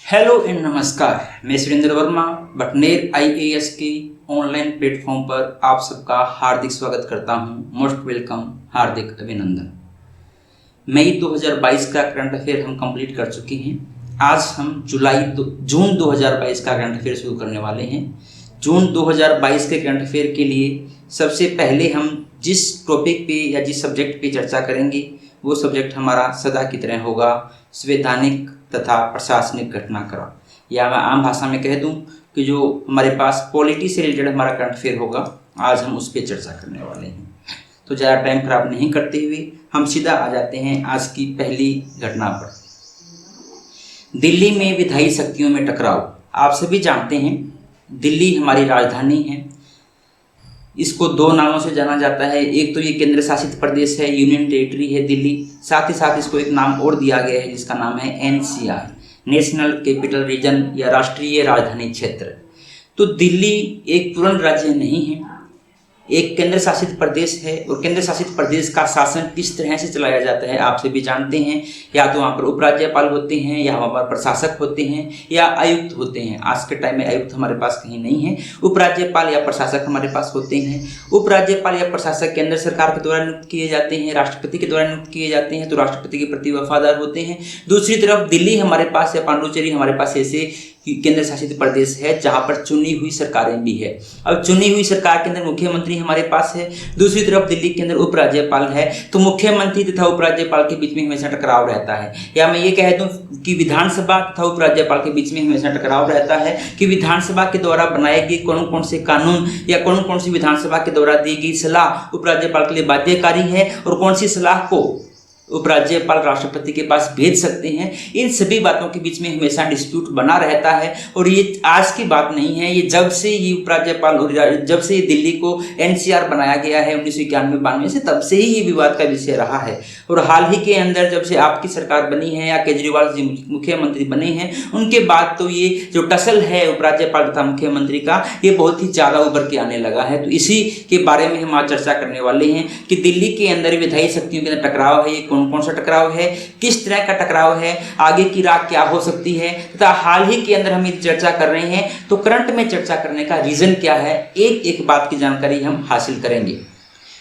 Hello and नमस्कार। मैं Surendra Verma Bhatner IAS की ऑनलाइन प्लेटफॉर्म पर आप सबका हार्दिक स्वागत करता हूं। मोस्ट वेलकम, हार्दिक अभिनंदन। मई 2022 का करंट अफेयर हम कंप्लीट कर चुके हैं। आज हम जून 2022 का करंट अफेयर शुरू करने वाले हैं। जून 2022 के करंट अफेयर के लिए सबसे पहले हम जिस टॉपिक पे या जिस सब्जेक्ट पे चर्चा करेंगे वो सब्जेक्ट हमारा सदा की तरह होगा संवैधानिक तथा प्रशासनिक घटनाक्रम, या मैं आम भाषा में कह दूं कि जो हमारे पास पॉलिटी से रिलेटेड हमारा करंट अफेयर होगा, आज हम उस पर चर्चा करने वाले हैं। तो ज़्यादा टाइम खराब नहीं करते हुए हम सीधा आ जाते हैं आज की पहली घटना पर। दिल्ली में विधायी शक्तियों में टकराव। आप सभी जानते हैं दिल्ली हमारी राजधानी है। इसको दो नामों से जाना जाता है। एक तो ये केंद्र शासित प्रदेश है, यूनियन टेरिटरी है दिल्ली। साथ ही साथ इसको एक नाम और दिया गया है जिसका नाम है एनसीआर, नेशनल कैपिटल रीजन, या राष्ट्रीय राजधानी क्षेत्र। तो दिल्ली एक पूर्ण राज्य नहीं है, एक केंद्र शासित प्रदेश है। और केंद्र शासित प्रदेश का शासन किस तरह से चलाया जाता है आप सभी जानते हैं। या तो वहाँ पर उपराज्यपाल होते हैं, या वहाँ पर प्रशासक होते हैं, या आयुक्त होते हैं। आज के टाइम में आयुक्त हमारे पास कहीं नहीं है, उपराज्यपाल या प्रशासक हमारे पास होते हैं। उपराज्यपाल या प्रशासक केंद्र सरकार के द्वारा नियुक्त किए जाते हैं, राष्ट्रपति के द्वारा नियुक्त किए जाते हैं, तो राष्ट्रपति के प्रति वफादार होते हैं। दूसरी तरफ दिल्ली हमारे पास या पांडुचेरी हमारे पास ऐसे केंद्र शासित प्रदेश है जहां पर चुनी हुई सरकारें भी है। अब चुनी हुई सरकार के अंदर मुख्यमंत्री हमारे पास है, दूसरी तरफ दिल्ली के अंदर उपराज्यपाल है। तो मुख्यमंत्री तथा उपराज्यपाल के बीच में हमेशा टकराव रहता है। या मैं ये कह दूं कि विधानसभा तथा उपराज्यपाल के बीच में हमेशा टकराव रहता है कि विधानसभा के द्वारा बनाए गए कौन कौन से कानून या कौन कौन सी विधानसभा के द्वारा दी गई सलाह उपराज्यपाल के लिए बाध्यकारी है, और कौन सी सलाह को उपराज्यपाल राष्ट्रपति के पास भेज सकते हैं। इन सभी बातों के बीच में हमेशा डिस्प्यूट बना रहता है। और ये आज की बात नहीं है, ये जब से ये उपराज्यपाल और जब से ये दिल्ली को एनसीआर बनाया गया है 1991-92 से, तब से ही ये विवाद का विषय रहा है। और हाल ही के अंदर जब से आपकी सरकार बनी है या केजरीवाल जी मुख्यमंत्री बने हैं, उनके बाद तो ये जो टसल है उपराज्यपाल तथा मुख्यमंत्री का, ये बहुत ही ज़्यादा उभर के आने लगा है। तो इसी के बारे में हम आज चर्चा करने वाले हैं कि दिल्ली के अंदर विधायी शक्तियों के अंदर टकराव है, कौन कौन सा टकराव है, किस तरह का टकराव है, आगे की राह क्या हो सकती है, तथा हाल ही के अंदर हम ये चर्चा कर रहे हैं तो करंट में चर्चा करने का रीजन क्या है, एक एक बात की जानकारी हम हासिल करेंगे।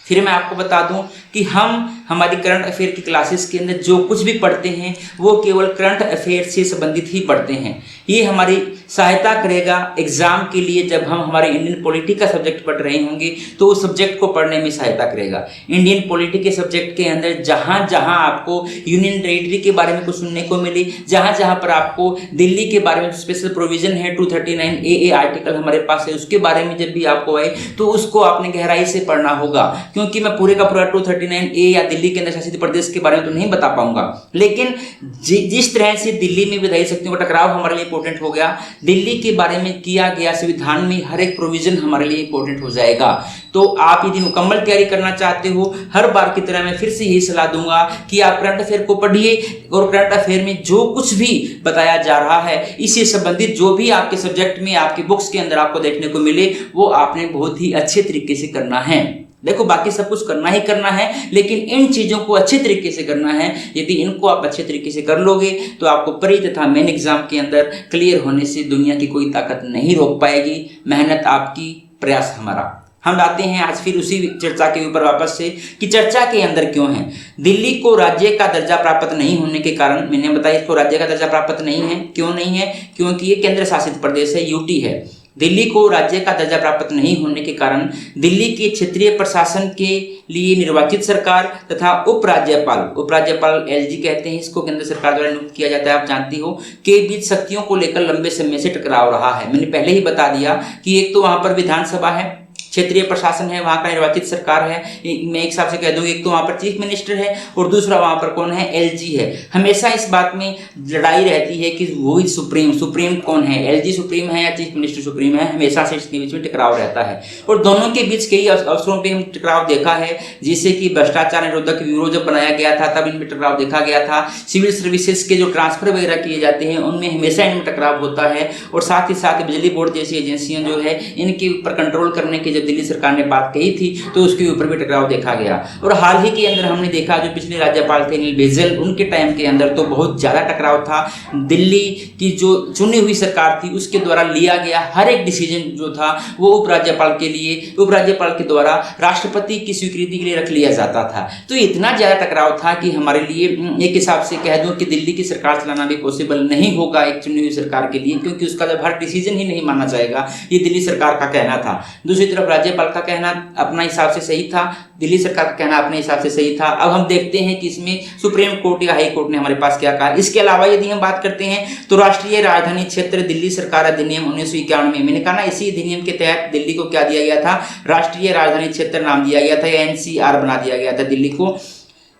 फिर मैं आपको बता दूं कि हम हमारी करंट अफेयर की क्लासेस के अंदर जो कुछ भी पढ़ते हैं वो केवल करंट अफेयर से संबंधित ही पढ़ते हैं। ये हमारी सहायता करेगा एग्जाम के लिए। जब हम हमारे इंडियन पॉलिटी का सब्जेक्ट पढ़ रहे होंगे तो उस सब्जेक्ट को पढ़ने में सहायता करेगा। इंडियन पॉलिटी के सब्जेक्ट के अंदर जहाँ जहाँ आपको यूनियन टेरिटरी के बारे में कुछ सुनने को मिले, जहाँ जहाँ पर आपको दिल्ली के बारे में स्पेशल प्रोविजन है 239AA आर्टिकल हमारे पास है, उसके बारे में जब भी आपको आए तो उसको आपने गहराई से पढ़ना होगा। क्योंकि मैं पूरे का पूरा 239A या दिल्ली केंद्र शासित प्रदेश के बारे में तो नहीं बता पाऊंगा, लेकिन जिस तरह से दिल्ली में विधायी शक्तियों का टकराव हमारे लिए इंपॉर्टेंट हो गया, दिल्ली के बारे में किया गया संविधान में हर एक प्रोविजन हमारे लिए इंपॉर्टेंट हो जाएगा। तो आप यदि मुकम्मल तैयारी करना चाहते हो, हर बार की तरह मैं फिर से यही सलाह दूंगा कि आप करंट अफेयर को पढ़िए, और करंट अफेयर में जो कुछ भी बताया जा रहा है इससे संबंधित जो भी आपके सब्जेक्ट में आपकी बुक्स के अंदर आपको देखने को मिले वो आपने बहुत ही अच्छे तरीके से करना है। देखो बाकी सब कुछ करना ही करना है, लेकिन इन चीजों को अच्छे तरीके से करना है। यदि इनको आप अच्छे तरीके से कर लोगे तो आपको प्री तथा मेन एग्जाम के अंदर क्लियर होने से दुनिया की कोई ताकत नहीं रोक पाएगी। मेहनत आपकी, प्रयास हमारा। हम आते हैं आज फिर उसी चर्चा के ऊपर वापस से कि चर्चा के अंदर क्यों है। दिल्ली को राज्य का दर्जा प्राप्त नहीं होने के कारण, मैंने बताया इसको राज्य का दर्जा प्राप्त नहीं है। क्यों नहीं है? क्योंकि ये केंद्र शासित प्रदेश है, यूटी है। दिल्ली को राज्य का दर्जा प्राप्त नहीं होने के कारण दिल्ली के क्षेत्रीय प्रशासन के लिए निर्वाचित सरकार तथा उपराज्यपाल एलजी कहते हैं इसको, केंद्र सरकार द्वारा नियुक्त किया जाता है, आप जानती हो, के बीच शक्तियों को लेकर लंबे समय से टकराव रहा है। मैंने पहले ही बता दिया कि एक तो वहां पर विधानसभा है, क्षेत्रीय प्रशासन है, वहां का निर्वाचित सरकार है। मैं एक हिसाब से कह दूं एक तो वहां पर चीफ मिनिस्टर है और दूसरा वहां पर कौन है, एलजी है। हमेशा इस बात में लड़ाई रहती है कि वो ही सुप्रीम कौन है, एलजी सुप्रीम है या चीफ मिनिस्टर सुप्रीम है। हमेशा से इसके बीच में टकराव रहता है और दोनों के बीच कई अवसरों पर हम टकराव देखा है, जैसे कि भ्रष्टाचार निरोधक ब्यूरो जब बनाया गया था तब इनमें टकराव देखा गया था। सिविल सर्विसेज के जो ट्रांसफर वगैरह किए जाते हैं उनमें हमेशा इनमें टकराव होता है। और साथ ही साथ बिजली बोर्ड जैसी एजेंसियां जो है इनके ऊपर कंट्रोल करने के जब दिल्ली सरकार ने बात कही थी तो उसके ऊपर भी टकराव देखा गया। और हाल ही के अंदर हमने देखा जो पिछले राज्यपाल थे अनिल बैजल, उनके टाइम के अंदर तो बहुत ज़्यादा टकराव था। दिल्ली की जो चुनी हुई सरकार थी उसके द्वारा लिया गया हर एक डिसीजन जो था वो उपराज्यपाल के द्वारा राष्ट्रपति की स्वीकृति के लिए रख लिया जाता था। तो इतना ज़्यादा टकराव था कि हमारे लिए एक हिसाब से कह दूं कि दिल्ली की सरकार चलाना भी पॉसिबल नहीं होगा एक चुनी हुई सरकार के लिए, क्योंकि उसका जब हर डिसीजन ही नहीं माना जाएगा, ये दिल्ली सरकार का कहना था। दूसरी तरफ राज्यपाल का कहना अपना हिसाब से सही था, दिल्ली सरकार का कहना अपने हिसाब से सही था। अब हम देखते हैं कि इसमें सुप्रीम कोर्ट या हाई कोर्ट ने हमारे पास क्या कहा। इसके अलावा यदि हम बात करते हैं तो राष्ट्रीय राजधानी क्षेत्र दिल्ली सरकार अधिनियम 1991, मैंने कहा ना इसी अधिनियम के तहत दिल्ली को क्या दिया गया था, राष्ट्रीय राजधानी क्षेत्र नाम दिया गया था, एनसीआर बना दिया गया था दिल्ली को।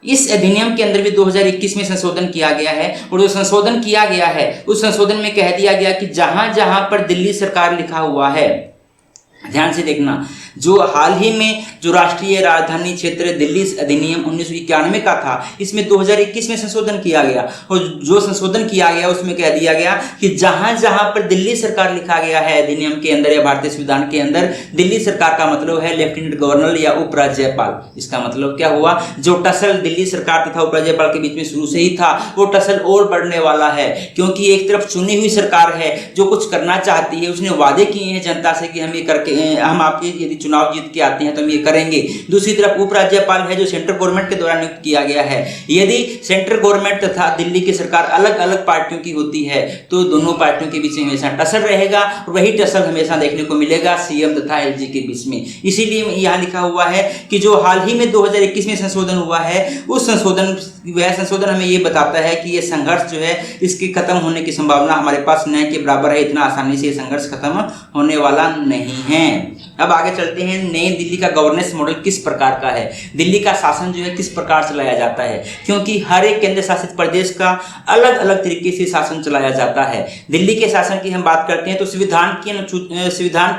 इस अधिनियम के अंदर भी 2021 में संशोधन किया गया है, और जो संशोधन किया गया है उस संशोधन में कह दिया गया कि जहां जहां पर दिल्ली सरकार लिखा हुआ है, ध्यान से देखना, जो हाल ही में जो राष्ट्रीय राजधानी क्षेत्र दिल्ली अधिनियम 1991 का था, इसमें 2021 में संशोधन किया गया, और जो संशोधन किया गया उसमें कह दिया गया कि जहां जहां पर दिल्ली सरकार लिखा गया है अधिनियम के अंदर या भारतीय संविधान के अंदर, दिल्ली सरकार का मतलब है लेफ्टिनेंट गवर्नर या उपराज्यपाल। इसका मतलब क्या हुआ, जो टसल दिल्ली सरकार तथा उपराज्यपाल के बीच में शुरू से ही था वो टसल और बढ़ने वाला है, क्योंकि एक तरफ चुनी हुई सरकार है जो कुछ करना चाहती है, उसने वादे किए हैं जनता से कि हम ये करके हम आपके यदि चुनाव जीत के आते हैं तो हम ये करेंगे। दूसरी तरफ उपराज्यपाल है जो सेंट्रल गवर्नमेंट के द्वारा नियुक्त किया गया है। यदि सेंट्रल गवर्नमेंट तथा दिल्ली की सरकार अलग अलग पार्टियों की होती है तो दोनों पार्टियों के बीच में हमेशा टसल रहेगा, और वही टसल हमेशा देखने को मिलेगा सीएम तथा एलजी के बीच में। इसीलिए यहाँ लिखा हुआ है कि जो हाल ही में 2021 में संशोधन हुआ है उस संशोधन हमें ये बताता है कि ये संघर्ष जो है इसके खत्म होने की संभावना हमारे पास न के बराबर है। इतना आसानी से ये संघर्ष खत्म होने वाला नहीं है। अब आगे चलते हैं, नई दिल्ली का गवर्नेंस मॉडल किस प्रकार का है, दिल्ली का शासन जो है किस प्रकार चलाया जाता है, क्योंकि हर एक केंद्र शासित प्रदेश का अलग अलग तरीके से शासन चलाया जाता है। दिल्ली के शासन की हम बात करते हैं तो संविधान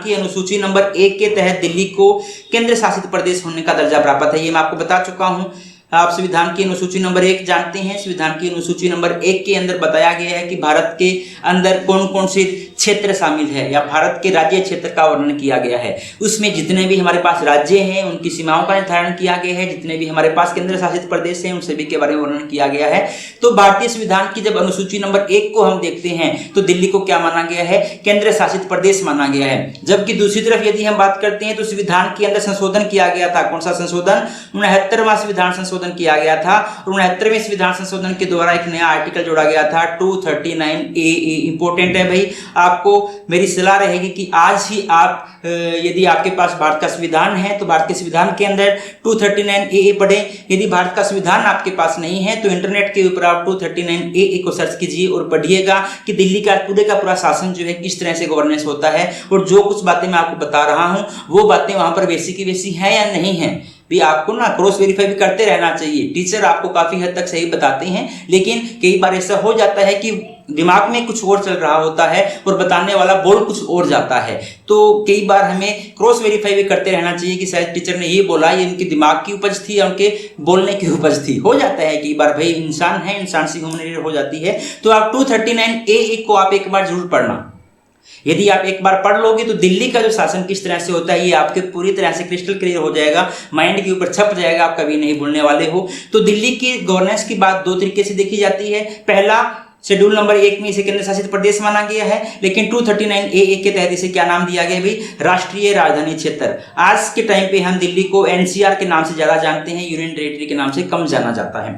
की अनुसूची नंबर 1 के तहत दिल्ली को केंद्र शासित प्रदेश होने का दर्जा प्राप्त है। ये मैं आपको बता चुका हूँ। आप संविधान की अनुसूची नंबर 1 जानते हैं। संविधान की अनुसूची नंबर 1 के अंदर बताया गया है कि भारत के अंदर कौन कौन से क्षेत्र शामिल है, या भारत के राज्य क्षेत्र का वर्णन किया गया है। उसमें जितने भी हमारे पास राज्य हैं उनकी सीमाओं का निर्धारण किया गया है, जितने भी हमारे पास केंद्र शासित प्रदेश हैं उन सभी के बारे में वर्णन किया गया है। तो भारतीय संविधान की जब अनुसूची नंबर 1 को हम देखते हैं तो दिल्ली को क्या माना गया है, केंद्र शासित प्रदेश माना गया है। जबकि दूसरी तरफ यदि हम बात करते हैं तो संविधान के अंदर संशोधन किया गया था। कौन सा संशोधन, 69वां संविधान संशोधन किया गया था, और 69वें संविधान संशोधन के द्वारा एक नया आर्टिकल जोड़ा गया था 239A। इंपोर्टेंट है भाई, आपको मेरी सलाह रहेगी कि आज ही आप यदि आपके पास भारत का संविधान है तो भारत के संविधान के अंदर 239A पढ़ें। यदि भारत का संविधान आपके पास नहीं है तो इंटरनेट के ऊपर आप 239A को सर्च कीजिए और पढ़िएगा कि दिल्ली का पूरा शासन जो है किस तरह से गवर्नेंस होता है। और जो कुछ बातें मैं आपको बता रहा हूं वो बातें वहां पर वैसी की वैसी है या नहीं है भी आपको ना क्रॉस वेरीफाई भी करते रहना चाहिए। टीचर आपको काफी हद तक सही बताते हैं, लेकिन कई बार ऐसा हो जाता है कि दिमाग में कुछ और चल रहा होता है और बताने वाला बोल कुछ और जाता है। तो कई बार हमें क्रॉस वेरीफाई भी करते रहना चाहिए कि शायद टीचर ने ये बोला ये उनके दिमाग की उपज थी या उनके बोलने की उपज थी। हो जाता है कई बार, भाई इंसान है, इंसान से ह्यूमन एरर हो जाती है। तो आप 239A को आप एक बार जरूर पढ़ना। यदि आप एक बार पढ़ लोगे तो दिल्ली का जो शासन किस तरह से होता है ये आपके पूरी तरह से क्रिस्टल क्लियर हो जाएगा, माइंड के ऊपर छप जाएगा, आप कभी नहीं भूलने वाले हो। तो दिल्ली की गवर्नेंस की बात दो तरीके से देखी जाती है। पहला, शेड्यूल नंबर 1 में इसे केंद्र शासित प्रदेश माना गया है, लेकिन 239A के तहत इसे क्या नाम दिया गया भाई, राष्ट्रीय राजधानी क्षेत्र। आज के टाइम पे हम दिल्ली को एनसीआर के नाम से ज्यादा जानते हैं, यूनियन टेरिटरी के नाम से कम जाना जाता है।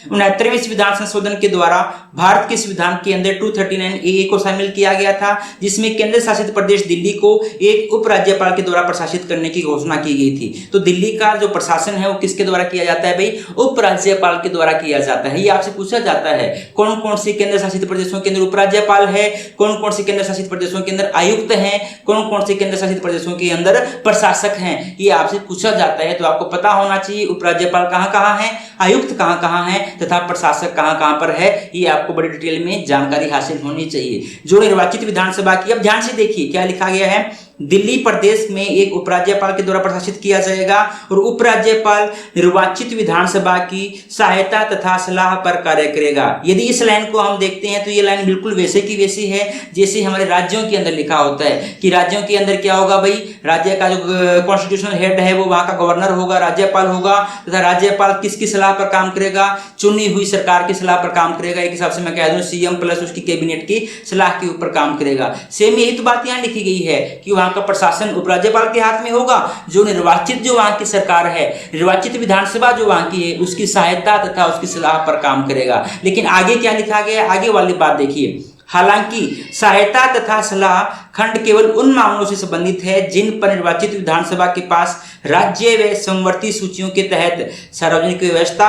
69वें संविधान संशोधन के द्वारा भारत के संविधान के अंदर 239A को शामिल किया गया था, जिसमें केंद्र शासित प्रदेश दिल्ली को एक उपराज्यपाल के द्वारा प्रशासित करने की घोषणा की गई थी। तो दिल्ली का जो प्रशासन है वो किसके द्वारा किया जाता है भाई, उपराज्यपाल के द्वारा किया जाता है। ये आपसे पूछा जाता है कौन कौन से केंद्र शासित प्रदेशों के अंदर उपराज्यपाल है, कौन कौन से केंद्र शासित प्रदेशों के अंदर आयुक्त हैं, कौन कौन से केंद्र शासित प्रदेशों के अंदर प्रशासक हैं, ये आपसे पूछा जाता है। तो आपको पता होना चाहिए उपराज्यपाल कहाँ कहाँ है, आयुक्त कहाँ कहाँ है तथा प्रशासक कहां कहां पर है, ये आपको बड़ी डिटेल में जानकारी हासिल होनी चाहिए। जो निर्वाचित विधानसभा की, अब ध्यान से देखिए क्या लिखा गया है दिल्ली प्रदेश में एक उपराज्यपाल के द्वारा प्रशासित किया जाएगा और उपराज्यपाल निर्वाचित विधानसभा की सहायता तथा सलाह पर कार्य करेगा। यदि इस लाइन को हम देखते हैं तो ये लाइन बिल्कुल वैसे की वैसी है जैसे हमारे राज्यों के अंदर लिखा होता है कि राज्यों के अंदर क्या होगा भाई, राज्य का जो कॉन्स्टिट्यूशनल हेड है वो वहां का गवर्नर होगा, राज्यपाल होगा, तथा राज्यपाल किसकी सलाह पर काम करेगा, चुनी हुई सरकार की सलाह पर काम करेगा। एक हिसाब से मैं कह दूं सीएम प्लस उसकी कैबिनेट की सलाह के ऊपर काम करेगा। सेम यही तो बात यहाँ लिखी गई है कि वहां का प्रशासन उपराज्यपाल के हाथ में होगा, जो निर्वाचित जो वहां की सरकार है, निर्वाचित विधानसभा जो वहां की है, उसकी सहायता तथा उसकी सलाह पर काम करेगा। लेकिन आगे क्या लिखा गया, आगे वाली बात देखिए, हालांकि सहायता तथा सलाह खंड केवल उन मामलों से संबंधित है जिन पर निर्वाचित विधानसभा के पास राज्य व समवर्ती सूचियों के तहत सार्वजनिक व्यवस्था,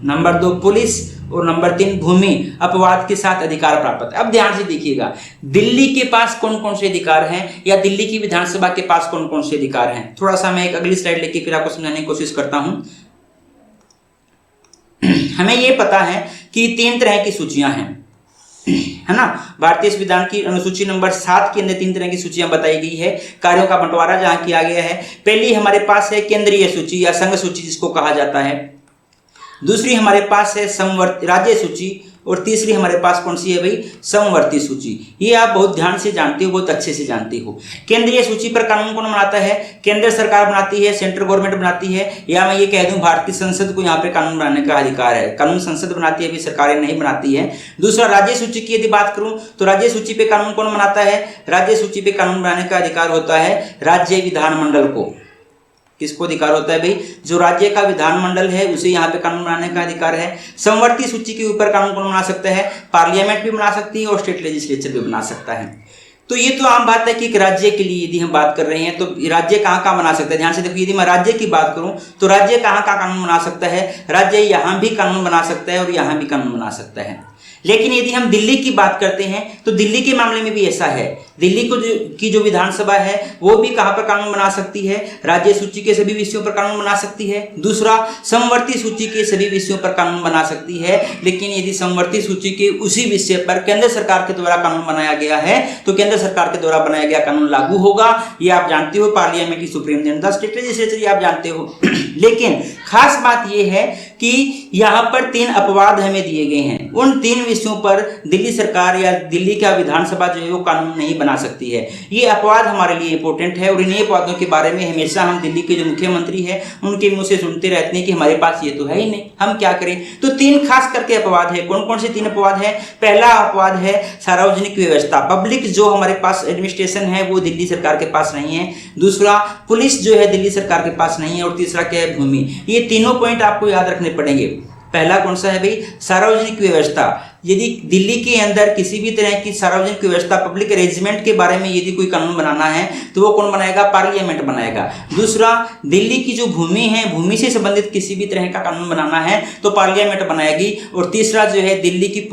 नंबर 2 पुलिस और नंबर 3 भूमि अपवाद के साथ अधिकार प्राप्त है। अब ध्यान से देखिएगा, दिल्ली के पास कौन कौन से अधिकार हैं या दिल्ली की विधानसभा के पास कौन कौन से अधिकार हैं। थोड़ा सा मैं एक अगली स्लाइड लेके फिर आपको समझाने की कोशिश करता हूं। हमें यह पता है कि 3 तरह की सूचियां हैं, है ना। भारतीय संविधान की अनुसूची नंबर 7 के अंदर 3 तरह की सूचियां बताई गई है, कार्यों का बंटवारा जहां किया गया है। पहली हमारे पास है केंद्रीय सूची या संघ सूची जिसको कहा जाता है, दूसरी हमारे पास है समवर्ती राज्य सूची और तीसरी हमारे पास कौन सी है भाई, समवर्ती सूची। ये आप बहुत ध्यान से जानते हो, बहुत अच्छे से जानते हो। केंद्रीय सूची पर कानून कौन बनाता है, केंद्र सरकार बनाती है, सेंट्रल गवर्नमेंट बनाती है, या मैं ये कह दूं भारतीय संसद को यहाँ पे कानून बनाने का अधिकार है। कानून संसद बनाती है, अभी सरकारें नहीं बनाती है। दूसरा राज्य सूची की यदि बात करूं तो राज्य सूची पे कानून कौन बनाता है, राज्य सूची पे कानून बनाने का अधिकार होता है राज्य विधानमंडल को। किसको अधिकार होता है भाई, जो राज्य का विधानमंडल है उसे यहाँ पे कानून बनाने का अधिकार है। समवर्ती सूची के ऊपर कानून कौन बना सकता है, पार्लियामेंट भी बना सकती है और स्टेट लेजिस्लेचर भी बना सकता है। तो ये तो आम बात है कि एक राज्य के लिए यदि हम बात कर रहे हैं तो राज्य कहाँ कहाँ बना सकता है। ध्यान से देखो, यदि मैं राज्य की बात करूं तो राज्य कहाँ कहाँ कानून बना सकता है, राज्य यहाँ भी कानून बना सकता है और यहाँ भी कानून बना सकता है। लेकिन यदि हम दिल्ली की बात करते हैं तो दिल्ली के मामले में भी ऐसा है, दिल्ली को की जो विधानसभा है वो भी कहां पर कानून बना सकती है, राज्य सूची के सभी विषयों पर कानून बना सकती है। दूसरा, समवर्ती सूची के सभी विषयों पर कानून बना सकती है। लेकिन यदि समवर्ती सूची के उसी विषय पर केंद्र सरकार के द्वारा कानून बनाया गया है तो केंद्र सरकार के द्वारा बनाया गया कानून लागू होगा। ये आप जानते हो, पार्लियामेंट की सुप्रीम जनता, स्टेट लेजिस्लेचर, ये आप जानते हो। लेकिन खास बात यह है कि यहाँ पर 3 अपवाद हमें दिए गए हैं। उन 3 विषयों पर दिल्ली सरकार या दिल्ली का विधानसभा जो है वो कानून नहीं बना सकती है। ये अपवाद हमारे लिए इंपॉर्टेंट है और इन्हीं अपवादों के बारे में हमेशा हम दिल्ली के जो मुख्यमंत्री हैं उनके मुंह से सुनते रहते हैं कि हमारे पास ये तो है ही नहीं, हम क्या करें। तो 3 खास करके अपवाद है। कौन कौन से 3 अपवाद है। पहला अपवाद है सार्वजनिक व्यवस्था, पब्लिक जो हमारे पास एडमिनिस्ट्रेशन है वो दिल्ली सरकार के पास नहीं है। दूसरा, पुलिस जो है दिल्ली सरकार के पास नहीं है। और तीसरा क्या है, भूमि। ये तीनों पॉइंट आपको याद रखने पड़ेंगे। पहला कौन सा है भाई, सार्वजनिक व्यवस्था। यदि दिल्ली के अंदर किसी भी तरह की सार्वजनिक व्यवस्था, पब्लिक अरेंजमेंट के बारे में यदि कोई कानून बनाना है तो वो कौन बनाएगा, पार्लियामेंट बनाएगा। दूसरा, दिल्ली की जो भूमि है, भूमि से संबंधित किसी भी तरह का कानून बनाना है तो पार्लियामेंट बनाएगी। और तीसरा जो है दिल्ली की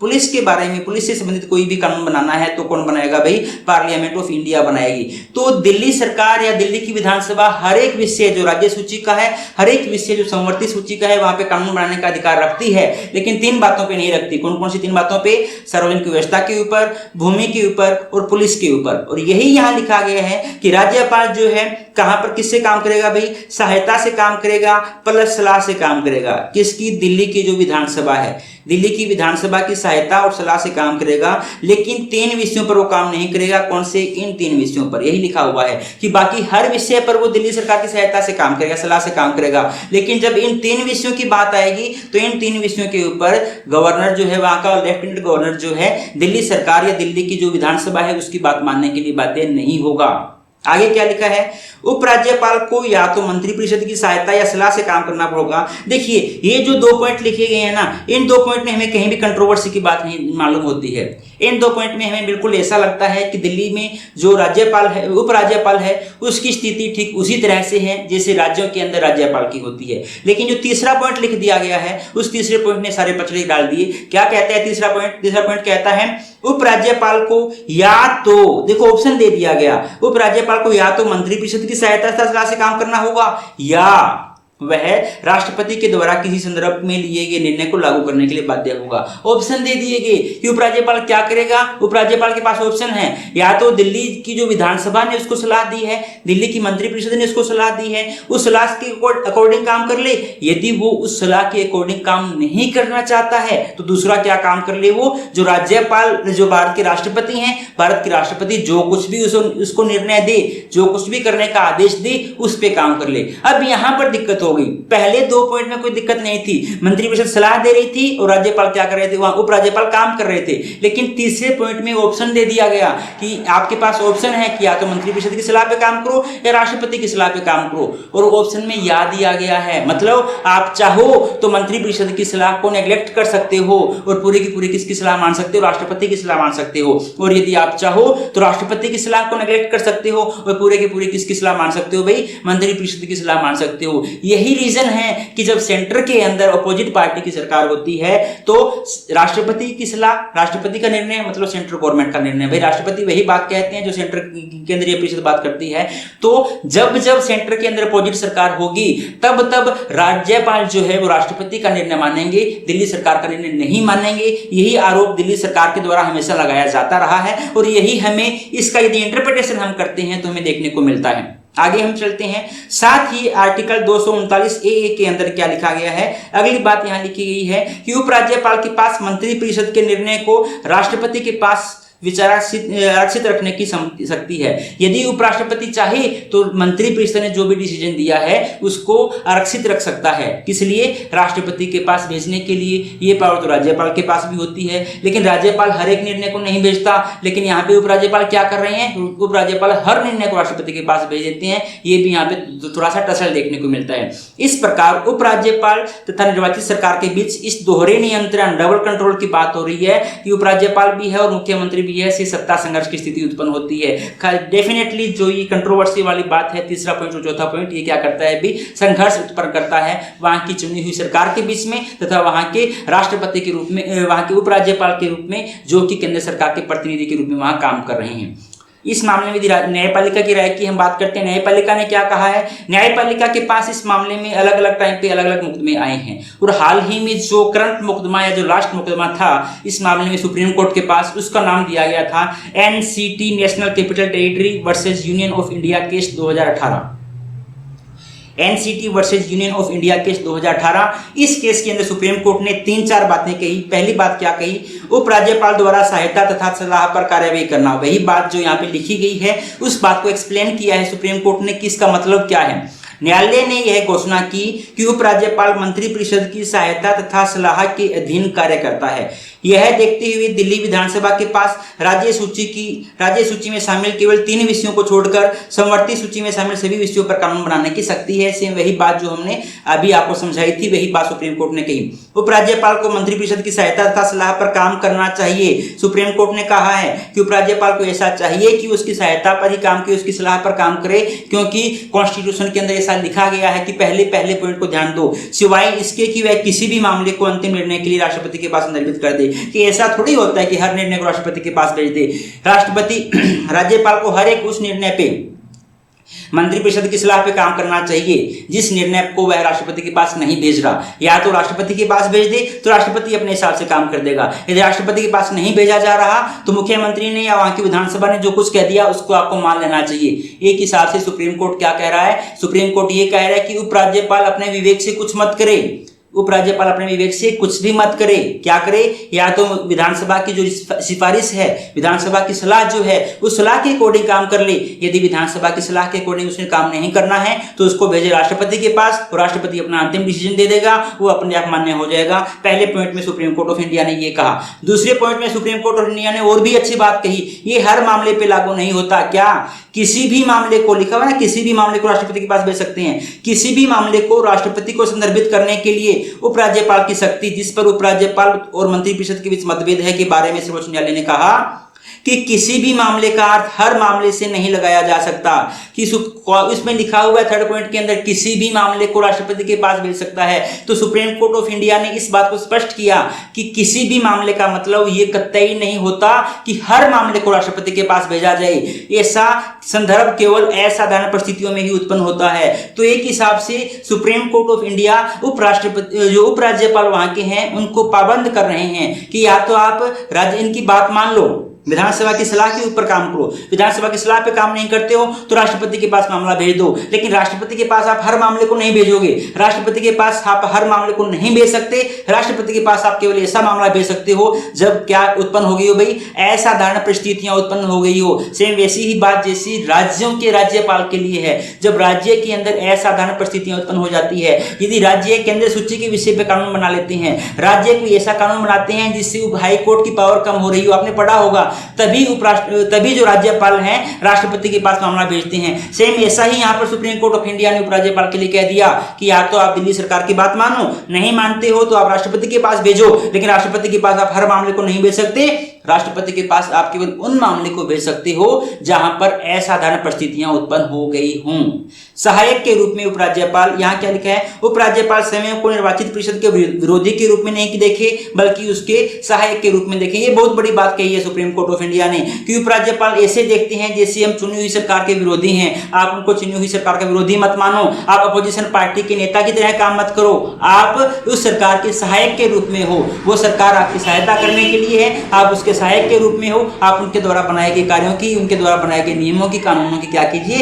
पुलिस के बारे में, पुलिस से संबंधित कोई भी कानून बनाना है तो कौन बनाएगा भाई, पार्लियामेंट ऑफ इंडिया बनाएगी। तो दिल्ली सरकार या दिल्ली की विधानसभा हर एक विषय जो राज्य सूची का है, हर एक विषय जो समवर्ती सूची का है वहां पे कानून बनाने का अधिकार रखती है, लेकिन 3 बातों पे नहीं रखती। कौन कौन सी 3 बातों पे, सार्वजनिक व्यवस्था के ऊपर, भूमि के ऊपर और पुलिस के ऊपर। और यही यहाँ लिखा गया है कि राज्यपाल जो है कहां पर किससे काम करेगा भाई, सहायता से काम करेगा प्लस सलाह से काम करेगा। किसकी, दिल्ली की जो विधानसभा है, दिल्ली की विधानसभा की सहायता और सलाह से काम करेगा। लेकिन 3 विषयों पर वो काम नहीं करेगा। कौन से, इन 3 विषयों पर। यही लिखा हुआ है कि बाकी हर विषय पर वो दिल्ली सरकार की सहायता से काम करेगा, सलाह से काम करेगा। लेकिन जब इन 3 विषयों की बात आएगी तो इन 3 विषयों के ऊपर गवर्नर जो है, वहां का लेफ्टिनेंट गवर्नर जो है, दिल्ली सरकार या दिल्ली की जो विधानसभा है उसकी बात मानने के लिए बाध्य नहीं होगा। आगे क्या लिखा है, उपराज्यपाल को या तो मंत्रिपरिषद की सहायता या सलाह से काम करना होगा। देखिए, ये जो 2 पॉइंट लिखे गए हैं ना, इन 2 पॉइंट में हमें कहीं भी कंट्रोवर्सी की बात नहीं मालूम होती है। इन 2 पॉइंट में हमें बिल्कुल ऐसा लगता है कि दिल्ली में जो राज्यपाल है, उपराज्यपाल है, उसकी स्थिति ठीक उसी तरह से है जैसे राज्यों के अंदर राज्यपाल की होती है। लेकिन जो तीसरा पॉइंट लिख दिया गया है, उस तीसरे पॉइंट ने सारे पचड़े डाल दिए। क्या कहता है तीसरा पॉइंट कहता है उपराज्यपाल को या तो, देखो ऑप्शन दे दिया गया, उपराज्यपाल को या तो मंत्रिपरिषद की सहायता से काम करना होगा या वह राष्ट्रपति के द्वारा किसी संदर्भ में लिए गए निर्णय को लागू करने के लिए बाध्य होगा। ऑप्शन दे दिए गए कि उपराज्यपाल क्या करेगा। उपराज्यपाल के पास ऑप्शन है, या तो दिल्ली की जो विधानसभा ने उसको सलाह दी है, दिल्ली की मंत्रिपरिषद ने उसको सलाह दी है, उस सलाह के अकॉर्डिंग काम कर ले। यदि वो उस सलाह के अकॉर्डिंग काम नहीं करना चाहता है तो दूसरा क्या काम कर ले, वो जो राज्यपाल, जो भारत के राष्ट्रपति हैं, भारत के राष्ट्रपति जो कुछ भी उसको निर्णय दे, जो कुछ भी करने का आदेश दे, उस पे काम कर ले। अब यहां पर दिक्कत हो गई। पहले 2 पॉइंट में कोई दिक्कत नहीं थी, मंत्रिपरिषद सलाह दे रही थी और राज्यपाल क्या कर रहे थे, वहां उपराज्यपाल काम कर रहे थे। लेकिन तीसरे पॉइंट में ऑप्शन दे दिया गया कि आपके पास ऑप्शन है कि या तो मंत्रिपरिषद की सलाह पे काम करो या राष्ट्रपति की सलाह पे काम करो। और ऑप्शन में याद दिया गया है, मतलब आप चाहो तो मंत्रिपरिषद की सलाह को नेग्लेक्ट कर सकते हो और पूरी की पूरी किसकी सलाह मान सकते हो, राष्ट्रपति की सलाह मान सकते हो। और यदि आप चाहो तो राष्ट्रपति की सलाह को नेग्लेक्ट कर सकते हो और पूरे की पूरी किसकी सलाह मान सकते हो, भाई मंत्रिपरिषद की सलाह मान सकते हो। यही रीजन है कि जब सेंटर के अंदर अपोजिट पार्टी की सरकार होती है तो राष्ट्रपति की सलाह, राष्ट्रपति का निर्णय मतलब सेंट्रल गवर्नमेंट का निर्णय, भाई राष्ट्रपति वही बात कहते हैं जो सेंटर केंद्रीय परिषद बात करती है। तो जब जब सेंटर के अंदर अपोजिट सरकार होगी तब तब राज्यपाल जो है वो राष्ट्रपति का निर्णय मानेंगे, दिल्ली सरकार का निर्णय नहीं मानेंगे। यही आरोप दिल्ली सरकार के द्वारा हमेशा लगाया जाता रहा है और यही हमें इसका यदि इंटरप्रिटेशन हम करते हैं तो हमें देखने को मिलता है। आगे हम चलते हैं। साथ ही आर्टिकल 239 ए के अंदर क्या लिखा गया है, अगली बात यहां लिखी गई है कि उपराज्यपाल के पास मंत्रिपरिषद के निर्णय को राष्ट्रपति के पास आरक्षित रखने की शक्ति है। यदि उपराष्ट्रपति चाहे तो मंत्रिपरिषद ने जो भी डिसीजन दिया है उसको आरक्षित रख सकता है। किस लिए, राष्ट्रपति के पास भेजने के लिए। ये पावर तो राज्यपाल के पास भी होती है, लेकिन राज्यपाल हर एक निर्णय को नहीं भेजता। लेकिन यहाँ पे उपराज्यपाल क्या कर रहे हैं, उपराज्यपाल हर निर्णय को राष्ट्रपति के पास भेज देते हैं। ये भी यहाँ पे थोड़ा सा टसल देखने को मिलता है। इस प्रकार उपराज्यपाल तथा निर्वाचित सरकार के बीच इस दोहरे नियंत्रण, डबल कंट्रोल की बात हो रही है कि उपराज्यपाल भी है और मुख्यमंत्री से सत्ता संघर्ष की स्थिति उत्पन्न होती है। डेफिनेटली जो ये कंट्रोवर्सी वाली बात है, तीसरा पॉइंट और चौथा पॉइंट, ये क्या करता है भी, संघर्ष उत्पन्न करता है वहां की चुनी हुई सरकार के बीच में तथा वहां के राष्ट्रपति के रूप में, वहां के उपराज्यपाल के रूप में जो कि केंद्र सरकार के प्रतिनिधि के रूप में वहां काम कर रहे हैं। इस मामले में न्यायपालिका की राय की हम बात करते हैं। न्यायपालिका ने क्या कहा है, न्यायपालिका के पास इस मामले में अलग अलग टाइम पे अलग अलग मुकदमे आए हैं और हाल ही में जो करंट मुकदमा या जो लास्ट मुकदमा था इस मामले में सुप्रीम कोर्ट के पास, उसका नाम दिया गया था NCT national capital territory versus union of India case 2018। NCT versus union of India case 2018। इस केस के अंदर सुप्रीम कोर्ट ने 3-4 बातें कही। पहली बात क्या कही, उपराज्यपाल द्वारा सहायता तथा सलाह पर कार्यवाही करना। वही बात जो यहाँ पे लिखी गई है उस बात को एक्सप्लेन किया है सुप्रीम कोर्ट ने कि इसका मतलब क्या है। न्यायालय ने यह घोषणा की कि उपराज्यपाल मंत्रिपरिषद की सहायता तथा सलाह के अधीन कार्य करता है। यह देखते हुए दिल्ली विधानसभा के पास राज्य सूची में शामिल केवल 3 विषयों को छोड़कर समवर्ती सूची में शामिल सभी विषयों पर कानून बनाने की शक्ति है। सेम वही बात जो हमने अभी आपको समझाई थी, वही बात सुप्रीम कोर्ट ने कही। उपराज्यपाल को मंत्रिपरिषद की सहायता तथा सलाह पर काम करना चाहिए। सुप्रीम कोर्ट ने कहा है कि उपराज्यपाल को ऐसा चाहिए कि उसकी सहायता पर ही काम करे, उसकी सलाह पर काम करे, क्योंकि कॉन्स्टिट्यूशन के अंदर ऐसा लिखा गया है कि पहले पॉइंट को ध्यान दो, सिवाय इसके कि वह किसी भी मामले को अंतिम निर्णय के लिए राष्ट्रपति के पास निर्मित कर दे। कि ऐसा थोड़ी होता है कि हर निर्णय को राष्ट्रपति के पास भेज दे। राष्ट्रपति राज्यपाल को हर एक उस निर्णय पे मंत्रिपरिषद की सलाह पे काम करना चाहिए जिस निर्णय को वह राष्ट्रपति के पास नहीं भेज रहा। या तो राष्ट्रपति के पास भेज दे तो राष्ट्रपति अपने हिसाब से काम कर देगा। यदि राष्ट्रपति के पास नहीं भेजा जा रहा तो मुख्यमंत्री ने या वहां की विधानसभा ने जो कुछ कह दिया उसको आपको मान लेना चाहिए। एक हिसाब से सुप्रीम कोर्ट क्या कह रहा है, सुप्रीम कोर्ट ये कह रहा है कि उपराज्यपाल अपने विवेक से कुछ मत करे, उपराज्यपाल अपने विवेक से कुछ भी मत करे। क्या करे, या तो विधानसभा की जो सिफारिश है, विधानसभा की सलाह जो है उस सलाह के अकॉर्डिंग काम कर ले। यदि विधानसभा की सलाह के अकॉर्डिंग उसने काम नहीं करना है तो उसको भेजे राष्ट्रपति के पास और राष्ट्रपति अपना अंतिम डिसीजन दे देगा, वो अपने आप मान्य हो जाएगा। पहले पॉइंट में सुप्रीम कोर्ट ऑफ इंडिया ने ये कहा। दूसरे पॉइंट में सुप्रीम कोर्ट ऑफ इंडिया ने और भी अच्छी बात कही, ये हर मामले पे लागू नहीं होता। क्या, किसी भी मामले को, लिखा हुआ है ना, किसी भी मामले को राष्ट्रपति के पास भेज सकते हैं। किसी भी मामले को राष्ट्रपति को संदर्भित करने के लिए उपराज्यपाल की शक्ति, जिस पर उपराज्यपाल और मंत्रिपरिषद के बीच मतभेद है के बारे में सर्वोच्च न्यायालय ने कहा कि किसी भी मामले का अर्थ हर मामले से नहीं लगाया जा सकता, कि इसमें लिखा हुआ है थर्ड पॉइंट के अंदर किसी भी मामले को राष्ट्रपति के पास भेज सकता है। तो सुप्रीम कोर्ट ऑफ इंडिया ने इस बात को स्पष्ट किया कि किसी भी मामले का मतलब ये कतई नहीं होता कि हर मामले को राष्ट्रपति के पास भेजा जाए। ऐसा संदर्भ केवल असाधारण परिस्थितियों में ही उत्पन्न होता है। तो एक हिसाब से सुप्रीम कोर्ट ऑफ इंडिया जो उपराज्यपाल वहां के हैं उनको पाबंद कर रहे हैं कि या तो आप इनकी बात मान लो, विधानसभा की सलाह के ऊपर काम करो, विधानसभा की सलाह पे काम नहीं करते हो तो राष्ट्रपति के पास मामला भेज दो, लेकिन राष्ट्रपति के पास आप हर मामले को नहीं भेजोगे, राष्ट्रपति के पास आप हर मामले को नहीं भेज सकते, राष्ट्रपति के पास आप केवल ऐसा मामला भेज सकते हो जब क्या उत्पन्न हो गई हो भाई, असाधारण परिस्थितियां उत्पन्न हो गई हो। सेम वैसी ही बात जैसी राज्यों के राज्यपाल के लिए है, जब राज्य के अंदर असाधारण परिस्थितियां उत्पन्न हो जाती है, यदि राज्य केंद्र सूची के विषय पे कानून बना लेते हैं, राज्य कोई ऐसा कानून बनाते हैं जिससे हाई कोर्ट की पावर कम हो रही हो, आपने पढ़ा होगा, तभी जो राज्यपाल हैं राष्ट्रपति के पास मामला भेजते हैं। सेम ऐसा ही यहाँ पर सुप्रीम कोर्ट ऑफ इंडिया ने उपराज्यपाल के लिए कह दिया कि या तो आप दिल्ली सरकार की बात मानो, नहीं मानते हो तो आप राष्ट्रपति के पास भेजो, लेकिन राष्ट्रपति के पास आप हर मामले को नहीं भेज सकते, राष्ट्रपति के पास आप केवल उन मामले को भेज सकते हो जहां पर असाधारण परिस्थितियां उत्पन्न हो गई हों। सहायक के रूप में उपराज्यपाल, यहां क्या लिखा है, उपराज्यपाल स्वयं को निर्वाचित परिषद के विरोधी के रूप में नहीं देखे बल्कि उसके सहायक के रूप में देखे। ये बहुत बड़ी बात कही है सुप्रीम कोर्ट ऑफ इंडिया ने कि उपराज्यपाल ऐसे देखते हैं जैसे हम चुनी हुई सरकार के विरोधी हैं। आप उनको चुनी हुई सरकार का विरोधी मत मानो, आप अपोजिशन पार्टी के नेता की तरह काम मत करो, आप उस सरकार के सहायक के रूप में हो, वो सरकार आपकी सहायता करने के लिए है, आप उसके सहायक के रूप में हो, आप उनके द्वारा बनाए गए कार्यों की, उनके द्वारा बनाए गए नियमों की, कानूनों की क्या कीजिए,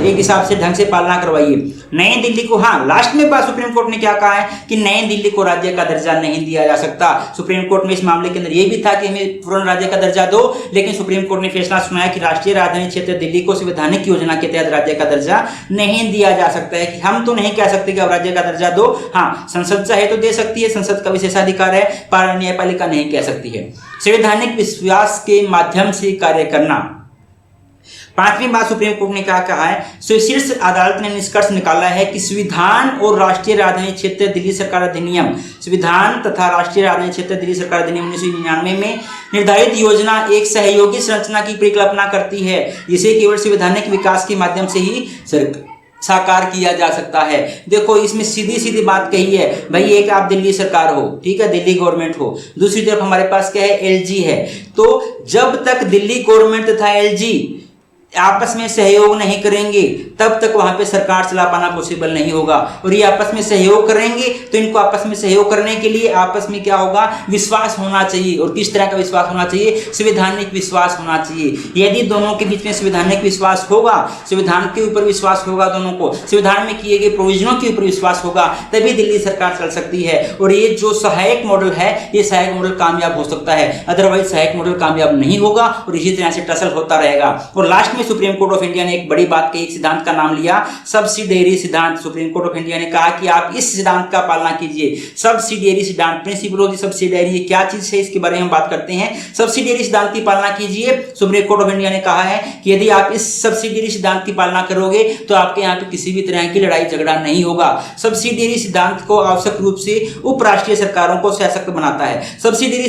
एक हिसाब से ढंग से पालना करवाइए। नई दिल्ली को, हाँ लास्ट में बात सुप्रीम कोर्ट ने क्या कहा है कि नई दिल्ली को राज्य का दर्जा नहीं दिया जा सकता। सुप्रीम कोर्ट में इस मामले के अंदर यह भी था कि हमें पूर्ण राज्य का दर्जा दो, लेकिन सुप्रीम कोर्ट ने फैसला सुनाया कि राष्ट्रीय राजधानी क्षेत्र दिल्ली को संवैधानिक योजना के तहत राज्य का दर्जा नहीं दिया जा सकता है, कि हम तो नहीं कह सकते कि अब राज्य का दर्जा दो, हाँ संसद चाहे तो दे सकती है, संसद का विशेषाधिकार है, पर न्यायपालिका नहीं कह सकती है। संवैधानिक विश्वास के माध्यम से कार्य करना। पांचवी बात सुप्रीम कोर्ट ने क्या कहा है, शीर्ष अदालत ने निष्कर्ष निकाला है कि संविधान और राष्ट्रीय राजधानी क्षेत्र दिल्ली सरकार अधिनियम, संविधान तथा राष्ट्रीय राजधानी क्षेत्र दिल्ली सरकार अधिनियम 1999 में निर्धारित योजना एक सहयोगी संरचना की परिकल्पना करती है, जिसे केवल संवैधानिक विकास के माध्यम से ही साकार किया जा सकता है। देखो इसमें सीधी सीधी बात कही है भाई, एक आप दिल्ली सरकार हो, ठीक है, दिल्ली गवर्नमेंट हो, दूसरी तरफ हमारे पास क्या है, एलजी है। तो जब तक दिल्ली गवर्नमेंट तथा एलजी आपस में सहयोग नहीं करेंगे तब तक वहां पे सरकार चला पाना पॉसिबल नहीं होगा। और ये आपस में सहयोग करेंगे तो इनको आपस में सहयोग करने के लिए आपस में क्या होगा, विश्वास होना चाहिए। और किस तरह का विश्वास होना चाहिए, संवैधानिक विश्वास होना चाहिए। यदि दोनों के बीच में संवैधानिक विश्वास होगा, संविधान के ऊपर विश्वास होगा, दोनों को संविधान में किए गए प्रोविजनों के ऊपर विश्वास होगा, तभी दिल्ली सरकार चल सकती है। और ये जो सहायक मॉडल है, ये सहायक मॉडल कामयाब हो सकता है, अदरवाइज सहायक मॉडल कामयाब नहीं होगा और इसी तरह से टसल होता रहेगा। और लास्ट में सुप्रीम कोर्ट ऑफ इंडिया ने एक बड़ी बात कही, एक सिद्धांत का नाम लिया, सब्सिडियरी सिद्धांत। सुप्रीम कोर्ट ऑफ इंडिया ने कहा कि आप इस सिद्धांत का पालना कीजिए। सब्सिडियरी सिद्धांत, प्रिंसिपल ऑफ द सब्सिडियरी, ये क्या चीज है इसके बारे में हम बात करते हैं। सब्सिडियरी सिद्धांत की पालना कीजिए। सुप्रीम कोर्ट ऑफ इंडिया ने कहा है कि यदि आप इस सब्सिडियरी सिद्धांत की पालना करोगे तो आपके यहाँ पे किसी भी तरह की लड़ाई झगड़ा नहीं होगा। सब्सिडियरी सिद्धांत को आवश्यक रूप से उपराष्ट्रीय सरकारों को सशक्त बनाता है। सब्सिडियरी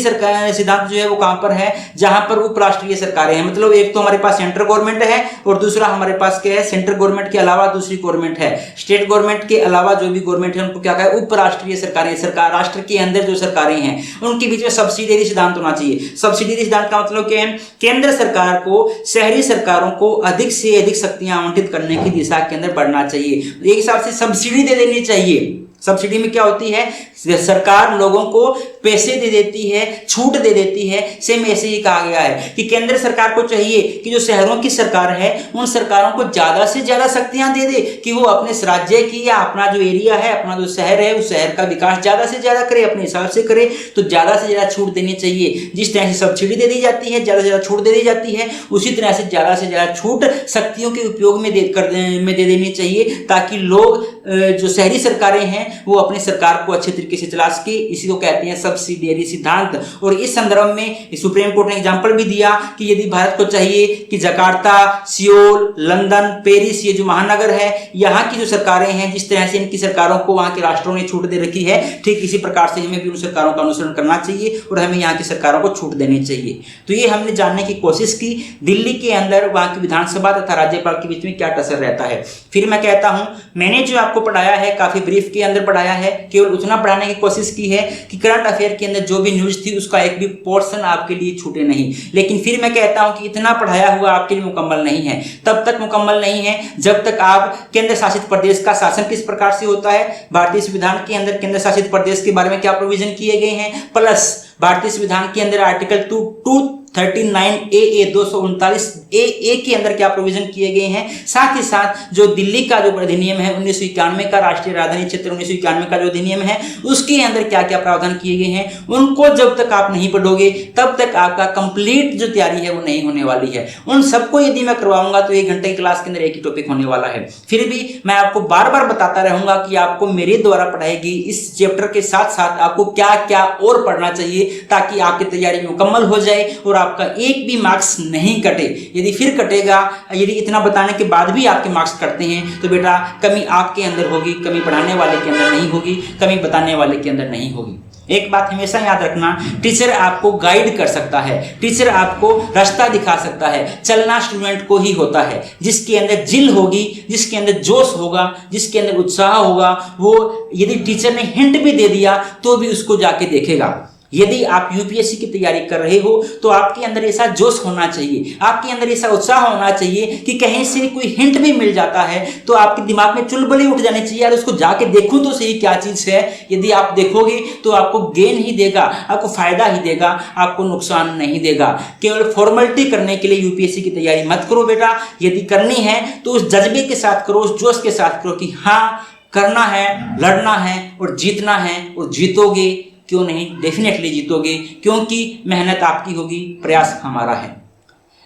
सिद्धांत जो है वो कहां पर है, जहां पर उपराष्ट्रीय सरकारें हैं। मतलब एक तो हमारे पास सेंट्रल गवर्नमेंट है और दूसरा हमारे पास क्या है, सेंट्रल गवर्नमेंट के अलावा दूसरी गवर्नमेंट है, स्टेट गवर्नमेंट के अलावा जो भी गवर्नमेंट है उनको क्या कहा है, उपराष्ट्रीय सरकारें, सरकार राष्ट्र के अंदर जो सरकारें हैं उनके बीच में सब्सिडियरी सिद्धांत होना चाहिए। सब्सिडियरी सिद्धांत का मतलब क्या है, केंद्र सरकार को शहरी सरकारों को अधिक से अधिक शक्तियां आवंटित करने की दिशा के अंदर बढ़ना चाहिए। एक हिसाब से सब्सिडी दे देनी चाहिए। सब्सिडी में क्या होती है, सरकार लोगों को पैसे दे देती है, छूट दे देती है। सेम ऐसे ही कहा गया है कि केंद्र सरकार को चाहिए कि जो शहरों की सरकार है उन सरकारों को ज्यादा से ज्यादा शक्तियां दे दे कि वो अपने राज्य की या अपना जो एरिया है, अपना जो शहर है, उस शहर का विकास ज्यादा से ज्यादा करे, अपने हिसाब से करे। तो ज्यादा से ज्यादा छूट देनी चाहिए। जिस तरह से सब्सिडी दे दी जाती है, ज्यादा से ज्यादा छूट दे दी जाती है, उसी तरह से ज्यादा छूट शक्तियों के उपयोग में दे देनी चाहिए ताकि लोग जो शहरी सरकारें हैं वो अपनी सरकार को अच्छे तरीके से चला सके, इसी को कहते हैं सब्सिडियरी सिद्धांत। और इस संदर्भ में सुप्रीम कोर्ट ने एग्जाम्पल भी दिया कि यदि भारत को चाहिए कि जकार्ता, सियोल, लंदन, पेरिस, ये जो महानगर है, यहाँ की जो सरकारें हैं, जिस तरह से इनकी सरकारों को वहाँ के राष्ट्रों ने छूट दे रखी है, ठीक इसी प्रकार से हमें भी उन सरकारों का अनुसरण करना चाहिए और हमें यहाँ की सरकारों को छूट देनी चाहिए। तो ये हमने जानने की कोशिश की दिल्ली के अंदर वहाँ की विधानसभा तथा राज्यपाल के बीच में क्या टसर रहता है। फिर मैं कहता हूँ मैंने जो आपको पढ़ाया है काफी ब्रीफ के अंदर पढ़ाया है, केवल उतना पढ़ाने की कोशिश की है कि करंट अफेयर के अंदर जो भी न्यूज थी उसका एक भी पोर्शन आपके लिए छूटे नहीं। लेकिन फिर मैं कहता हूं कि इतना पढ़ाया हुआ आपके लिए मुकम्मल नहीं है, तब तक मुकम्मल नहीं है जब तक आप केंद्र शासित प्रदेश का शासन किस प्रकार से होता है, भारतीय संविधान के अंदर केंद्र शासित प्रदेश के बारे में क्या प्रोविजन किए गए हैं, प्लस भारतीय संविधान के अंदर आर्टिकल 239A 239A के अंदर क्या प्रोविजन किए गए हैं, साथ ही साथ जो दिल्ली का जो अधिनियम है 1991 का, राष्ट्रीय राजधानी क्षेत्र 1991 का जो अधिनियम है उसके अंदर क्या क्या प्रावधान किए गए हैं, उनको जब तक आप नहीं पढ़ोगे तब तक आपका कंप्लीट जो तैयारी है वो नहीं होने वाली है। उन सबको यदि मैं करवाऊंगा तो 1 घंटे की क्लास के अंदर एक ही टॉपिक होने वाला है। फिर भी मैं आपको बार बार बताता रहूंगा कि आपको मेरे द्वारा पढ़ाई गई इस चैप्टर के साथ साथ आपको क्या क्या और पढ़ना चाहिए ताकि आपकी तैयारी मुकम्मल हो जाए और आपका एक भी मार्क्स नहीं कटे। यदि फिर कटेगा, यदि इतना बताने के बाद भी आपके मार्क्स कटते हैं तो बेटा कमी आपके अंदर होगी, कमी पढ़ाने वाले के अंदर नहीं होगी, कमी बताने वाले के अंदर नहीं होगी। एक बात हमेशा याद रखना, टीचर आपको गाइड कर सकता है, टीचर आपको रास्ता दिखा सकता है, चलना स्टूडेंट को ही होता है। जिसके अंदर जिल होगी, जिसके अंदर जोश होगा, जिसके अंदर उत्साह होगा, वो यदि टीचर ने हिंट भी दे दिया तो भी उसको जाके देखेगा। यदि आप यूपीएससी की तैयारी कर रहे हो तो आपके अंदर ऐसा जोश होना चाहिए, आपके अंदर ऐसा उत्साह होना चाहिए कि कहीं से कोई हिंट भी मिल जाता है तो आपके दिमाग में चुलबुली उठ जानी चाहिए, यार उसको जाके देखूं तो सही क्या चीज है। यदि आप देखोगे तो आपको गेन ही देगा, आपको फायदा ही देगा, आपको नुकसान नहीं देगा। केवल फॉर्मेलिटी करने के लिए यूपीएससी की तैयारी मत करो बेटा, यदि करनी है तो उस जज्बे के साथ करो, उस जोश के साथ करो कि हाँ करना है, लड़ना है और जीतना है, और जीतोगे। क्यों नहीं, डेफिनेटली जीतोगे, क्योंकि मेहनत आपकी होगी, प्रयास हमारा है।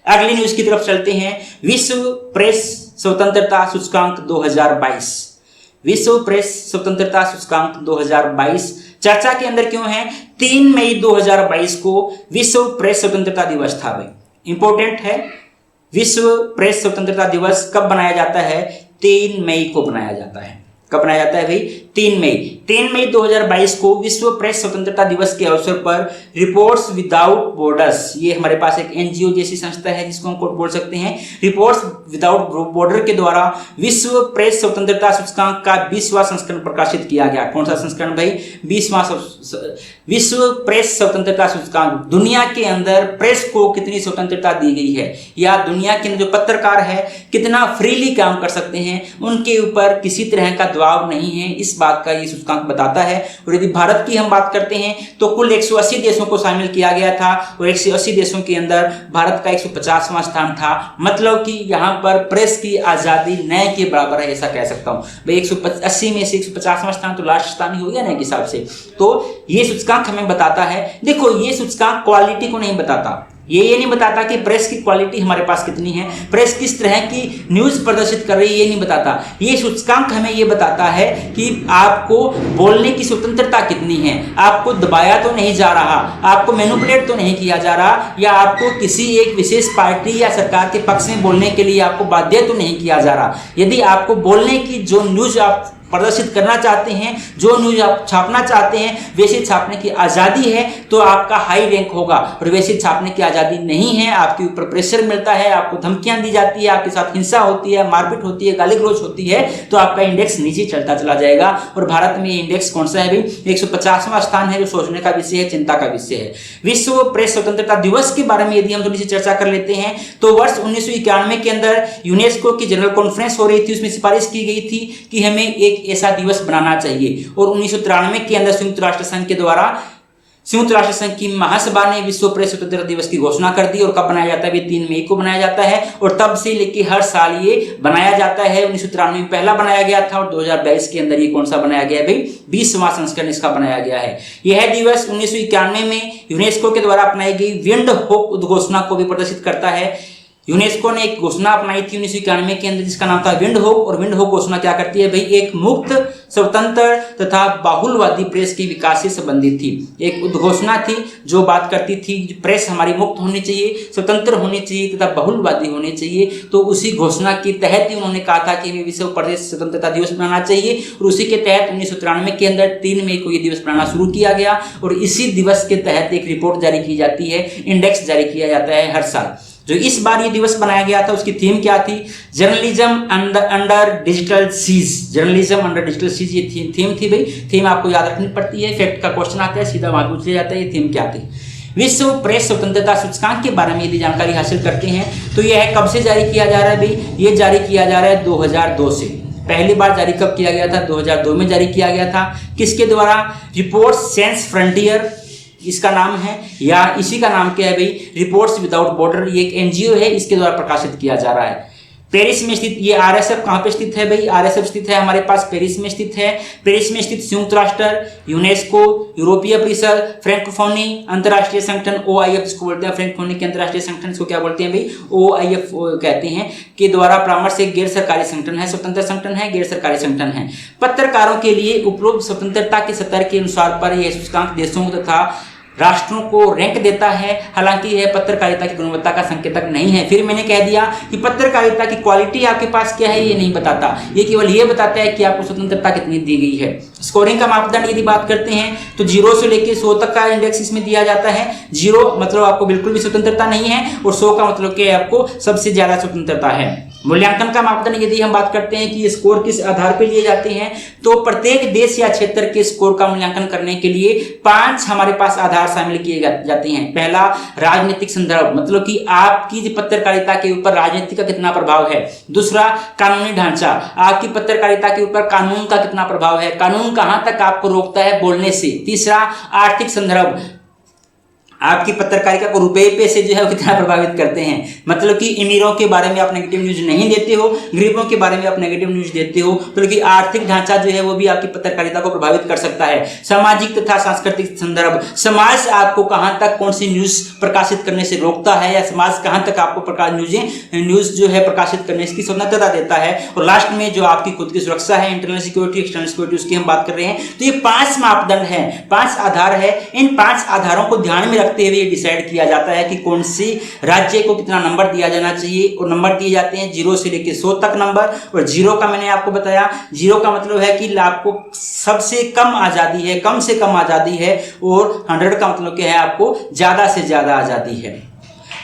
अगली न्यूज की तरफ चलते हैं। विश्व प्रेस स्वतंत्रता सूचकांक 2022, विश्व प्रेस स्वतंत्रता सूचकांक 2022 चर्चा के अंदर क्यों है? 3 मई 2022 को विश्व प्रेस स्वतंत्रता दिवस था भाई, इंपॉर्टेंट है। विश्व प्रेस स्वतंत्रता दिवस कब बनाया जाता है? 3 मई को बनाया जाता है। कब बनाया जाता है भाई? 3 मई 2022 को विश्व प्रेस स्वतंत्रता दिवस के अवसर पर रिपोर्ट्स विदाउट बॉर्डर्स, ये हमारे पास एक एनजीओ जैसी संस्था है जिसको हम बोल सकते हैं, रिपोर्ट्स विदाउट बॉर्डर के द्वारा विश्व प्रेस स्वतंत्रता सूचकांक का 20वां संस्करण प्रकाशित किया गया। कौन सा संस्करण भाई? 20वां विश्व प्रेस स्वतंत्रता सूचकांक। दुनिया के अंदर प्रेस को कितनी स्वतंत्रता दी गई है, या दुनिया के अंदर जो पत्रकार है कितना फ्रीली काम कर सकते हैं, उनके ऊपर किसी तरह का दबाव नहीं है, इस बात का ये सूचकांक बताता है। और यदि भारत की हम बात करते हैं तो कुल 180 देशों को शामिल किया गया था और 180 देशों के अंदर भारत का 150वां स्थान था। मतलब कि यहाँ पर प्रेस की आजादी न के बराबर है, ऐसा कह सकता हूँ भाई। 180 में से 150वां स्थान तो लास्ट स्थान ही हो गया ना एक हिसाब से। तो ये सूचकांक हमें बताता है, देखो ये सूचकांक क्वालिटी को नहीं बताता, ये नहीं बताता कि प्रेस की क्वालिटी हमारे पास कितनी है, प्रेस किस तरह की न्यूज प्रदर्शित कर रही है, ये नहीं बताता। ये सूचकांक हमें ये बताता है कि आपको बोलने की स्वतंत्रता कितनी है, आपको दबाया तो नहीं जा रहा, आपको मैनिपुलेट तो नहीं किया जा रहा, या आपको किसी एक विशेष पार्टी या सरकार के पक्ष में बोलने के लिए आपको बाध्य तो नहीं किया जा रहा। यदि आपको बोलने की जो न्यूज आप प्रदर्शित करना चाहते हैं, जो न्यूज आप छापना चाहते हैं, वैसे छापने की आज़ादी है तो आपका हाई रैंक होगा, और वैसे छापने की आज़ादी नहीं है, आपके ऊपर प्रेशर मिलता है, आपको धमकियां दी जाती है, आपके साथ हिंसा होती है, मारपीट होती है, गाली गलौज होती है, तो आपका इंडेक्स नीचे चलता चला जाएगा। और भारत में ये इंडेक्स कौन सा है भाई? 150वां स्थान है, जो सोचने का विषय है, चिंता का विषय है। विश्व प्रेस स्वतंत्रता दिवस के बारे में यदि हम थोड़ी सी चर्चा कर लेते हैं तो वर्ष 1991 के अंदर यूनेस्को की जनरल कॉन्फ्रेंस हो रही थी, उसमें सिफारिश की गई थी कि हमें एक ऐसा दिवस बनाना चाहिए। और 1993 के अंदर संयुक्त राष्ट्र संघ के द्वारा संयुक्त राष्ट्र संघ की महासभा ने विश्व प्रेस स्वतंत्रता दिवस की घोषणा कर दी। और कब बनाया जाता है? 3 मई को बनाया जाता है, और तब से लेके हर साल ये बनाया जाता है। 1993 में पहला बनाया गया था, और 2022 के अंदर ये कौन सा बनाया गया है भाई? 20वां संस्करण इसका बनाया गया है। यह दिवस 1991 में यूनेस्को के द्वारा अपनाई गई विंड होक उद्घोषणा को भी प्रदर्शित करता है। यूनेस्को ने एक घोषणा अपनाई थी 1991 के अंदर जिसका नाम था विंड होक। और विंड होक घोषणा क्या करती है भाई, एक मुक्त, स्वतंत्र तथा बहुलवादी प्रेस के विकास से संबंधित थी। एक उद्घोषणा थी जो बात करती थी प्रेस हमारी मुक्त होनी चाहिए, स्वतंत्र होनी चाहिए तथा बहुलवादी होनी चाहिए। तो उसी घोषणा के तहत ही उन्होंने कहा था कि हमें विश्व प्रेस स्वतंत्रता दिवस मनाना चाहिए। और उसी के तहत 1993 के अंदर 3 मई को ये दिवस मनाना शुरू किया गया। और इसी दिवस के तहत एक रिपोर्ट जारी की जाती है, इंडेक्स जारी किया जाता है हर साल। जो इस बार ये दिवस बनाया गया था उसकी थीम क्या थी, journalism under digital siege. Journalism under digital siege ये थीम थी भाई। थीम आपको याद रखनी पड़ती है, फैक्ट का क्वेश्चन आता है सीधा वहां पूछ लिया जाता है ये थीम क्या थी। विश्व प्रेस स्वतंत्रता सूचकांक के बारे में यदि जानकारी हासिल करते हैं तो यह कब से जारी किया जा रहा है भाई, ये जारी किया जा रहा है 2002 से। पहली बार जारी कब किया गया था, 2002 में जारी किया गया था। किसके द्वारा, रिपोर्ट्स सैंस फ्रंटियर इसका नाम है, या इसी का नाम क्या है भाई, रिपोर्ट्स विदाउट बॉर्डर। ये एक एनजीओ है, इसके द्वारा प्रकाशित किया जा रहा है। पेरिस में स्थित ये आरएसएफ कहाँ पे स्थित है भाई, आरएसएफ स्थित है हमारे पास पेरिस में स्थित है। पेरिस में स्थित संयुक्त राष्ट्र, यूनेस्को, यूरोपीय परिषद, फ्रैंकोफोनी अंतर्राष्ट्रीय संगठन OIF इसको बोलते हैं। फ्रैंकोफोनी के अंतर्राष्ट्रीय संगठन इसको क्या बोलते हैं भाई, OIF कहते हैं, के द्वारा परामर्श एक गैर सरकारी संगठन है, स्वतंत्र संगठन है, गैर सरकारी संगठन है। पत्रकारों के लिए उपलब्ध स्वतंत्रता के स्तर के अनुसार पर यह सूचकांक देशों तथा राष्ट्रों को रैंक देता है। हालांकि यह पत्रकारिता की गुणवत्ता का संकेतक नहीं है। फिर मैंने कह दिया कि पत्रकारिता की क्वालिटी आपके पास क्या है ये नहीं बताता, ये केवल ये बताता है कि आपको स्वतंत्रता कितनी दी गई है। स्कोरिंग का मापदंड यदि बात करते हैं तो 0 से लेकर 100 तक का इंडेक्स इसमें दिया जाता है। 0 मतलब आपको बिल्कुल भी स्वतंत्रता नहीं है और 100 का मतलब कि आपको सबसे ज्यादा स्वतंत्रता है। मूल्यांकन का मापदंड यदि हम बात करते हैं कि ये स्कोर किस आधार पर लिए जाते हैं तो प्रत्येक देश या क्षेत्र के स्कोर का मूल्यांकन करने के लिए 5 हमारे पास आधार शामिल किए जाते हैं। पहला, राजनीतिक संदर्भ, मतलब कि आपकी पत्रकारिता के ऊपर राजनीति का कितना प्रभाव है। दूसरा, कानूनी ढांचा, आपकी पत्रकारिता के ऊपर कानून का कितना प्रभाव है, कानून कहां तक आपको रोकता है बोलने से। तीसरा, आर्थिक संदर्भ, आपकी पत्रकारिता को रुपए पैसे जो है वो कितना प्रभावित करते हैं, मतलब कि अमीरों के बारे में आप नेगेटिव न्यूज नहीं देते हो, गरीबों के बारे में आप नेगेटिव न्यूज देते हो, तो कि आर्थिक ढांचा जो है वो भी आपकी पत्रकारिता को प्रभावित कर सकता है। सामाजिक तथा सांस्कृतिक संदर्भ, समाज आपको कहां तक कौन सी न्यूज प्रकाशित करने से रोकता है, या समाज कहां तक आपको न्यूज जो है प्रकाशित करने की स्वतंत्रता देता है। और लास्ट में जो आपकी खुद की सुरक्षा है, इंटरनल सिक्योरिटी, एक्सटर्नल सिक्योरिटी, उसकी हम बात कर रहे हैं। तो ये 5 मापदंड है, 5 आधार है। इन 5 आधारों को ध्यान में रखते हुए डिसाइड किया जाता है कि कौन सी राज्य को कितना नंबर दिया जाना चाहिए। और नंबर दिए जाते हैं 0 से लेकर 100 तक नंबर। और 0 का मैंने आपको बताया, 0 का मतलब है कि आपको सबसे कम आजादी है, कम से कम आजादी है। और 100 का मतलब क्या है, आपको ज्यादा से ज्यादा आजादी है।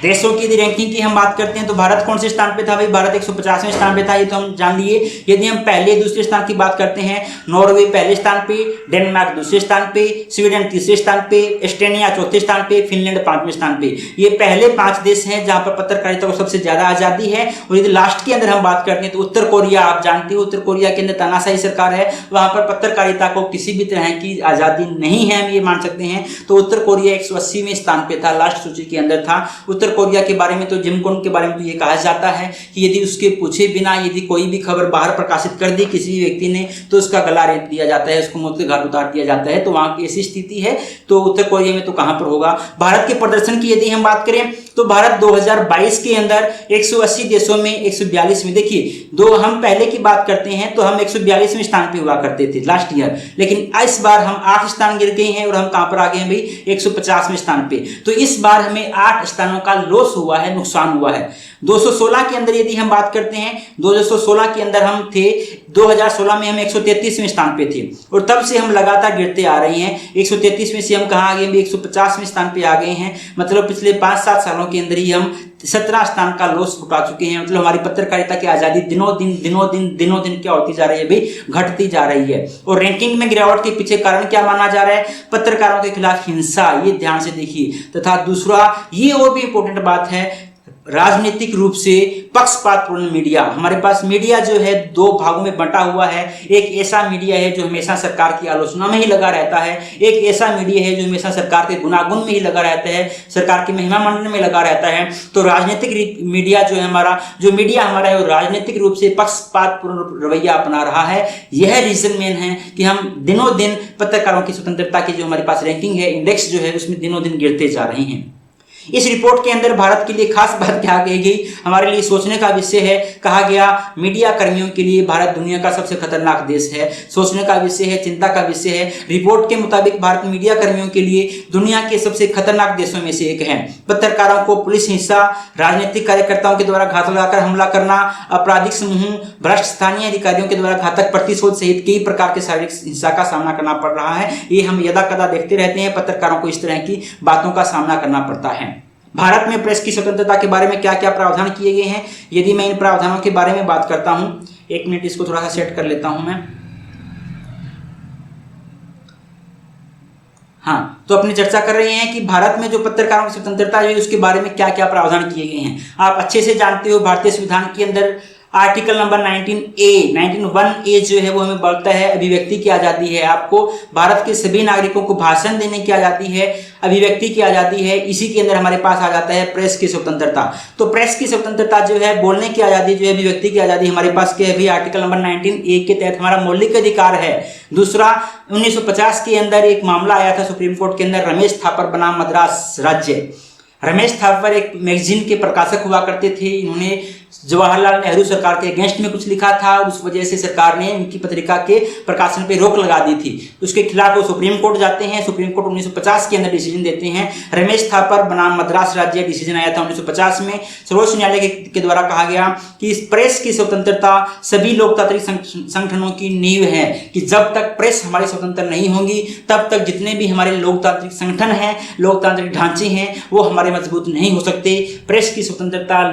देशों की यदि रैंकिंग की हम बात करते हैं तो भारत कौन से स्थान पे था भाई, भारत 150वें स्थान पे था, ये तो हम जान लिए। यदि हम पहले दूसरे स्थान की बात करते हैं, नॉर्वे पहले स्थान पे, डेनमार्क दूसरे स्थान पे, स्वीडन तीसरे स्थान पे, एस्टोनिया चौथे स्थान पे, फिनलैंड 5वें स्थान पे। ये पहले 5 देश हैं जहां पर पत्रकारिता को सबसे ज्यादा आजादी है। और यदि लास्ट के अंदर हम बात करते हैं तो उत्तर कोरिया, आप जानते हो उत्तर कोरिया के अंदर तानाशाही सरकार है, वहां पर पत्रकारिता को किसी भी तरह की आजादी नहीं है, हम ये मान सकते हैं। तो उत्तर कोरिया 180वें स्थान पे था, लास्ट सूची के अंदर था। उत्तर कोरिया के बारे में तो जिम कोन के बारे में तो ये कहा जाता है कि यदि उसके पूछे बिना यदि कोई भी खबर बाहर प्रकाशित कर दी किसी भी व्यक्ति ने तो उसका गला रेत दिया जाता है, उसको मौत के घाट उतार दिया जाता है। तो वहां की ऐसी स्थिति है। तो उत्तर कोरिया में तो कहां पर होगा। भारत के प्रदर्शन की यदि हम बात करें तो भारत 2022 के अंदर 180 देशों में 142 में, देखिए दो हम पहले की बात करते हैं तो हम 142वें स्थान पे हुआ करते थे लास्ट ईयर, लेकिन इस बार हम 8 स्थान गिर गए हैं और हम कहां पर आ गए हैं भाई 150वें स्थान पे। तो इस बार हमें 8 स्थानों का लॉस हुआ है, नुकसान हुआ है। 216 के अंदर यदि हम बात करते हैं, 216 के अंदर हम थे, 2016 में हम 133वें स्थान पे थे और तब से हम लगातार गिरते आ रहे हैं। 133 में से हम कहां आ गए, 150वें स्थान पे आ गए हैं। मतलब पिछले 5-7 सालों के अंदर ही हम 17 स्थान का लॉस उठा चुके हैं। मतलब हमारी पत्रकारिता की आजादी दिनों दिन क्या होती जा रही है भाई, घटती जा रही है। और रैंकिंग में गिरावट के पीछे कारण क्या माना जा रहा है, पत्रकारों के खिलाफ हिंसा, ये ध्यान से देखिए। तथा दूसरा ये और भी इंपॉर्टेंट बात है, राजनीतिक रूप से पक्षपातपूर्ण मीडिया। हमारे पास मीडिया जो है 2 भागों में बंटा हुआ है। एक ऐसा मीडिया है जो हमेशा सरकार की आलोचना में ही लगा रहता है, एक ऐसा मीडिया है जो हमेशा सरकार के गुनागुन में ही लगा रहता है, सरकार की महिमा मंडन में लगा रहता है। तो राजनीतिक मीडिया जो है मीडिया हमारा है वो राजनीतिक रूप से पक्षपातपूर्ण रवैया अपना रहा है। यह रीजन मेन है कि हम दिनों दिन पत्रकारों की स्वतंत्रता की जो हमारे पास रैंकिंग है, इंडेक्स जो है उसमें दिनों दिन गिरते जा रहे हैं। इस रिपोर्ट के अंदर भारत के लिए खास बात क्या कही गई, हमारे लिए सोचने का विषय है। कहा गया मीडिया कर्मियों के लिए भारत दुनिया का सबसे खतरनाक देश है। सोचने का विषय है, चिंता का विषय है। रिपोर्ट के मुताबिक भारत मीडिया कर्मियों के लिए दुनिया के सबसे खतरनाक देशों में से एक है। पत्रकारों को पुलिस हिंसा, राजनीतिक कार्यकर्ताओं के द्वारा घात लगाकर हमला करना, आपराधिक समूह, भ्रष्ट स्थानीय अधिकारियों के द्वारा घातक प्रतिशोध सहित कई प्रकार के शारीरिक हिंसा का सामना करना पड़ रहा है। ये हम यदा कदा देखते रहते हैं, पत्रकारों को इस तरह की बातों का सामना करना पड़ता है। भारत में प्रेस की स्वतंत्रता के बारे में क्या क्या प्रावधान किए गए हैं, यदि मैं इन प्रावधानों के बारे में बात करता हूं, एक मिनट इसको थोड़ा सा सेट कर लेता हूं मैं। हाँ, तो अपनी चर्चा कर रहे हैं कि भारत में जो पत्रकारों की स्वतंत्रता है उसके बारे में क्या क्या प्रावधान किए गए हैं। आप अच्छे से जानते हो, भारतीय संविधान के अंदर आर्टिकल नंबर 19A जो है वो हमें बोलता है अभिव्यक्ति की आज़ादी है। आपको भारत के सभी नागरिकों को भाषण देने की आज़ादी है, अभिव्यक्ति की आज़ादी है। इसी के अंदर हमारे पास आ जाता है प्रेस की स्वतंत्रता। तो प्रेस की स्वतंत्रता जो है, बोलने की आज़ादी जो है, अभिव्यक्ति की आज़ादी हमारे पास क्या है भी आर्टिकल नंबर 19A के तहत हमारा मौलिक अधिकार है। दूसरा, 1950 के अंदर एक मामला आया था सुप्रीम कोर्ट के अंदर, रमेश थापर बनाम मद्रास राज्य। रमेश थापर एक मैगजीन के प्रकाशक हुआ करते थे। इन्होंने जवाहरलाल नेहरू सरकार के अगेंस्ट में कुछ लिखा था, उस वजह से सरकार ने इनकी पत्रिका के प्रकाशन पे रोक लगा दी थी। उसके खिलाफ वो सुप्रीम कोर्ट जाते हैं। सुप्रीम कोर्ट 1950 के अंदर डिसीजन देते हैं, रमेश थापर बनाम मद्रास राज्य डिसीजन आया था 1950 में। सर्वोच्च न्यायालय के द्वारा कहा गया कि इस प्रेस की स्वतंत्रता सभी लोकतांत्रिक संगठनों की नींव है, कि जब तक प्रेस हमारी स्वतंत्र नहीं होगी तब तक जितने भी हमारे लोकतांत्रिक संगठन हैं, लोकतांत्रिक ढांचे हैं, वो हमारे मजबूत नहीं हो सकते। प्रेस की स्वतंत्रता,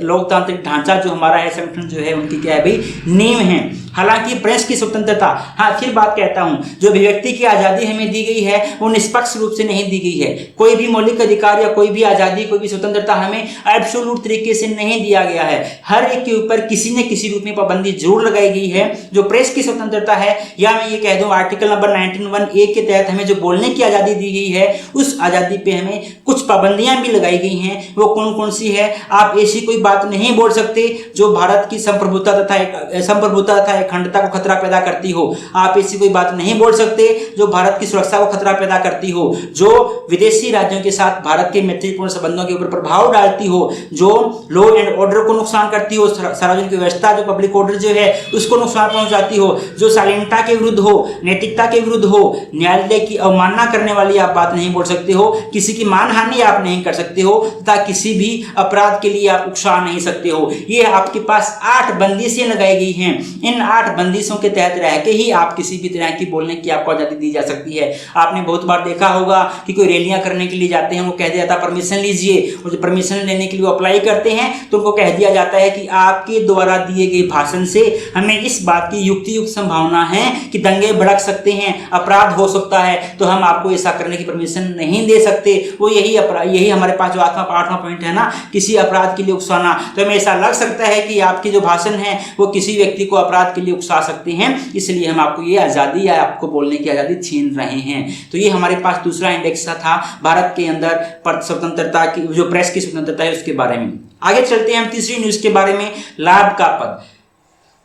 लोकतांत्रिक ढांचा जो हमारा है, संगठन जो है, उनकी क्या है भाई, नींव है। हालांकि प्रेस की स्वतंत्रता, हाँ फिर बात कहता हूं, जो अभिव्यक्ति की आजादी हमें दी गई है वो निष्पक्ष रूप से नहीं दी गई है। कोई भी मौलिक अधिकार या कोई भी आजादी, कोई भी स्वतंत्रता हमें एब्सोल्यूट तरीके से नहीं दिया गया है। हर एक के ऊपर किसी न किसी रूप में पाबंदी जरूर लगाई गई है। जो प्रेस की स्वतंत्रता है, या मैं ये कह दूं आर्टिकल नंबर 19(1)(a) के तहत हमें जो बोलने की आजादी दी गई है, उस आजादी पे हमें कुछ पाबंदियां भी लगाई गई हैं। वो कौन कौन सी है? आप ऐसी कोई बात नहीं बोल सकते जो भारत की संप्रभुता तथा अखंडता को खतरा पैदा करती हो। आप ऐसी कोई बात नहीं बोल सकते जो भारत की सुरक्षा को खतरा पैदा करती हो, जो विदेशी राज्यों के साथ भारत के मैत्रीपूर्ण संबंधों के ऊपर प्रभाव डालती हो, जो लॉ एंड ऑर्डर को नुकसान करती हो, सार्वजनिक व्यवस्था जो पब्लिक ऑर्डर जो है उसको नुकसान पहुंचाती हो, जो शालीनता के विरुद्ध हो, नैतिकता के विरुद्ध हो, न्यायालय की अवमानना करने वाली आप बात नहीं बोल सकते हो, किसी की मानहानि आप नहीं कर सकते हो, तथा किसी भी अपराध के लिए आप उकसा नहीं सकते हो। ये आपके पास 8 बंदिशें लगाई गई हैं। इन 8 बंदिशों के तहत रह के ही आप किसी भी तरह की बोलने की आपको आजादी दी जा सकती है। आपने बहुत बार देखा होगा कि कोई रैलियां करने के लिए जाते हैं, वो कह दिया जाता है परमिशन लीजिए, और जो परमिशन लेने के लिए वो अप्लाई करते हैं तो उनको कह दिया जाता है कि आपके द्वारा दिए गए भाषण से हमें इस बात की युक्त संभावना है कि दंगे भड़क सकते हैं, अपराध हो सकता है, तो हम आपको ऐसा करने की परमिशन नहीं दे सकते। वो यही हमारे पास जो 8वां पॉइंट है ना, किसी अपराध के लिए उकसाना। तो हमें ऐसा लग सकता है कि आपकी जो भाषण है वो किसी व्यक्ति को अपराध के लिए उकसा सकते हैं, इसलिए हम आपको ये आज़ादी या आपको बोलने की आज़ादी छीन रहे हैं। तो ये हमारे पास दूसरा इंडेक्स था भारत के अंदर स्वतंत्रता की, जो प्रेस की स्वतंत्रता है उसके बारे में। आगे चलते हैं हम तीसरी न्यूज़ के बारे में, लाभ का पद।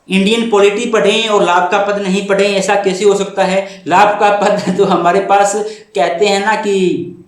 इंडियन पॉलिटी पढ़ें और लाभ का पद नहीं पढ़ें, ऐसा कैसे हो सकता है? लाभ का पद तो हमारे पास कहते हैं ना कि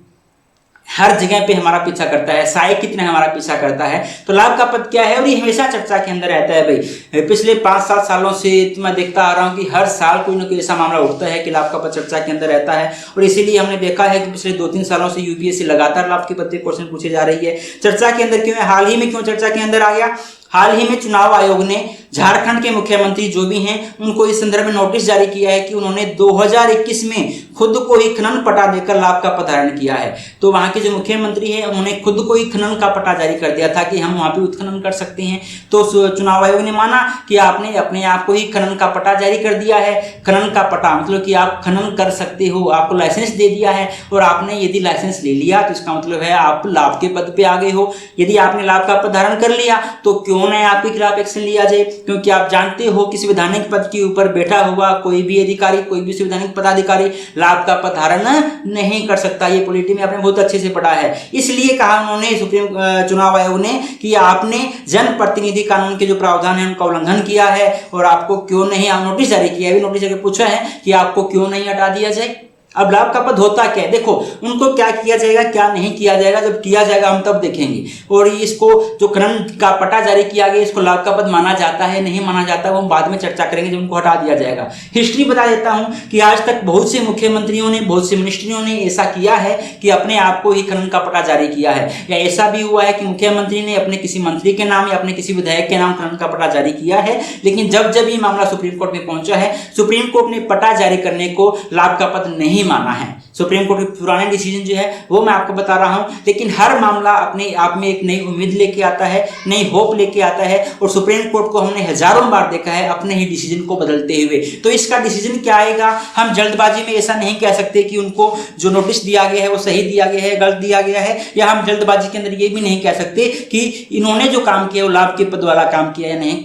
हर जगह पे हमारा पीछा करता है, साय कितना हमारा पीछा करता है। तो लाभ का पद क्या है, और ये हमेशा चर्चा के अंदर रहता है भाई। पिछले 5-7 सालों से तो मैं देखता आ रहा हूँ कि हर साल कोई ना कोई ऐसा मामला उठता है कि लाभ का पद चर्चा के अंदर रहता है, और इसीलिए हमने देखा है कि पिछले 2-3 सालों से यूपीएससी लगातार लाभ के पद पे क्वेश्चन पूछे जा रही है। चर्चा के अंदर क्यों है? हाल ही में क्यों चर्चा के अंदर आ गया? हाल ही में चुनाव आयोग ने झारखंड के मुख्यमंत्री जो भी हैं उनको इस संदर्भ में नोटिस जारी किया है कि उन्होंने 2021 में खुद को ही खनन पट्टा देकर लाभ का पद धारण किया है। तो वहां के जो मुख्यमंत्री हैं उन्होंने खुद को ही खनन का पट्टा जारी कर दिया था कि हम वहां पे उत्खनन कर सकते हैं। तो चुनाव आयोग ने माना कि आपने अपने आप को ही खनन का पट्टा जारी कर दिया है। खनन का पट्टा मतलब कि आप खनन कर सकते हो, आपको लाइसेंस दे दिया है, और आपने यदि लाइसेंस ले लिया तो इसका मतलब है आप लाभ के पद पे आ गए हो। यदि आपने लाभ का पद धारण कर लिया तो क्यों न आपके खिलाफ एक्शन लिया जाए, क्योंकि आप जानते हो कि संवैधानिक पद के ऊपर बैठा हुआ कोई भी अधिकारी, कोई भी संवैधानिक पदाधिकारी लाभ का पद धारण नहीं कर सकता। ये पॉलिटी में आपने बहुत अच्छे से पढ़ा है। इसलिए कहा उन्होंने, सुप्रीम चुनाव आयोग ने, कि आपने जनप्रतिनिधि कानून के जो प्रावधान है उनका उल्लंघन किया है, और आपको क्यों नहीं, नोटिस जारी किया है, नोटिस जारी पूछा है कि आपको क्यों नहीं हटा दिया जाए। अब लाभ का पद होता क्या है, देखो उनको क्या किया जाएगा क्या नहीं किया जाएगा, जब किया जाएगा हम तब देखेंगे। और इसको जो खनन का पट्टा जारी किया गया इसको लाभ का पद माना जाता है नहीं माना जाता, वो हम बाद में चर्चा करेंगे जब उनको हटा दिया जाएगा। हिस्ट्री बता देता हूं कि आज तक बहुत से मुख्यमंत्रियों ने, बहुत से मिनिस्ट्रियों ने ऐसा किया है कि अपने आप को ही खनन का पट्टा जारी किया है, या ऐसा भी हुआ है कि मुख्यमंत्री ने अपने किसी मंत्री के नाम या अपने किसी विधायक के नाम खनन का पट्टा जारी किया है। लेकिन जब जब ये मामला सुप्रीम कोर्ट में पहुंचा है, सुप्रीम कोर्ट ने पट्टा जारी करने को लाभ का पद नहीं माना है। सुप्रीम कोर्ट के पुराने डिसीजन जो है वो मैं आपको बता रहा हूं, लेकिन हर मामला अपने आप में एक नई उम्मीद लेके आता है, नई होप लेके आता है, और सुप्रीम कोर्ट को हमने हजारों बार देखा है अपने ही डिसीजन को बदलते हुए। तो इसका डिसीजन क्या आएगा, हम जल्दबाजी में ऐसा नहीं कह सकते कि उनको जो नोटिस दिया गया है वो सही दिया गया है, गलत दिया गया है, या हम जल्दबाजी के अंदर ये भी नहीं कह सकते कि इन्होंने जो काम किया वो लाभ के पद वाला काम किया या नहीं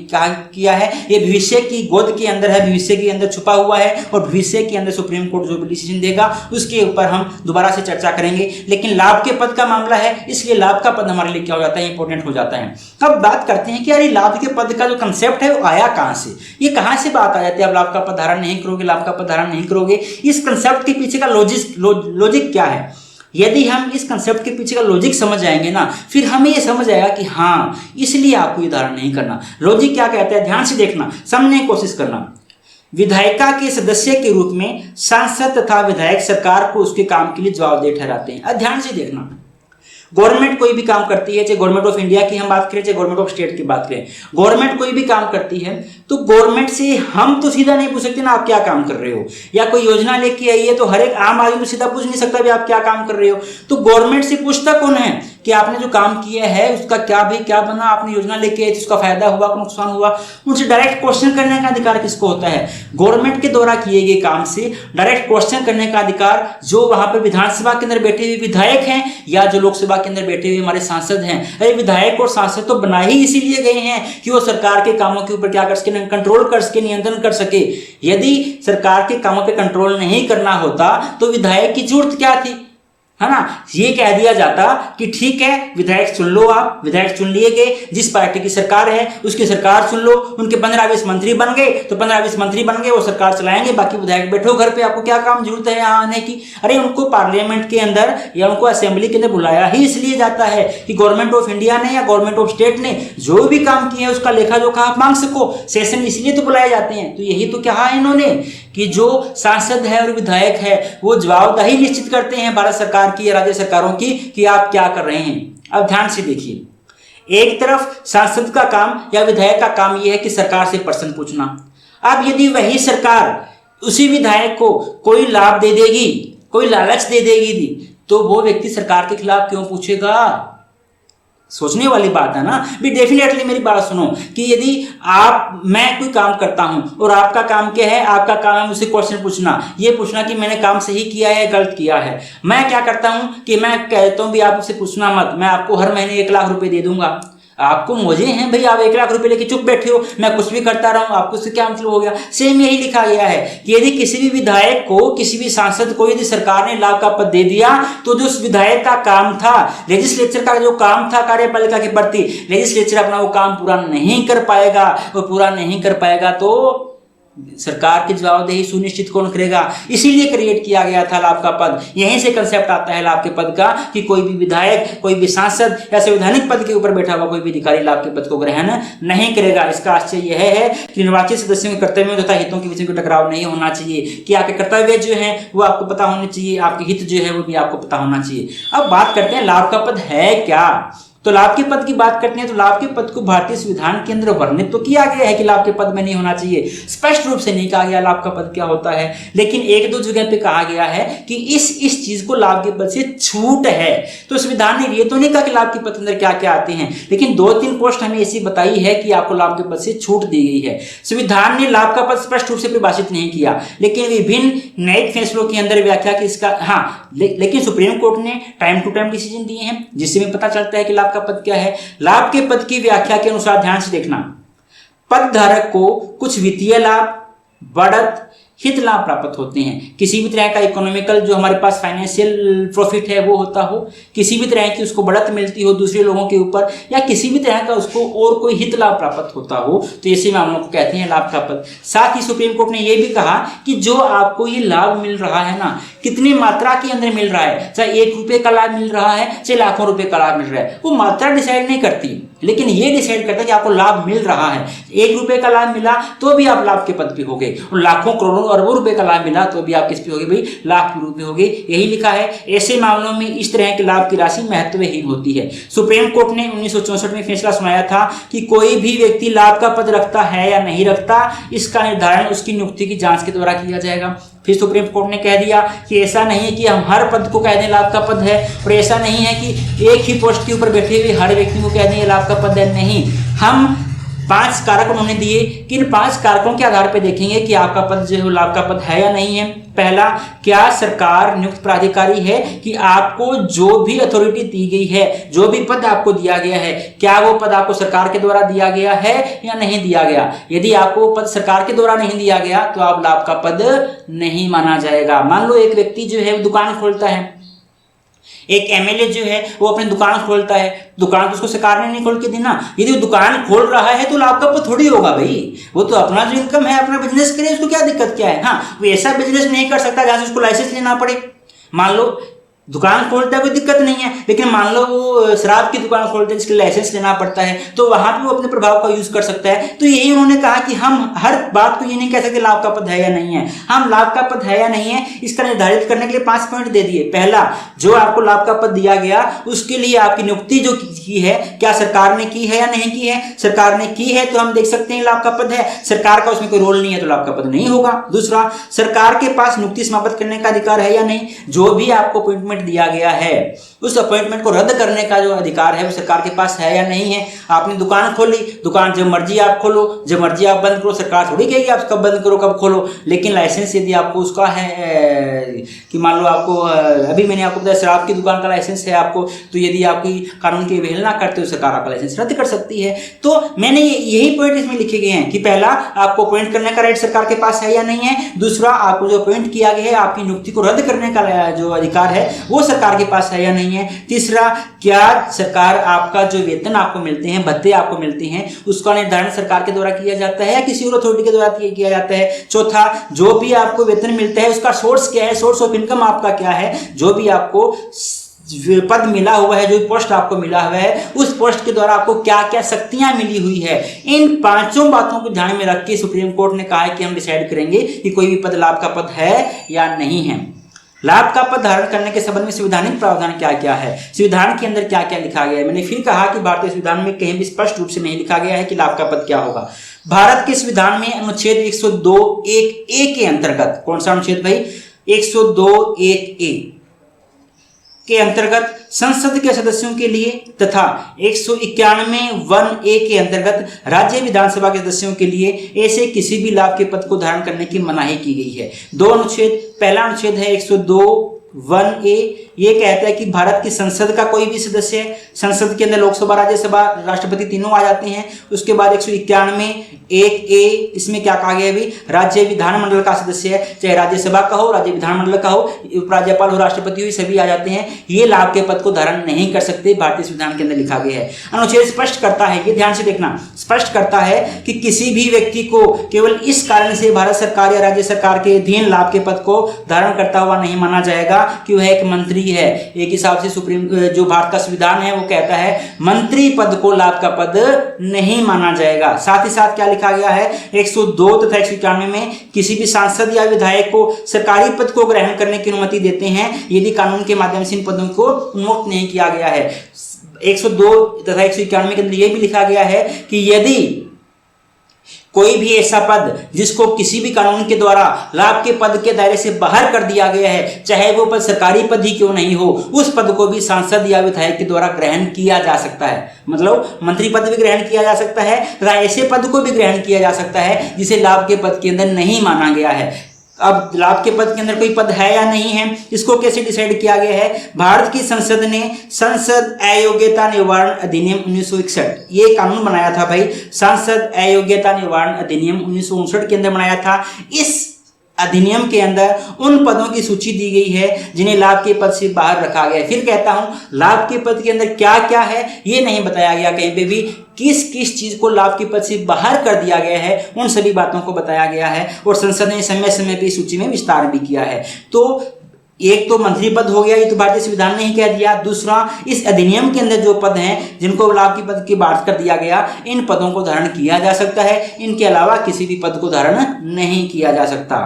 किया है। ये भविष्य की गोद के अंदर है, भविष्य के अंदर छुपा हुआ है, और भविष्य के अंदर सुप्रीम कोर्ट जो भी डिसीजन देगा उसके ऊपर हम दोबारा से चर्चा करेंगे। लेकिन लाभ के पद का मामला है, इसलिए लाभ का पद हमारे लिए क्या हो जाता है, इंपॉर्टेंट हो जाता है। अब बात करते हैं कि यार लाभ के पद का जो कंसेप्ट है वो आया कहां से, ये कहां से बात आ जाती है। अब लाभ का पद धारण नहीं करोगे, लाभ का पद धारण नहीं करोगे, इस कंसेप्ट के पीछे का लॉजिक क्या है। यदि हम इस कंसेप्ट के पीछे का लॉजिक समझ जाएंगे ना, फिर हमें ये समझ आएगा कि हाँ इसलिए आपको ये धारण नहीं करना। लॉजिक क्या कहता है, ध्यान से देखना, समझने की कोशिश करना। विधायिका के सदस्य के रूप में सांसद तथा विधायक सरकार को उसके काम के लिए जवाबदेह ठहराते हैं। ध्यान से देखना, गवर्नमेंट कोई भी काम करती है, चाहे गवर्नमेंट ऑफ इंडिया की हम बात करें चाहे गवर्नमेंट ऑफ स्टेट की बात करें, गवर्नमेंट कोई भी काम करती है तो गवर्नमेंट से हम तो सीधा नहीं पूछ सकते ना आप क्या काम कर रहे हो, या कोई योजना लेके आई है तो हर एक आम आदमी तो सीधा पूछ नहीं सकता भी आप क्या काम कर रहे हो। तो गवर्नमेंट से पूछता कौन है कि आपने जो काम किया है उसका क्या बना, आपने योजना लेके आई थी उसका फायदा हुआ नुकसान हुआ। उनसे डायरेक्ट क्वेश्चन करने का अधिकार किसको होता है, गवर्नमेंट के द्वारा किए गए काम से डायरेक्ट क्वेश्चन करने का अधिकार जो वहां पर विधानसभा के अंदर बैठे हुए विधायक हैं या जो लोकसभा के अंदर बैठे हुए हमारे सांसद हैं। अरे विधायक और सांसद तो बना ही इसीलिए गए हैं कि वो सरकार के कामों के ऊपर क्या कर सके, कंट्रोल कर सके, नियंत्रण कर सके। यदि सरकार के कामों पे कंट्रोल नहीं करना होता तो विधायक की जरूरत क्या थी, है ना। ये कह दिया जाता कि ठीक है विधायक चुन लो, आप विधायक चुन लिए गए, जिस पार्टी की सरकार है उसकी सरकार चुन लो, उनके 15-20 मंत्री बन गए तो 15-20 मंत्री बन गए, वो सरकार चलाएंगे, बाकी विधायक बैठो घर पे, आपको क्या काम जरूरत है यहाँ आने की। अरे उनको पार्लियामेंट के अंदर या उनको असेंबली के अंदर बुलाया ही इसलिए जाता है कि गवर्नमेंट ऑफ इंडिया ने या गवर्नमेंट ऑफ स्टेट ने जो भी काम किए हैं उसका लेखा जोखा आप मांग सको, सेशन इसलिए तो बुलाए जाते हैं। तो यही तो कहा है इन्होंने कि जो सांसद है और विधायक है वो जवाबदेही निश्चित करते हैं भारत सरकार की या राज्य सरकारों की कि आप क्या कर रहे हैं। अब ध्यान से देखिए, एक तरफ सांसद का काम या विधायक का काम यह है कि सरकार से प्रश्न पूछना। अब यदि वही सरकार उसी विधायक को कोई लाभ दे देगी, कोई लालच दे देगी, तो वो व्यक्ति सरकार के खिलाफ क्यों पूछेगा। सोचने वाली बात है ना भी। डेफिनेटली मेरी बात सुनो कि यदि मैं कोई काम करता हूं और आपका काम क्या है, आपका काम है मुझसे क्वेश्चन पूछना, ये पूछना कि मैंने काम सही किया है गलत किया है। मैं क्या करता हूं कि मैं कहता हूं भी आप मुझसे पूछना मत, मैं आपको हर महीने 1 लाख रुपए दे दूंगा। आपको मौजे हैं भाई, आप 1 लाख रुपए लेके चुप बैठे हो, मैं कुछ भी करता रहूं, आपको उससे क्या मतलब हो गया। सेम यही लिखा गया है कि यदि किसी भी विधायक को, किसी भी सांसद को यदि सरकार ने लाभ का पद दे दिया तो जो उस विधायक का काम था, लेजिस्लेचर का जो काम था कार्यपालिका के प्रति, लेजिस्लेचर अपना वो काम पूरा नहीं कर पाएगा। वो पूरा नहीं कर पाएगा तो सरकार की जवाबदेही सुनिश्चित कौन करेगा। इसीलिए क्रिएट किया गया था लाभ का पद। यहीं से कंसेप्ट आता है लाभ के पद का कि कोई भी विधायक, कोई भी सांसद या संवैधानिक पद के ऊपर बैठा हुआ कोई भी अधिकारी लाभ के पद को ग्रहण नहीं करेगा। इसका आशय यह है कि निर्वाचित सदस्यों के कर्तव्यों तथा हितों के बीच में टकराव नहीं होना चाहिए, कि आपके कर्तव्य जो है वो आपको पता होने चाहिए, आपके हित जो है वो भी आपको पता होना चाहिए। अब बात करते हैं लाभ का पद है क्या। तो लाभ के पद की बात करते हैं तो लाभ के पद को भारतीय संविधान के अंदर वर्णित तो किया गया है कि लाभ के पद में नहीं होना चाहिए, स्पष्ट रूप से नहीं कहा गया लाभ का पद क्या होता है, लेकिन 1-2 जगह पे कहा गया है कि इस चीज को लाभ के पद से छूट है। तो संविधान ने ये तो नहीं कहा कि लाभ के पद के अंदर क्या क्या आते हैं, लेकिन 2-3 पोस्ट हमें ऐसी बताई है कि आपको लाभ के पद से छूट दी गई है। संविधान ने लाभ का पद स्पष्ट रूप से परिभाषित नहीं किया, लेकिन विभिन्न न्यायिक फैसलों के अंदर व्याख्या की इसका लेकिन सुप्रीम कोर्ट ने टाइम टू टाइम डिसीजन दिए हैं जिससे हमें पता चलता है कि लाभ का पद क्या है। लाभ के पद की व्याख्या के अनुसार ध्यान से देखना, पद धारक को कुछ वित्तीय लाभ, बढ़त हित लाभ प्राप्त होते हैं। किसी भी तरह का इकोनॉमिकल जो हमारे पास फाइनेंशियल प्रॉफिट है वो होता हो, किसी भी तरह की उसको बढ़त मिलती हो दूसरे लोगों के ऊपर, या किसी भी तरह का उसको और कोई हित लाभ प्राप्त होता हो, तो ऐसे मामलों को कहते हैं लाभ प्राप्त। साथ ही सुप्रीम कोर्ट ने यह भी कहा कि जो आपको ये लाभ मिल रहा है ना, कितनी मात्रा के अंदर मिल रहा है, चाहे 1 रुपये का लाभ मिल रहा है चाहे लाखों रुपए का लाभ मिल रहा है, वो मात्रा डिसाइड नहीं करती, लेकिन ये डिसाइड करता है कि आपको लाभ मिल रहा है। 1 रुपये का लाभ मिला तो भी आप लाभ के पद पे होगे, और लाखों करोड़ों अरबों रुपए का लाभ मिला तो भी आप किस पे होगे भाई, लाख के रूप में होगे। यही लिखा है। ऐसे मामलों में इस तरह के लाभ की राशि महत्वहीन होती है। सुप्रीम कोर्ट ने 1964 में फैसला सुनाया था कि कोई भी व्यक्ति लाभ का पद रखता है या नहीं रखता, इसका निर्धारण उसकी नियुक्ति की जांच के द्वारा किया जाएगा। फिर सुप्रीम कोर्ट ने कह दिया कि ऐसा नहीं है कि हम हर पद को कह दें लाभ का पद है, और ऐसा नहीं है कि एक ही पोस्ट के ऊपर बैठे हुए हर व्यक्ति को कह दें लाभ का पद है। नहीं, हम 5 कारक उन्होंने दिए कि इन 5 कारकों के आधार पर देखेंगे कि आपका पद जो है लाभ का पद है या नहीं है। पहला, क्या सरकार नियुक्त प्राधिकारी है, कि आपको जो भी अथॉरिटी दी गई है, जो भी पद आपको दिया गया है, क्या वो पद आपको सरकार के द्वारा दिया गया है या नहीं दिया गया। यदि आपको पद सरकार के द्वारा नहीं दिया गया तो आप लाभ का पद नहीं माना जाएगा। मान लो एक व्यक्ति जो है दुकान खोलता है, एक एमएलए जो है वो अपनी दुकान खोलता है, दुकान तो उसको सरकार ने नहीं खोल के दी ना, यदि वो दुकान खोल रहा है तो लाभ का पद थोड़ी होगा भाई, वो तो अपना जो इनकम है अपना बिजनेस करे, उसको क्या दिक्कत क्या है। हाँ, वो ऐसा बिजनेस नहीं कर सकता जहां से उसको लाइसेंस लेना पड़े। मान लो दुकान खोलता है कोई दिक्कत नहीं है, लेकिन मान लो वो शराब की दुकान खोलते हैं जिसके लाइसेंस लेना पड़ता है, तो वहां पे वो अपने प्रभाव का यूज कर सकता है। तो यही उन्होंने कहा कि हम हर बात को ये नहीं कह सकते लाभ का पद है या नहीं है, हम लाभ का पद है या नहीं है इसका निर्धारित करने के लिए 5 पॉइंट दे दिए। पहला, जो आपको लाभ का पद दिया गया उसके लिए आपकी नियुक्ति जो की है, क्या सरकार ने की है या नहीं की है। सरकार ने की है तो हम देख सकते हैं लाभ का पद है, सरकार का उसमें कोई रोल नहीं है तो लाभ का पद नहीं होगा। दूसरा, सरकार के पास नियुक्ति समाप्त करने का अधिकार है या नहीं, जो भी आपको अपॉइंटमेंट दिया गया है उस अपॉइंटमेंट को रद्द करने का जो अधिकार है वो सरकार के पास है या नहीं है। आपने दुकान खोली, दुकान जब मर्जी आप खोलो, जब मर्जी आप बंद करो, सरकार थोड़ी कहेगी आप कब बंद करो कब खोलो। लेकिन लाइसेंस यदि आपको उसका है कि मान लो आपको अभी मैंने आपको बताया शराब की दुकान का लाइसेंस है आपको, तो यदि आपकी कानून की अवहेलना करते हो सरकार आपका लाइसेंस रद्द कर सकती है। तो मैंने यही पॉइंट इसमें लिखे गए हैं कि पहला, आपको अपॉइंट करने का राइट सरकार के पास है या नहीं है। दूसरा, आपको जो अपॉइंट किया गया है आपकी नियुक्ति को रद्द करने का जो अधिकार है वो सरकार के पास है या नहीं है। तीसरा, क्या सरकार आपका जो वेतन आपको मिलते हैं, भत्ते आपको मिलते हैं, उसका निर्धारण सरकार के द्वारा किया जाता है या किसी और अथॉरिटी के द्वारा किया जाता है। चौथा, जो भी आपको वेतन मिलता है उसका सोर्स क्या है, सोर्स ऑफ इनकम आपका क्या है। जो भी आपको पद मिला हुआ है, जो पोस्ट आपको मिला हुआ है, उस पोस्ट के द्वारा आपको क्या क्या शक्तियां मिली हुई है। इन 5 बातों को ध्यान में रख के सुप्रीम कोर्ट ने कहा है कि हम डिसाइड करेंगे कि कोई भी पद लाभ का पद है या नहीं है। लाभ का पद धारण करने के संबंध में संवैधानिक प्रावधान क्या क्या है, संविधान के अंदर क्या क्या लिखा गया है। मैंने फिर कहा कि भारतीय संविधान में कहीं भी स्पष्ट रूप से नहीं लिखा गया है कि लाभ का पद क्या होगा। भारत के संविधान में अनुच्छेद 102(1)(a) के अंतर्गत, कौन सा अनुच्छेद भाई, 102(1)(a) के अंतर्गत संसद के सदस्यों के लिए तथा 191(1)(a) के अंतर्गत राज्य विधानसभा के सदस्यों के लिए ऐसे किसी भी लाभ के पद को धारण करने की मनाही की गई है। 2 अनुच्छेद, पहला अनुच्छेद है 102(1)(a), ये कहता है कि भारत की संसद का कोई भी सदस्य, संसद के अंदर लोकसभा, राज्यसभा, राष्ट्रपति तीनों आ जाते हैं। उसके बाद 191(1)(a), इसमें क्या कहा गया भी, राज्य विधानमंडल का सदस्य है, चाहे राज्यसभा का हो, राज्य विधानमंडल का हो, उपराज्यपाल हो, राष्ट्रपति हो, सभी आ जाते हैं। ये लाभ के पद को धारण नहीं कर सकते, भारतीय संविधान के अंदर लिखा गया है। अनुच्छेद स्पष्ट करता है, ये ध्यान से देखना, स्पष्ट करता है कि किसी भी व्यक्ति को केवल इस कारण से भारत सरकार या राज्य सरकार के अधीन लाभ के पद को धारण करता हुआ नहीं माना जाएगा कि वह एक मंत्री है। एक हिसाब से सुप्रीम जो भारत का संविधान है वो कहता है मंत्री पद को लाभ का पद नहीं माना जाएगा। साथ ही साथ क्या लिखा गया है, 102 तथा 191 में किसी भी सांसद या विधायक को सरकारी पद को ग्रहण करने की अनुमति देते हैं यदि कानून के माध्यम से इन पदों को उन्मुक्त नहीं किया गया है। 102 तथा 191 के अंदर यह भी लिखा गया है कि यदि कोई भी ऐसा पद जिसको किसी भी कानून के द्वारा लाभ के पद के दायरे से बाहर कर दिया गया है, चाहे वो पद सरकारी पद ही क्यों नहीं हो, उस पद को भी सांसद या विधायक के द्वारा ग्रहण किया जा सकता है। मतलब मंत्री पद भी ग्रहण किया जा सकता है तथा ऐसे पद को भी ग्रहण किया जा सकता है जिसे लाभ के पद के अंदर नहीं माना गया है। अब लाभ के पद के अंदर कोई पद है या नहीं है, इसको कैसे डिसाइड किया गया है। भारत की संसद ने संसद अयोग्यता निवारण अधिनियम 1961 ये कानून बनाया था भाई। संसद अयोग्यता निवारण अधिनियम 1959 के अंदर बनाया था। इस अधिनियम के अंदर उन पदों की सूची दी गई है जिन्हें लाभ के पद से बाहर रखा गया है। फिर कहता हूं, लाभ के पद के अंदर क्या क्या है ये नहीं बताया गया कहीं पे भी। किस किस चीज को लाभ के पद से बाहर कर दिया गया है उन सभी बातों को बताया गया है और संसद ने समय समय पर इस सूची में विस्तार भी किया है। तो एक तो मंत्री पद हो गया, ये तो भारतीय संविधान ने ही कह दिया। दूसरा, इस अधिनियम के अंदर जो पद हैं जिनको लाभ के पद के बाहर कर दिया गया, इन पदों को धारण किया जा सकता है, इनके अलावा किसी भी पद को धारण नहीं किया जा सकता।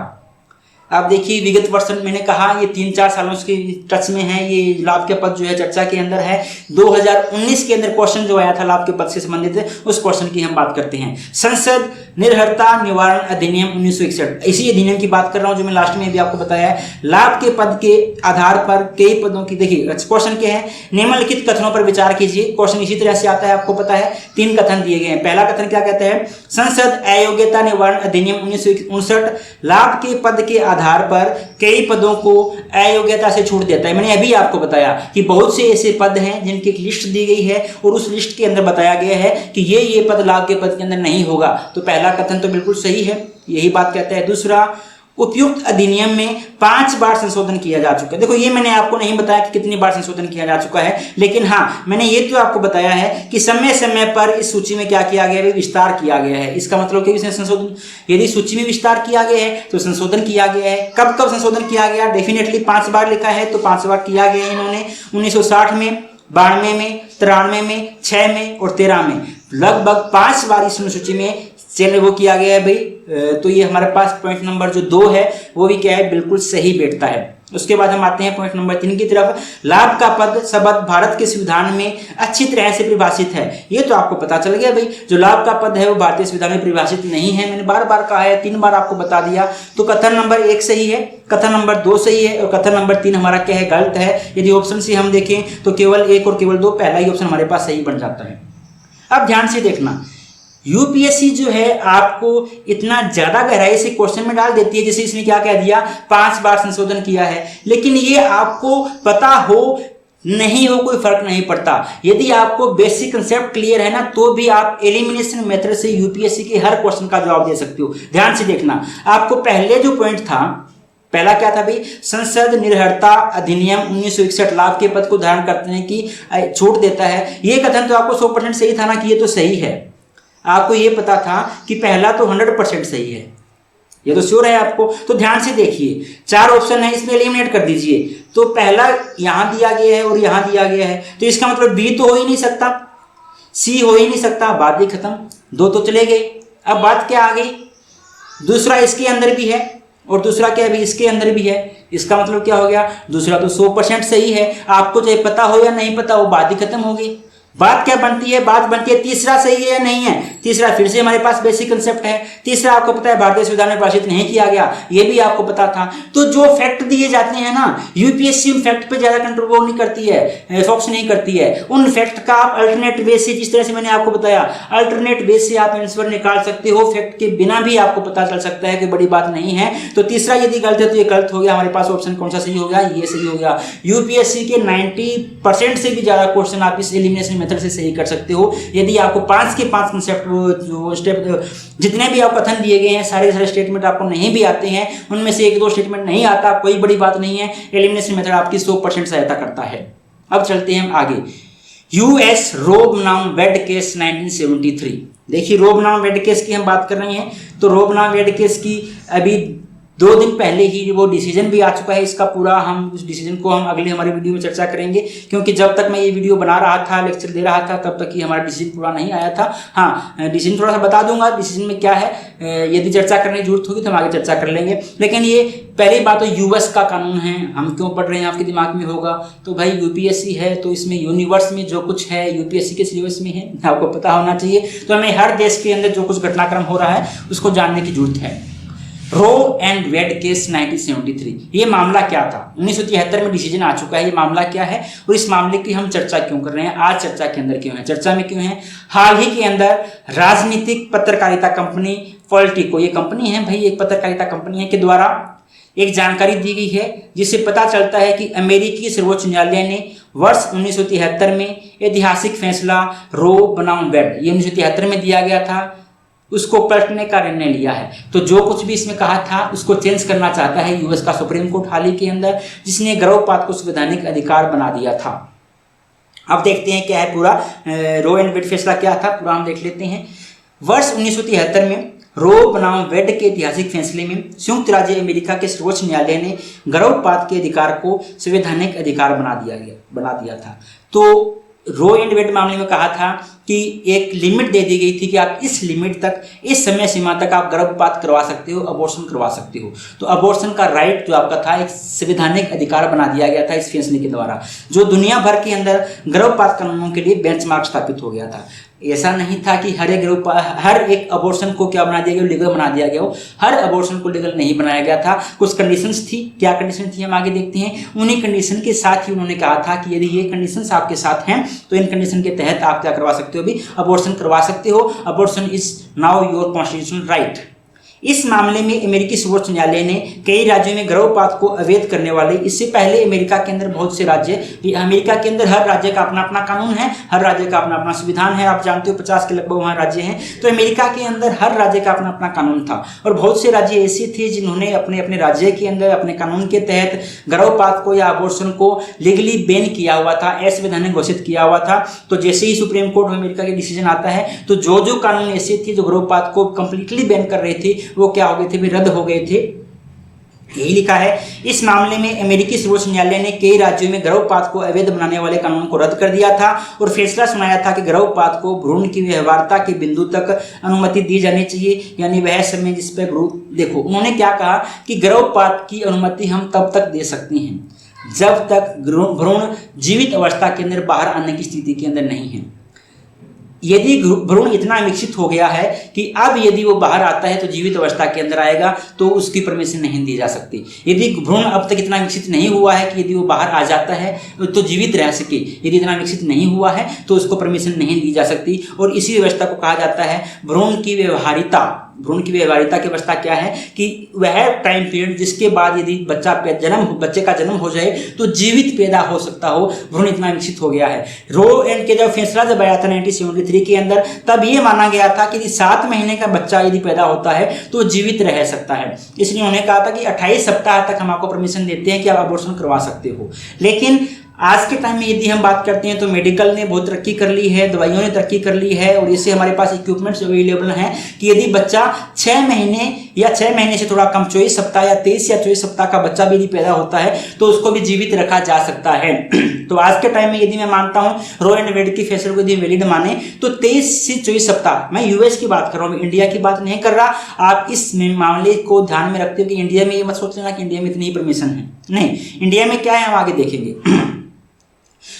अब देखिए विगत वर्ष मैंने कहा ये 3-4 सालों के टच में है, ये लाभ के पद जो है चर्चा के अंदर है। 2019 के अंदर क्वेश्चन जो आया था लाभ के पद से संबंधित, उस क्वेश्चन की हम बात करते हैं। संसद निर्हरता निवारण अधिनियम 1961, इसी अधिनियम की बात कर रहा हूं जो मैं लास्ट में भी आपको बताया है। लाभ के पद के आधार पर कई पदों की, देखिए क्वेश्चन क्या है, निम्नलिखित कथनों पर विचार कीजिए। क्वेश्चन इसी तरह से आता है, आपको पता है 3 कथन दिए गए हैं। पहला कथन क्या कहता है, संसद अयोग्यता निवारण अधिनियम 1959 लाभ के पद के आधार पर कई पदों को अयोग्यता से छूट देता है। मैंने अभी आपको बताया कि बहुत से ऐसे पद हैं जिनकी एक लिस्ट दी गई है और उस लिस्ट के अंदर बताया गया है कि ये पद लाभ के पद के अंदर नहीं होगा। तो पहला कथन तो बिल्कुल सही है, यही बात कहता है। दूसरा, उपयुक्त अधिनियम में 5 बार संशोधन किया जा चुका है। देखो ये मैंने आपको नहीं बताया कि कितनी बार संशोधन किया जा चुका है, लेकिन हाँ मैंने ये तो आपको बताया है कि समय समय पर इस सूची में क्या किया गया है, विस्तार किया गया है। इसका मतलब कि संशोधन, यदि सूची में विस्तार किया गया है तो संशोधन किया गया है। कब कब संशोधन किया गया, डेफिनेटली 5 बार लिखा है तो 5 बार किया गया है इन्होंने। 1960 में, 92 में, 93 में, 6 में और 13 में, लगभग 5 बार इस सूची में चलिए वो किया गया है भाई। तो ये हमारे पास पॉइंट नंबर जो 2 है वो भी क्या है, बिल्कुल सही बैठता है। उसके बाद हम आते हैं पॉइंट नंबर 3 की तरफ। लाभ का पद शब्द भारत के संविधान में अच्छी तरह से परिभाषित है। ये तो आपको पता चल गया भाई, जो लाभ का पद है वो भारतीय संविधान में परिभाषित नहीं है। मैंने बार बार कहा है, 3 बार आपको बता दिया। तो कथन नंबर 1 सही है, कथन नंबर 2 सही है और कथन नंबर 3 हमारा क्या है, गलत है। यदि ऑप्शन से हम देखें तो केवल 1 और केवल 2, पहला ही ऑप्शन हमारे पास सही बन जाता है। अब ध्यान से देखना, यूपीएससी जो है आपको इतना ज्यादा गहराई से क्वेश्चन में डाल देती है, जैसे इसने क्या कह दिया, 5 बार संशोधन किया है, लेकिन ये आपको पता हो नहीं हो कोई फर्क नहीं पड़ता। यदि आपको बेसिक कंसेप्ट क्लियर है ना, तो भी आप एलिमिनेशन मेथड से यूपीएससी के हर क्वेश्चन का जवाब दे सकते हो। ध्यान से देखना, आपको पहले जो पॉइंट था, पहला क्या था भाई, संसद निर्हरता अधिनियम 1961 लाभ के पद को धारण करने की छूट देता है। ये कथन तो आपको 100% सही था ना, कि ये तो सही है। आपको ये पता था कि पहला तो 100% सही है, ये तो श्योर है आपको। तो ध्यान से देखिए, 4 ऑप्शन है, इसमें एलिमिनेट कर दीजिए। तो पहला यहां दिया गया है और यहां दिया गया है, तो इसका मतलब बी तो हो ही नहीं सकता, सी हो ही नहीं सकता, बात ही खत्म। 2 तो चले गए। अब बात क्या आ गई, दूसरा इसके अंदर भी है और दूसरा क्या है, इसके अंदर भी है। इसका मतलब क्या हो गया, दूसरा तो 100% सही है। आपको चाहे पता हो या नहीं पता हो, बात ही खत्म हो गई। बात क्या बनती है, बात बनती है तीसरा सही है या नहीं है। तीसरा फिर से हमारे पास बेसिक कंसेप्ट है। तीसरा आपको पता है भारतीय संविधान में परिभाषित नहीं किया गया, ये भी आपको पता था। तो जो फैक्ट दिए जाते हैं ना, यूपीएससी उन फैक्ट पे ज्यादा कंट्रोल नहीं करती है, फोकस नहीं करती है। उन फैक्ट का आप अल्टरनेट वे से, जिस तरह से मैंने आपको बताया, अल्टरनेट वे से आप आंसर निकाल सकते हो। फैक्ट के बिना भी आपको पता चल सकता है कि बड़ी बात नहीं है। तो तीसरा यदि गलत है तो ये गलत हो गया। हमारे पास ऑप्शन कौन सा सही हो गया, ये सही हो गया। यूपीएससी के 90% से भी ज्यादा क्वेश्चन आप इस एलिमिनेशन मेथड से सही कर सकते हो। यदि आपको 5 के 5 कंसेप्ट, जो स्टेप, जितने भी आप कथन दिए गए हैं, सारे स्टेटमेंट आपको नहीं भी आते हैं, उनमें से 1-2 स्टेटमेंट नहीं आता, कोई बड़ी बात नहीं है। एलिमिनेशन मेथड आपकी 100% सहायता करता है। अब चलते हैं आगे। यूएस रोब नाम वेड केस 1973। देखिए रोब नाम वेड केस की हम बात कर रहे हैं, तो रोब नाम वेड केस की अभी 2 दिन पहले ही वो डिसीजन भी आ चुका है। इसका पूरा हम उस डिसीजन को हम अगले हमारे वीडियो में चर्चा करेंगे, क्योंकि जब तक मैं ये वीडियो बना रहा था, लेक्चर दे रहा था, तब तक ही हमारा डिसीजन पूरा नहीं आया था। हाँ, डिसीजन थोड़ा सा बता दूंगा, डिसीजन में क्या है, यदि चर्चा करने की जरूरत होगी तो हम आगे चर्चा कर लेंगे। लेकिन ये पहली बात तो यूएस का कानून है, हम क्यों पढ़ रहे हैं आपके दिमाग में होगा, तो भाई यूपीएससी है तो इसमें यूनिवर्स में जो कुछ है यूपीएससी के सिलेबस में है, आपको पता होना चाहिए। तो हमें हर देश के अंदर जो कुछ घटनाक्रम हो रहा है उसको जानने की जरूरत है। रो एंड वेड केस 1973, ये मामला क्या था, 1973 में डिसीजन आ चुका है। ये मामला क्या है और इस मामले की हम चर्चा क्यों कर रहे हैं, आज चर्चा के अंदर क्यों है, चर्चा में क्यों है। हाल ही के अंदर राजनीतिक पत्रकारिता कंपनी पॉलिटिको, ये कंपनी है भाई, एक पत्रकारिता कंपनी है, के द्वारा एक जानकारी दी गई है जिससे पता चलता है कि अमेरिकी सर्वोच्च न्यायालय ने वर्ष 1973 में ऐतिहासिक फैसला रो बनाम वेड, ये 1973 में दिया गया था, उसको पलटने का निर्णय लिया है। तो जो कुछ भी इसमें कहा था उसको चेंज करना चाहता है यूएस का सुप्रीम कोर्ट हाल ही के अंदर, जिसने गर्भपात को संवैधानिक अधिकार बना दिया था। अब देखते हैं क्या है पूरा रो एंड वेड फैसला क्या था, पूरा हम देख लेते हैं। वर्ष 1973 में रो बनाम वेड के ऐतिहासिक फैसले में संयुक्त राज्य अमेरिका के सर्वोच्च न्यायालय ने गर्भपात के अधिकार को संवैधानिक अधिकार बना दिया था। तो रो एंड वेड मामले में कहा था कि एक लिमिट दे दी गई थी कि आप इस लिमिट तक, इस समय सीमा तक आप गर्भपात करवा सकते हो, अबॉर्शन करवा सकते हो। तो अबॉर्शन का राइट जो आपका था एक संवैधानिक अधिकार बना दिया गया था इस फैसले के द्वारा, जो दुनिया भर के अंदर गर्भपात कानूनों के लिए बेंचमार्क स्थापित हो गया था। ऐसा नहीं था कि हर एक अबॉर्शन को क्या बना दिया गया, लीगल बना दिया गया हो। हर अबॉर्शन को लीगल नहीं बनाया गया था, कुछ कंडीशंस थी। क्या कंडीशन थी हम आगे देखते हैं। उन्हीं कंडीशन के साथ ही उन्होंने कहा था कि यदि ये कंडीशंस आपके साथ हैं तो इन कंडीशन के तहत आप क्या करवा सकते हो, भी अबॉर्शन करवा सकते हो। Abortion is now your constitutional right. इस मामले में अमेरिकी सर्वोच्च न्यायालय ने कई राज्यों में गर्भपात को अवैध करने वाले, इससे पहले अमेरिका के अंदर बहुत से राज्य, अमेरिका के अंदर हर राज्य का अपना अपना कानून है, हर राज्य का अपना अपना संविधान है। आप जानते हो 50 के लगभग वहाँ राज्य हैं। तो अमेरिका के अंदर हर राज्य का अपना अपना कानून था और बहुत से राज्य ऐसे थे जिन्होंने अपने अपने राज्य के अंदर अपने कानून के तहत गर्भपात को या अबॉर्शन को लीगली बैन किया हुआ था, असंवैधानिक घोषित किया हुआ था। तो जैसे ही सुप्रीम कोर्ट में अमेरिका के डिसीजन आता है तो जो कानून ऐसे थे जो गर्भपात को कंप्लीटली बैन कर रहे थे वो क्या हो गए थे, भी रद्द हो गए थे। यही लिखा है। इस मामले में अमेरिकी सर्वोच्च न्यायालय ने कई राज्यों में गर्भपात को अवैध बनाने वाले कानून को रद्द कर दिया था और फैसला सुनाया था कि गर्भपात को भ्रूण की व्यवहार्यता के बिंदु तक अनुमति दी जानी चाहिए, यानी वह समय जिस पर देखो उन्होंने क्या कहा कि गर्भपात की अनुमति हम तब तक दे सकते हैं जब तक भ्रूण जीवित अवस्था के अंदर बाहर आने की स्थिति के अंदर नहीं है। यदि भ्रूण इतना विकसित हो गया है कि अब यदि वो बाहर आता है तो जीवित अवस्था के अंदर आएगा तो उसकी परमिशन नहीं दी जा सकती। यदि भ्रूण अब तक इतना विकसित नहीं हुआ है कि यदि वो बाहर आ जाता है तो जीवित रह सके, यदि इतना विकसित नहीं हुआ है तो उसको परमिशन नहीं दी जा सकती। और इसी व्यवस्था को कहा जाता है भ्रूण की व्यवहारिता। भ्रूण की व्यवहारिता की अवस्था क्या है कि वह टाइम पीरियड जिसके बाद यदि बच्चे का जन्म हो जाए तो जीवित पैदा हो सकता हो, भ्रूण इतना विकसित हो गया है। रो एंड के जब फैसला जब आया था 1973 के अंदर, तब ये माना गया था कि 7 महीने का बच्चा यदि पैदा होता है तो जीवित रह सकता है। इसलिए उन्होंने कहा था कि 28 सप्ताह तक हम आपको परमिशन देते हैं कि आप अबॉर्शन करवा सकते हो। लेकिन आज के टाइम में यदि हम बात करते हैं तो मेडिकल ने बहुत तरक्की कर ली है, दवाइयों ने तरक्की कर ली है और इससे हमारे पास इक्विपमेंट्स अवेलेबल हैं कि यदि बच्चा 6 महीने या 6 महीने से थोड़ा कम 24 सप्ताह या 23 या 24 सप्ताह का बच्चा भी यदि पैदा होता है तो उसको भी जीवित रखा जा सकता है। तो आज के टाइम में यदि मैं मानता हूं रो एंड वेड की फैसले को यदि वैलिड माने तो 23 से 24 सप्ताह, मैं यूएस की बात कर रहा हूं, इंडिया की बात नहीं कर रहा। आप इस मामले को ध्यान में रखते हो कि इंडिया में ये मत सोच लेना कि इंडिया में इतनी ही परमिशन है, नहीं, इंडिया में क्या है हम आगे देखेंगे।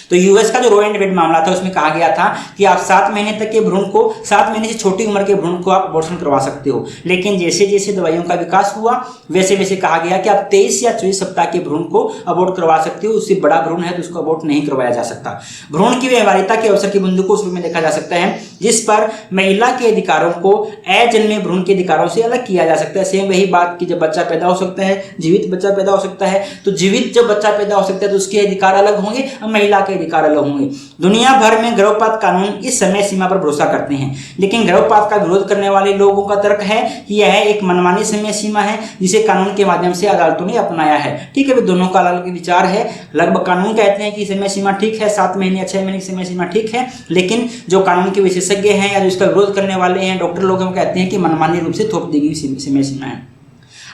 तो यूएस का जो रो एंड वेड मामला था उसमें कहा गया था कि आप 7 महीने तक के भ्रूण को, 7 महीने से छोटी उम्र के भ्रूण को आप अबॉर्शन करवा सकते हो। लेकिन जैसे जैसे दवाइयों का विकास हुआ वैसे वैसे कहा गया कि आप 23 या 24 सप्ताह के भ्रूण को अबॉर्ट करवा सकते हो। उससे बड़ा भ्रूण है तो उसको अबॉर्ट नहीं करवाया जा सकता। भ्रूण की व्यवहारिता के अवसर के बिंदु को उस रूप में देखा जा सकता है जिस पर महिला के अधिकारों को अजन्मे भ्रूण के अधिकारों से अलग किया जा सकता है। सेम वही बात कि जब बच्चा पैदा हो सकता है, जीवित बच्चा पैदा हो सकता है, तो जीवित जब बच्चा पैदा हो सकता है तो उसके अधिकार अलग होंगे और महिला के अधिकार अलग होंगे। दुनिया भर में गर्भपात कानून इस समय सीमा पर भरोसा करते हैं, लेकिन गर्भपात का विरोध करने वाले लोगों का तर्क है कि यह एक मनमानी समय सीमा है जिसे कानून के माध्यम से अदालतों ने अपनाया है। ठीक है, दोनों का अलग विचार है। लगभग कानून कहते हैं कि समय सीमा ठीक है, 7 महीने या 6 महीने की समय सीमा ठीक है, लेकिन जो कानून के विशेषज्ञ हैं या जो इसका विरोध करने वाले हैं, डॉक्टर लोग हैं, वो कहते हैं कि मनमानी रूप से थोप दी गई समय सीमा है।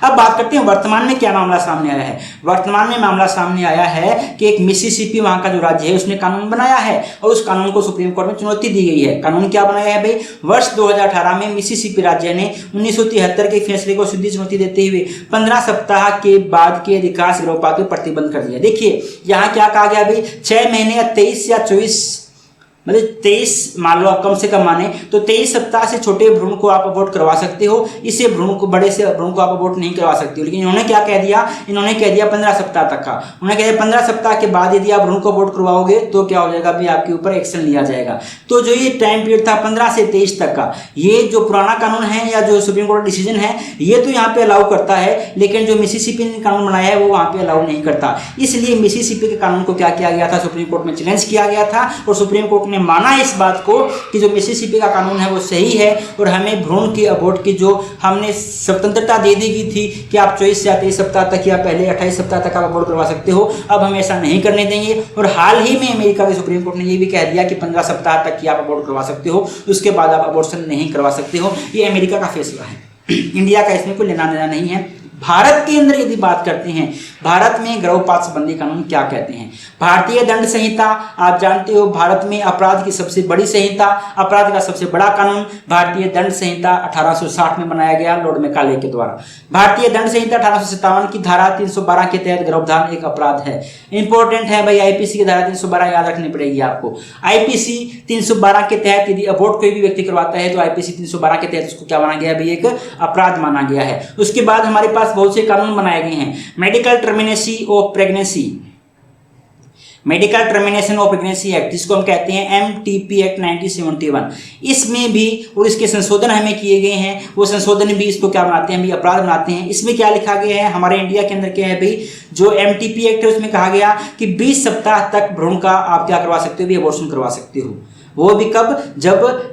अब बात करते हैं वर्तमान में क्या मामला सामने आया है। वर्तमान में मामला सामने आया है कि एक मिसिसिपी वहां का जो राज्य है उसने कानून बनाया है और उस कानून को सुप्रीम कोर्ट में चुनौती दी गई है। कानून क्या बनाया है भाई? वर्ष 2018 में मिसिसिपी राज्य ने 1973 के फैसले को सीधी चुनौती देते हुए 15 सप्ताह के बाद के अधिकांश गर्भपात पर प्रतिबंध कर दिया। देखिए यहाँ क्या कहा गया भाई, 6 महीने या 23 या 24 मतलब 23 मान लो आप कम से कम माने तो 23 सप्ताह से छोटे भ्रूण को आप अबॉर्ट करवा सकते हो। इसे भ्रूण को, बड़े से भ्रूण को आप अबॉर्ट नहीं करवा सकते हो। लेकिन इन्होंने क्या कह दिया, इन्होंने कह दिया 15 सप्ताह तक का। उन्होंने कह दिया 15 सप्ताह के बाद यदि आप भ्रूण को अबॉर्ट करवाओगे तो क्या हो जाएगा भी, आपके ऊपर एक्शन लिया जाएगा। तो जो ये टाइम पीरियड था 15 से 23 तक का, ये जो पुराना कानून है या जो सुप्रीम कोर्ट डिसीजन है ये तो यहाँ पे अलाउ करता है, लेकिन जो मिसिसिपी ने कानून बनाया है वो वहाँ पे अलाउ नहीं करता। इसलिए मिसिसिपी के कानून को क्या किया गया था, सुप्रीम कोर्ट में चैलेंज किया गया था और सुप्रीम कोर्ट ने माना इस बात को कि जो मिसिसिपी का कानून है वो सही है और हमें भ्रूण की अबॉर्ट की जो हमने स्वतंत्रता दे दी गई थी कि आप 24 या 23 सप्ताह तक या पहले 28 सप्ताह तक आप अबॉर्ट करवा सकते हो, अब हम ऐसा नहीं करने देंगे। और हाल ही में अमेरिका के सुप्रीम कोर्ट ने ये भी कह दिया कि 15 सप्ताह तक ही आप अबॉर्ट करवा सकते हो, उसके बाद आप अबॉर्शन नहीं करवा सकते हो। ये अमेरिका का फैसला है, इंडिया का इसमें कोई लेना देना नहीं है। भारत के अंदर यदि बात करते हैं, भारत में गर्भपात संबंधी कानून क्या कहते हैं। भारतीय दंड संहिता, आप जानते हो भारत में अपराध की सबसे बड़ी संहिता, अपराध का सबसे बड़ा कानून भारतीय दंड संहिता 1860 में बनाया गया लॉर्ड मैकाले के द्वारा। भारतीय दंड संहिता 1857 की धारा 312 के तहत गर्भधारण एक अपराध है। इंपॉर्टेंट है भाई, आईपीसी की धारा 312 याद रखनी पड़ेगी आपको। आईपीसी 312 के तहत यदि अबॉर्ट कोई भी व्यक्ति करवाता है तो आईपीसी 312 के तहत उसको क्या माना गया भाई, एक अपराध माना गया है। उसके बाद हमारे पास बहुत से कानून बनाए गए हैं। Medical termination of pregnancy, medical termination of pregnancy act, जिसको हम कहते हैं MTP एक्ट 1971, इसमें भी और इसके संशोधन हमें किए गए हैं। वो संशोधन भी इसको क्या बनाते हैं भाई, अपराध बनाते हैं। इसमें क्या लिखा गया है, हमारे इंडिया के अंदर क्या है भाई, जो MTP एक्ट है उसमें कहा गया कि 20 सप्ताह तक भ्रूण का आप क्या करवा सकते हो भाई, अबॉर्शन करवा सकते हो। वो भी कब, जब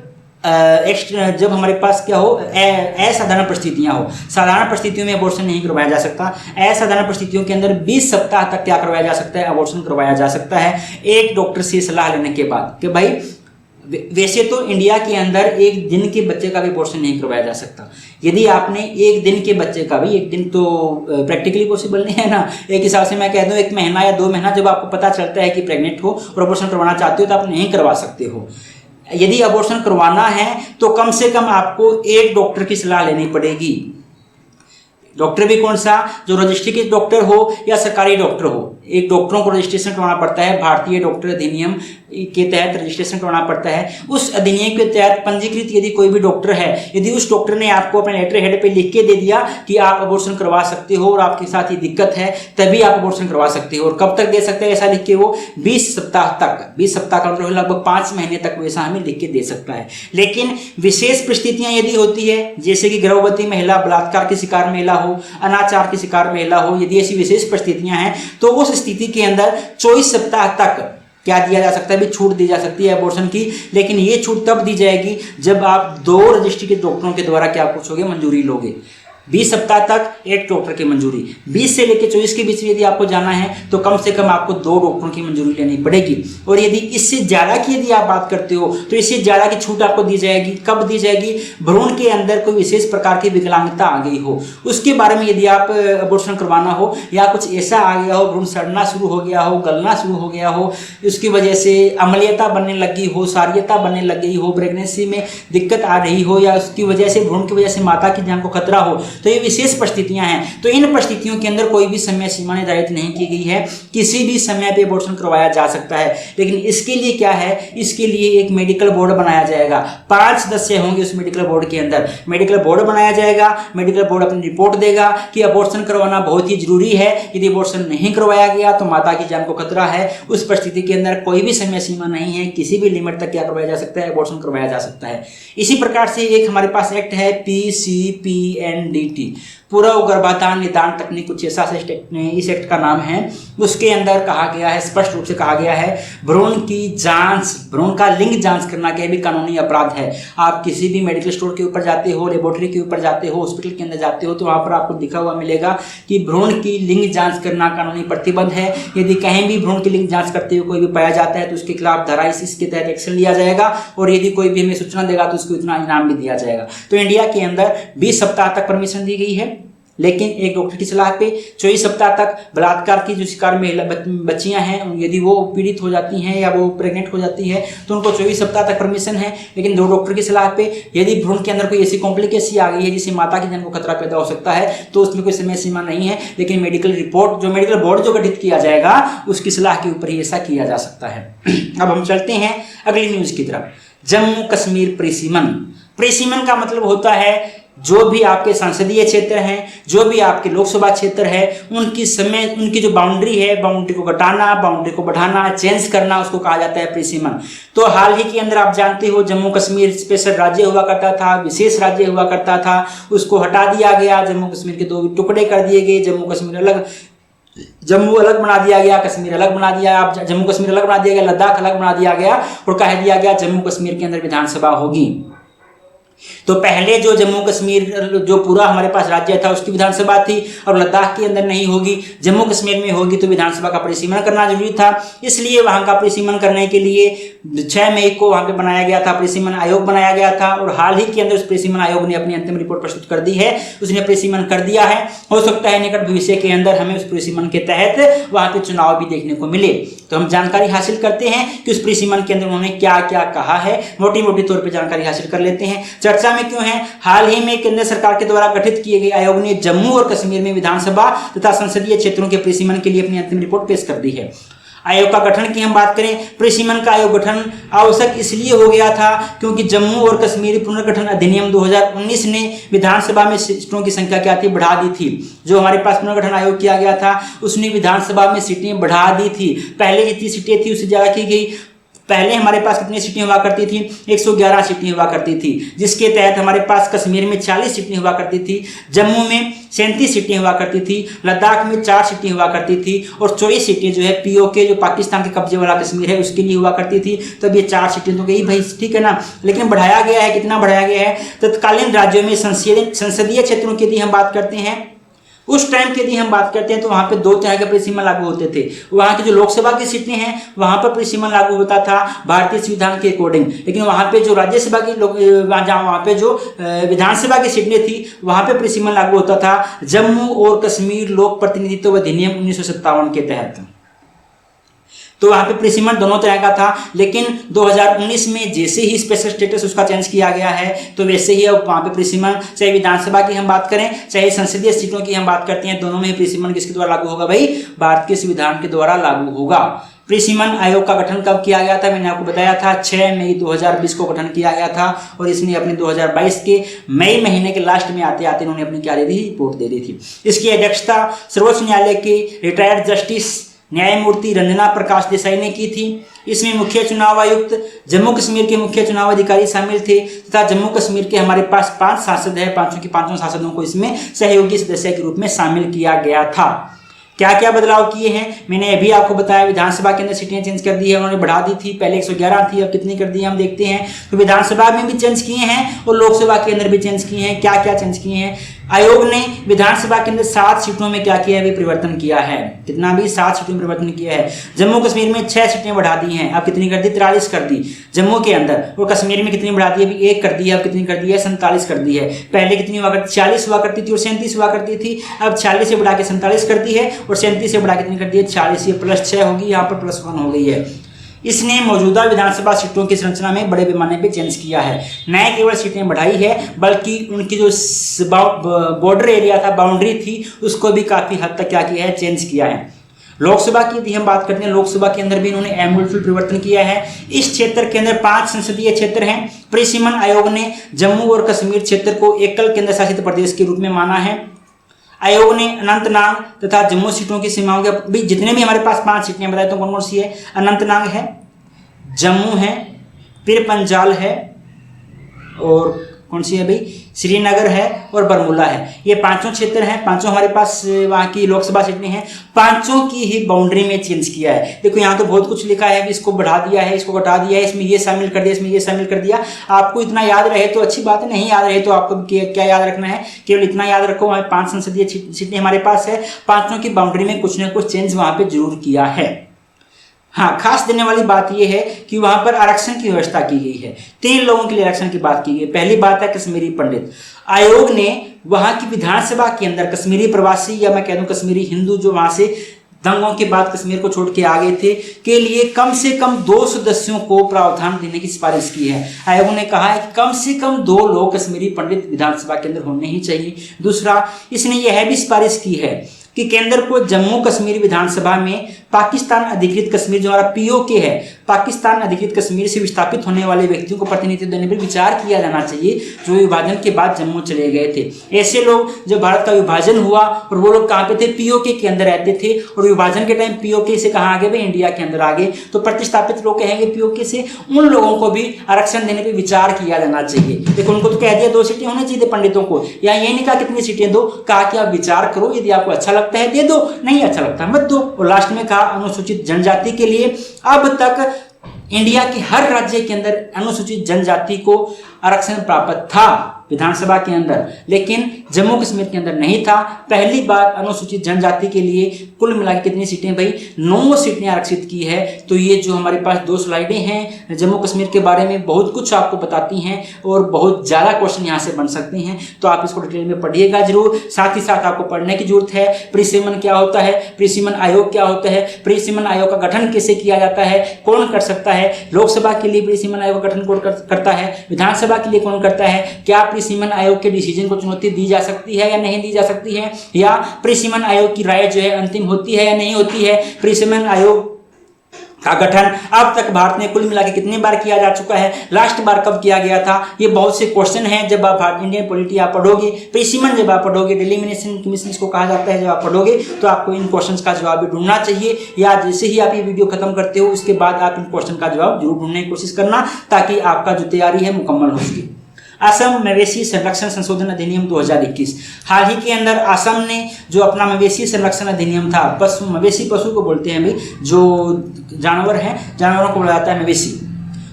हमारे पास क्या हो, असाधारण परिस्थितियां हो। साधारण परिस्थितियों में अबॉर्शन नहीं करवाया जा सकता। असाधारण परिस्थितियों के अंदर 20 सप्ताह तक क्या करवाया जा सकता है, अबॉर्शन करवाया जा सकता है, एक डॉक्टर से सलाह लेने के बाद। कि भाई वैसे तो इंडिया के अंदर एक दिन के बच्चे का भी अबॉर्शन नहीं करवाया जा सकता। यदि आपने एक दिन के बच्चे का भी, एक दिन तो प्रैक्टिकली पॉसिबल नहीं है ना, एक हिसाब से मैं कह दूं 1 महीना या 2 महीना जब आपको पता चलता है कि प्रेग्नेंट हो और अबॉर्शन करवाना चाहते हो तो आप नहीं करवा सकते हो। यदि अबॉर्शन करवाना है तो कम से कम आपको एक डॉक्टर की सलाह लेनी पड़ेगी। डॉक्टर भी कौन सा, जो रजिस्ट्री के डॉक्टर हो या सरकारी डॉक्टर हो। एक डॉक्टरों को रजिस्ट्रेशन करवाना पड़ता है, भारतीय डॉक्टर अधिनियम के तहत रजिस्ट्रेशन करवाना पड़ता है। उस अधिनियम के तहत पंजीकृत यदि कोई भी डॉक्टर है, यदि उस डॉक्टर ने आपको अपने लेटर हेड पे लिख के दे दिया कि आप अबॉर्शन करवा सकते हो और आपके साथ ये दिक्कत है, तभी आप अबॉर्शन करवा सकते हो। और कब तक दे सकते हैं ऐसा लिख के, वो 20 सप्ताह तक, 20 सप्ताह का मतलब लगभग 5 महीने तक वैसा हमें लिख के दे सकता है। लेकिन विशेष परिस्थितियां यदि होती है, जैसे कि गर्भवती महिला, बलात्कार की शिकार महिला हो, अनाचार की शिकार महिला हो, यदि ऐसी विशेष परिस्थितियां हैं तो उस स्थिति के अंदर 24 सप्ताह तक क्या दिया जा सकता है भी, छूट दी जा सकती है अबॉर्शन की। लेकिन ये छूट तब दी जाएगी जब आप 2 रजिस्ट्री के डॉक्टरों के द्वारा क्या पूछोगे, मंजूरी लोगे। 20 सप्ताह तक एक डॉक्टर की मंजूरी, 20 से लेकर 24 के बीच में यदि आपको जाना है तो कम से कम आपको 2 डॉक्टरों की मंजूरी लेनी पड़ेगी। और यदि इससे ज़्यादा की यदि आप बात करते हो तो इससे ज़्यादा की छूट आपको दी जाएगी। कब दी जाएगी, भ्रूण के अंदर कोई विशेष प्रकार की विकलांगता आ गई हो, उसके बारे में यदि आप अबॉर्शन करवाना हो, या कुछ ऐसा आ गया हो, भ्रूण सड़ना शुरू हो गया हो, गलना शुरू हो गया हो, उसकी वजह से अम्लीयता बनने लगी हो, सारीयता बनने लग गई हो, प्रेगनेंसी में दिक्कत आ रही हो, या उसकी वजह से भ्रूण की वजह से माता की जान को खतरा हो, तो ये विशेष परिस्थितियां हैं। तो इन परिस्थितियों के अंदर कोई भी समय सीमा निर्धारित नहीं की गई है, किसी भी समय पे अबॉर्शन करवाया जा सकता है। लेकिन इसके लिए क्या है, इसके लिए एक मेडिकल बोर्ड बनाया जाएगा। 5 सदस्य होंगे उस मेडिकल बोर्ड के अंदर। मेडिकल बोर्ड बनाया जाएगा, मेडिकल बोर्ड अपनी रिपोर्ट देगा कि अबॉर्शन करवाना बहुत ही जरूरी है। यदि अबॉर्शन नहीं करवाया गया तो माता की जान को खतरा है। उस परिस्थिति के अंदर कोई भी समय सीमा नहीं है, किसी भी लिमिट तक क्या करवाया जा सकता है, अबॉर्शन करवाया जा सकता है। इसी प्रकार से एक हमारे पास एक्ट है PCPNDT, पूर्व गर्भाधान निदान तकनीक, कुछ ऐसा इस एक्ट का नाम है। उसके अंदर कहा गया है, स्पष्ट रूप से कहा गया है, भ्रूण की जांच, भ्रूण का लिंग जांच करना क्या भी कानूनी अपराध है। आप किसी भी मेडिकल स्टोर के ऊपर जाते हो, लेबोरेटरी के ऊपर जाते हो, हॉस्पिटल के अंदर जाते हो तो वहाँ पर आपको लिखा हुआ मिलेगा कि भ्रूण की लिंग जांच करना कानूनी प्रतिबंध है। यदि कहीं भी भ्रूण की लिंग जांच करते हुए कोई भी पाया जाता है तो उसके खिलाफ धारा इसके तहत एक्शन लिया जाएगा, और यदि कोई भी हमें सूचना देगा तो उसको इतना इनाम भी दिया जाएगा। तो इंडिया के अंदर 20 सप्ताह तक परमिशन दी गई है, लेकिन एक डॉक्टर की सलाह पे 24 सप्ताह तक बलात्कार की जो शिकार महिला बच्चियां हैं, यदि वो पीड़ित हो जाती हैं या वो प्रेग्नेंट हो जाती है तो उनको 24 सप्ताह तक परमिशन है। लेकिन 2 डॉक्टर की सलाह पे यदि भ्रूण के अंदर कोई ऐसी कॉम्प्लिकेशन आ गई है जिससे माता की जान को खतरा पैदा हो सकता है तो उसमें कोई समय सीमा नहीं है। लेकिन मेडिकल रिपोर्ट, जो मेडिकल बोर्ड जो गठित किया जाएगा उसकी सलाह के ऊपर ही ऐसा किया जा सकता है। अब हम चलते हैं अगली न्यूज की तरफ। जम्मू कश्मीर परिसीमन। परिसीमन का मतलब होता है जो भी आपके संसदीय क्षेत्र हैं, जो भी आपके लोकसभा क्षेत्र है, उनकी जो बाउंड्री है, बाउंड्री को घटाना, बाउंड्री को बढ़ाना, चेंज करना, उसको कहा जाता है परिसीमन। तो हाल ही के अंदर आप जानते हो जम्मू कश्मीर स्पेशल राज्य हुआ करता था, विशेष राज्य हुआ करता था, उसको हटा दिया गया। जम्मू कश्मीर के 2 टुकड़े कर दिए गए, जम्मू कश्मीर अलग जम्मू अलग बना दिया गया, कश्मीर अलग बना दिया, आप जम्मू कश्मीर अलग बना दिया गया, लद्दाख अलग बना दिया गया और कह दिया गया जम्मू कश्मीर के अंदर विधानसभा होगी। तो पहले जो जम्मू कश्मीर जो पूरा हमारे पास राज्य था उसकी विधानसभा थी और लद्दाख के अंदर नहीं होगी, जम्मू कश्मीर में होगी, तो विधानसभा का परिसीमन करना जरूरी था। इसलिए वहां का परिसीमन करने के लिए 6 मई को वहां पे बनाया गया था, परिसीमन आयोग बनाया गया था और हाल ही के अंदर उस परिसीमन आयोग ने अपनी अंतिम रिपोर्ट प्रस्तुत कर दी है, उसने परिसीमन कर दिया है। हो सकता है निकट भविष्य के अंदर हमें उस परिसीमन के तहत वहां पे चुनाव भी देखने को मिले। तो हम जानकारी हासिल करते हैं कि उस परिसीमन के अंदर उन्होंने क्या क्या कहा है, मोटी मोटी तौर पर जानकारी हासिल कर लेते हैं। चर्चा में क्यों है? हाल ही में केंद्र सरकार के द्वारा गठित किए गए आयोग ने जम्मू और कश्मीर में विधानसभा तथा संसदीय क्षेत्रों के परिसीमन के लिए अपनी अंतिम रिपोर्ट पेश कर दी है। आयोग का गठन की हम बात करें, परिसीमन का आयोग गठन आवश्यक इसलिए हो गया था क्योंकि जम्मू और कश्मीर पुनर्गठन अधिनियम 2019 ने विधानसभा में सीटों की संख्या क्या थी, बढ़ा दी थी। जो हमारे पास पुनर्गठन आयोग किया गया था उसने विधानसभा में सीटें बढ़ा दी थी। पहले जितनी सीटें थी उससे ज्यादा की गई। पहले हमारे पास कितनी सीटें हुआ करती थी, 111 सीटें हुआ करती थी, जिसके तहत हमारे पास कश्मीर में 40 सीटें हुआ करती थी, जम्मू में 37 सीटें हुआ करती थी, लद्दाख में 4 सीटें हुआ करती थी और 24 सीटें जो है पीओके जो पाकिस्तान के कब्जे वाला कश्मीर है उसके लिए हुआ करती थी। तब ये 4 सीटें तो गई भाई, ठीक है ना। लेकिन बढ़ाया गया है, कितना बढ़ाया गया है? तत्कालीन राज्यों में संसदीय क्षेत्रों की यदि हम बात करते हैं, उस टाइम की यदि हम बात करते हैं तो वहां पे 2 तरह के परिसीमन लागू होते थे। वहां की जो लोकसभा की सीटें हैं वहां पर परिसीमन लागू होता था भारतीय संविधान के अकॉर्डिंग, लेकिन वहां पे जो राज्यसभा की वहां पे जो विधानसभा की सीटें थी वहां पे परिसीमन लागू होता था जम्मू और कश्मीर लोक प्रतिनिधित्व अधिनियम 1957 के तहत। तो वहां पे परिसीमन दोनों तरह का था, लेकिन 2019 में जैसे ही स्पेशल स्टेटस उसका चेंज किया गया है तो वैसे ही अब वहां पे परिसीमन, चाहे विधानसभा की हम बात करें चाहे संसदीय सीटों की हम बात करते हैं, दोनों में परिसीमन किसके द्वारा लागू होगा भाई? भारतीय संविधान के द्वारा लागू होगा। परिसीमन आयोग का गठन कब किया गया था? मैंने आपको बताया था 6 मई 2020 को गठन किया गया था और इसने अपने 2022 के मई महीने के लास्ट में आते आते इन्होंने अपनी क्या दे दी? रिपोर्ट दे दी थी। इसकी अध्यक्षता सर्वोच्च न्यायालय के रिटायर्ड जस्टिस न्यायमूर्ति रंजना प्रकाश देसाई ने की थी। इसमें मुख्य चुनाव आयुक्त, जम्मू कश्मीर के मुख्य चुनाव अधिकारी शामिल थे तथा जम्मू कश्मीर के हमारे पास 5 सांसद है, पांचों सांसदों को इसमें सहयोगी सदस्य के रूप में शामिल किया गया था। क्या क्या बदलाव किए हैं मैंने अभी आपको बताया। विधानसभा के अंदर सीटें चेंज कर दी है, उन्होंने बढ़ा दी थी, पहले 111 थी, अब कितनी कर दी हम देखते हैं। तो विधानसभा में भी चेंज किए हैं और लोकसभा के अंदर भी चेंज किए हैं। क्या क्या चेंज किए हैं? आयोग ने विधानसभा के अंदर 7 सीटों में क्या किया है? परिवर्तन किया है। कितना भी? 7 सीटों में परिवर्तन किया है। जम्मू कश्मीर में 6 सीटें बढ़ा दी हैं, अब कितनी कर दी? 43 कर दी जम्मू के अंदर। और कश्मीर में कितनी बढ़ा दी? अभी 1 कर दी है, अब कितनी कर दी है? 47 कर दी है। पहले कितनी हुआ करती? 40 हुआ करती थी और 37 हुआ करती थी, अब 40 से बढ़ा के 47 कर दी है और 37 से बढ़ा के कितनी कर दी है? 40। ये +6 होगी, यहाँ पर +1 हो गई है। इसने मौजूदा विधानसभा सीटों की संरचना में बड़े पैमाने पे चेंज किया है। न केवल सीटें बढ़ाई है बल्कि उनकी जो बॉर्डर एरिया था, बाउंड्री थी, उसको भी काफी हद तक क्या किया है? चेंज किया है। लोकसभा की यदि हम बात करते हैं, लोकसभा के अंदर भी इन्होंने अमूलचूल परिवर्तन किया है। इस क्षेत्र के अंदर 5 संसदीय क्षेत्र हैं। परिसीमन आयोग ने जम्मू और कश्मीर क्षेत्र को एकल केंद्र शासित प्रदेश के रूप में माना है। आयोग ने अनंतनाग तथा जम्मू सीटों की सीमाओं के भी, जितने भी हमारे पास 5 सीटें बताए तो कौन कौन सी है? अनंतनाग है, जम्मू है, फिर पंजाल है और कौन सी है भाई? श्रीनगर है और बरमूला है। ये 5 क्षेत्र हैं, 5 हमारे पास वहाँ की लोकसभा सीटें हैं। 5 की ही बाउंड्री में चेंज किया है। देखो यहाँ तो बहुत कुछ लिखा है, इसको बढ़ा दिया है, इसको घटा दिया है, इसमें ये शामिल कर दिया, इसमें ये शामिल कर दिया। आपको इतना याद रहे तो अच्छी बात है, नहीं याद रहे तो आपको क्या याद रखना है? केवल इतना याद रखो, हमारे 5 संसदीय सीटें हमारे पास है, 5 की बाउंड्री में कुछ न कुछ चेंज वहाँ पे जरूर किया है। हाँ, खास देने वाली बात यह है कि वहां पर आरक्षण की व्यवस्था की गई है। 3 लोगों के लिए आरक्षण की बात की गई। पहली बात है कश्मीरी पंडित। आयोग ने वहां की विधानसभा के अंदर कश्मीरी प्रवासी या मैं कह दूं कश्मीरी हिंदू जो वहां से दंगों के बाद कश्मीर को छोड़ के आ गए थे के लिए कम से कम 2 सदस्यों को प्रावधान देने की सिफारिश की है। आयोग ने कहा है कि कम से कम 2 लोग कश्मीरी पंडित विधानसभा के अंदर होने ही चाहिए। दूसरा, इसने यह भी सिफारिश की है कि केंद्र को जम्मू कश्मीर विधानसभा में पाकिस्तान अधिकृत कश्मीर जो हमारा पीओके है, पाकिस्तान अधिकृत कश्मीर से विस्थापित होने वाले व्यक्तियों को प्रतिनिधित्व देने पर विचार किया जाना चाहिए जो विभाजन के बाद जम्मू चले गए थे। ऐसे लोग जब भारत का विभाजन हुआ और वो लोग कहाँ पे थे, पीओके के अंदर रहते थे, और विभाजन के टाइम पीओके से कहाँ आ गए भाई, इंडिया के अंदर आ गए। तो प्रतिस्थापित लोग कहेंगे पीओके से, उन लोगों को भी आरक्षण देने पर विचार किया जाना चाहिए। देखो उनको तो कह दिया 2 सीटें होनी चाहिए पंडितों को, या ये नहीं कहा कितनी सीटें दो, कहा कि आप विचार करो, यदि आपको अच्छा लगता है दे दो, नहीं अच्छा लगता मत दो। और लास्ट में कहा अनुसूचित जनजाति के लिए अब तक इंडिया के हर राज्य के अंदर अनुसूचित जनजाति को आरक्षण प्राप्त था विधानसभा के अंदर, लेकिन जम्मू कश्मीर के अंदर नहीं था। पहली बार अनुसूचित जनजाति के लिए कुल मिलाकर कितनी सीटें भाई, 9 सीटें आरक्षित की है। तो ये जो हमारे पास 2 स्लाइडें हैं जम्मू कश्मीर के बारे में बहुत कुछ आपको बताती हैं और बहुत ज़्यादा क्वेश्चन यहाँ से बन सकते हैं, तो आप इसको डिटेल में पढ़िएगा जरूर। साथ ही साथ आपको पढ़ने की जरूरत है प्रीसिमन क्या होता है, प्रीसिमन आयोग क्या होता है, प्रीसिमन आयोग का गठन कैसे किया जाता है, कौन कर सकता है, लोकसभा के लिए प्रीसिमन आयोग का गठन कौन करता है, विधानसभा के लिए कौन करता है, क्या प्रीसिमन आयोग के डिसीजन को चुनौती दी जा सकती है या नहीं दी जा सकती है, या प्रीसिमन आयोग की राय जो है अंतिम होती है या नहीं होती है। प्रीसिमन आयोग का गठन अब तक भारत में कुल मिला के कितनी बार किया जा चुका है, लास्ट बार कब किया गया था, ये बहुत से क्वेश्चन हैं। जब आप इंडियन पॉलिटी आप पढ़ोगे, प्रीसिमन जब आप पढ़ोगे, डिलिमिनेशन कमीशन इसको कहा जाता है, जब आप पढ़ोगे तो आपको इन क्वेश्चंस का जवाब भी ढूंढना चाहिए, या जैसे ही आप ये वीडियो खत्म करते हो उसके बाद आप इन क्वेश्चन का जवाब जरूर ढूंढने की कोशिश करना, ताकि आपका जो तैयारी है मुकम्मल हो सके। असम मवेशी संरक्षण संशोधन अधिनियम 2021, हाल ही के अंदर असम ने जो अपना मवेशी संरक्षण अधिनियम था, मवेशी पशु को बोलते हैं भाई, जो जानवर हैं जानवरों को बोला जाता है मवेशी।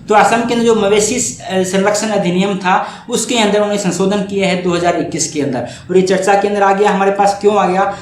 तो असम के अंदर जो मवेशी संरक्षण अधिनियम था उसके अंदर उन्होंने संशोधन किया है 2021 के अंदर, और ये चर्चा के अंदर आ गया हमारे पास। क्यों आ गया,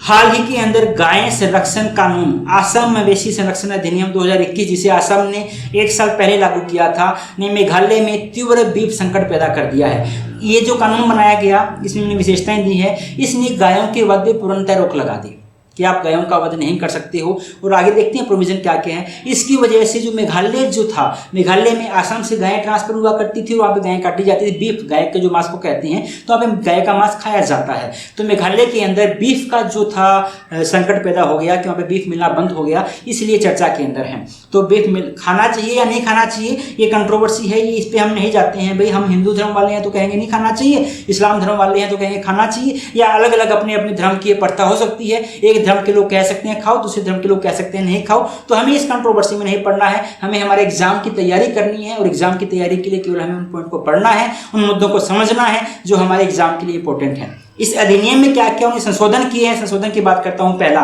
हाल ही के अंदर गाय संरक्षण कानून असम मवेशी संरक्षण अधिनियम 2021, जिसे असम ने 1 साल पहले लागू किया था, ने मेघालय में तीव्र बीफ संकट पैदा कर दिया है। ये जो कानून बनाया गया इसमें विशेषताएं दी है, इसने गायों के वध पे पूर्णतः रोक लगा दी कि आप गायों का वध नहीं कर सकते हो। और आगे देखते हैं प्रोविजन क्या क्या है। इसकी वजह से जो मेघालय जो था, मेघालय में असम से गायें ट्रांसफर हुआ करती थी, वहाँ पे गायें काटी जाती थी, बीफ गाय के जो मांस को कहते हैं, तो वहाँ पे गाय का मांस खाया जाता है। तो मेघालय के अंदर बीफ का जो था संकट पैदा हो गया कि वहाँ पे बीफ मिलना बंद हो गया, इसलिए चर्चा के अंदर है। तो बीफ खाना चाहिए या नहीं खाना चाहिए, ये कंट्रोवर्सी है, ये इस पर हम नहीं जाते हैं। भाई हम हिंदू धर्म वाले हैं तो कहेंगे नहीं खाना चाहिए, इस्लाम धर्म वाले हैं तो कहेंगे खाना चाहिए, या अलग अलग अपने अपने धर्म की प्रथा हो सकती है। एक धर्म के लोग कह सकते हैं खाओ, दूसरे धर्म के लोग कह सकते हैं नहीं खाओ। तो हमें इस कंट्रोवर्सी में नहीं पढ़ना है, हमें हमारे एग्जाम की तैयारी करनी है, और एग्जाम की तैयारी के लिए केवल हमें उन पॉइंट को पढ़ना है, उन मुद्दों को समझना है जो हमारे एग्जाम के लिए इंपॉर्टेंट है। इस अधिनियम में क्या क्या उन्हें संशोधन किए हैं, संशोधन की बात करता हूं। पहला,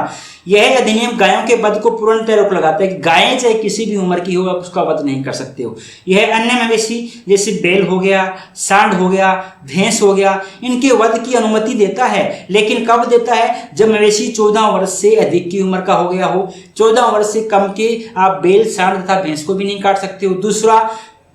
यह अधिनियम गायों के वध को पूर्णतः रोक लगाता है कि गायें चाहे किसी भी उम्र की हो आप उसका वध नहीं कर सकते हो। यह अन्य मवेशी जैसे बैल हो गया, सांड हो गया, भैंस हो गया, इनके वध की अनुमति देता है, लेकिन कब देता है, जब मवेशी 14 वर्ष से अधिक की उम्र का हो गया हो। 14 वर्ष से कम के आप बैल, सांड तथा भैंस को भी नहीं काट सकते हो। दूसरा,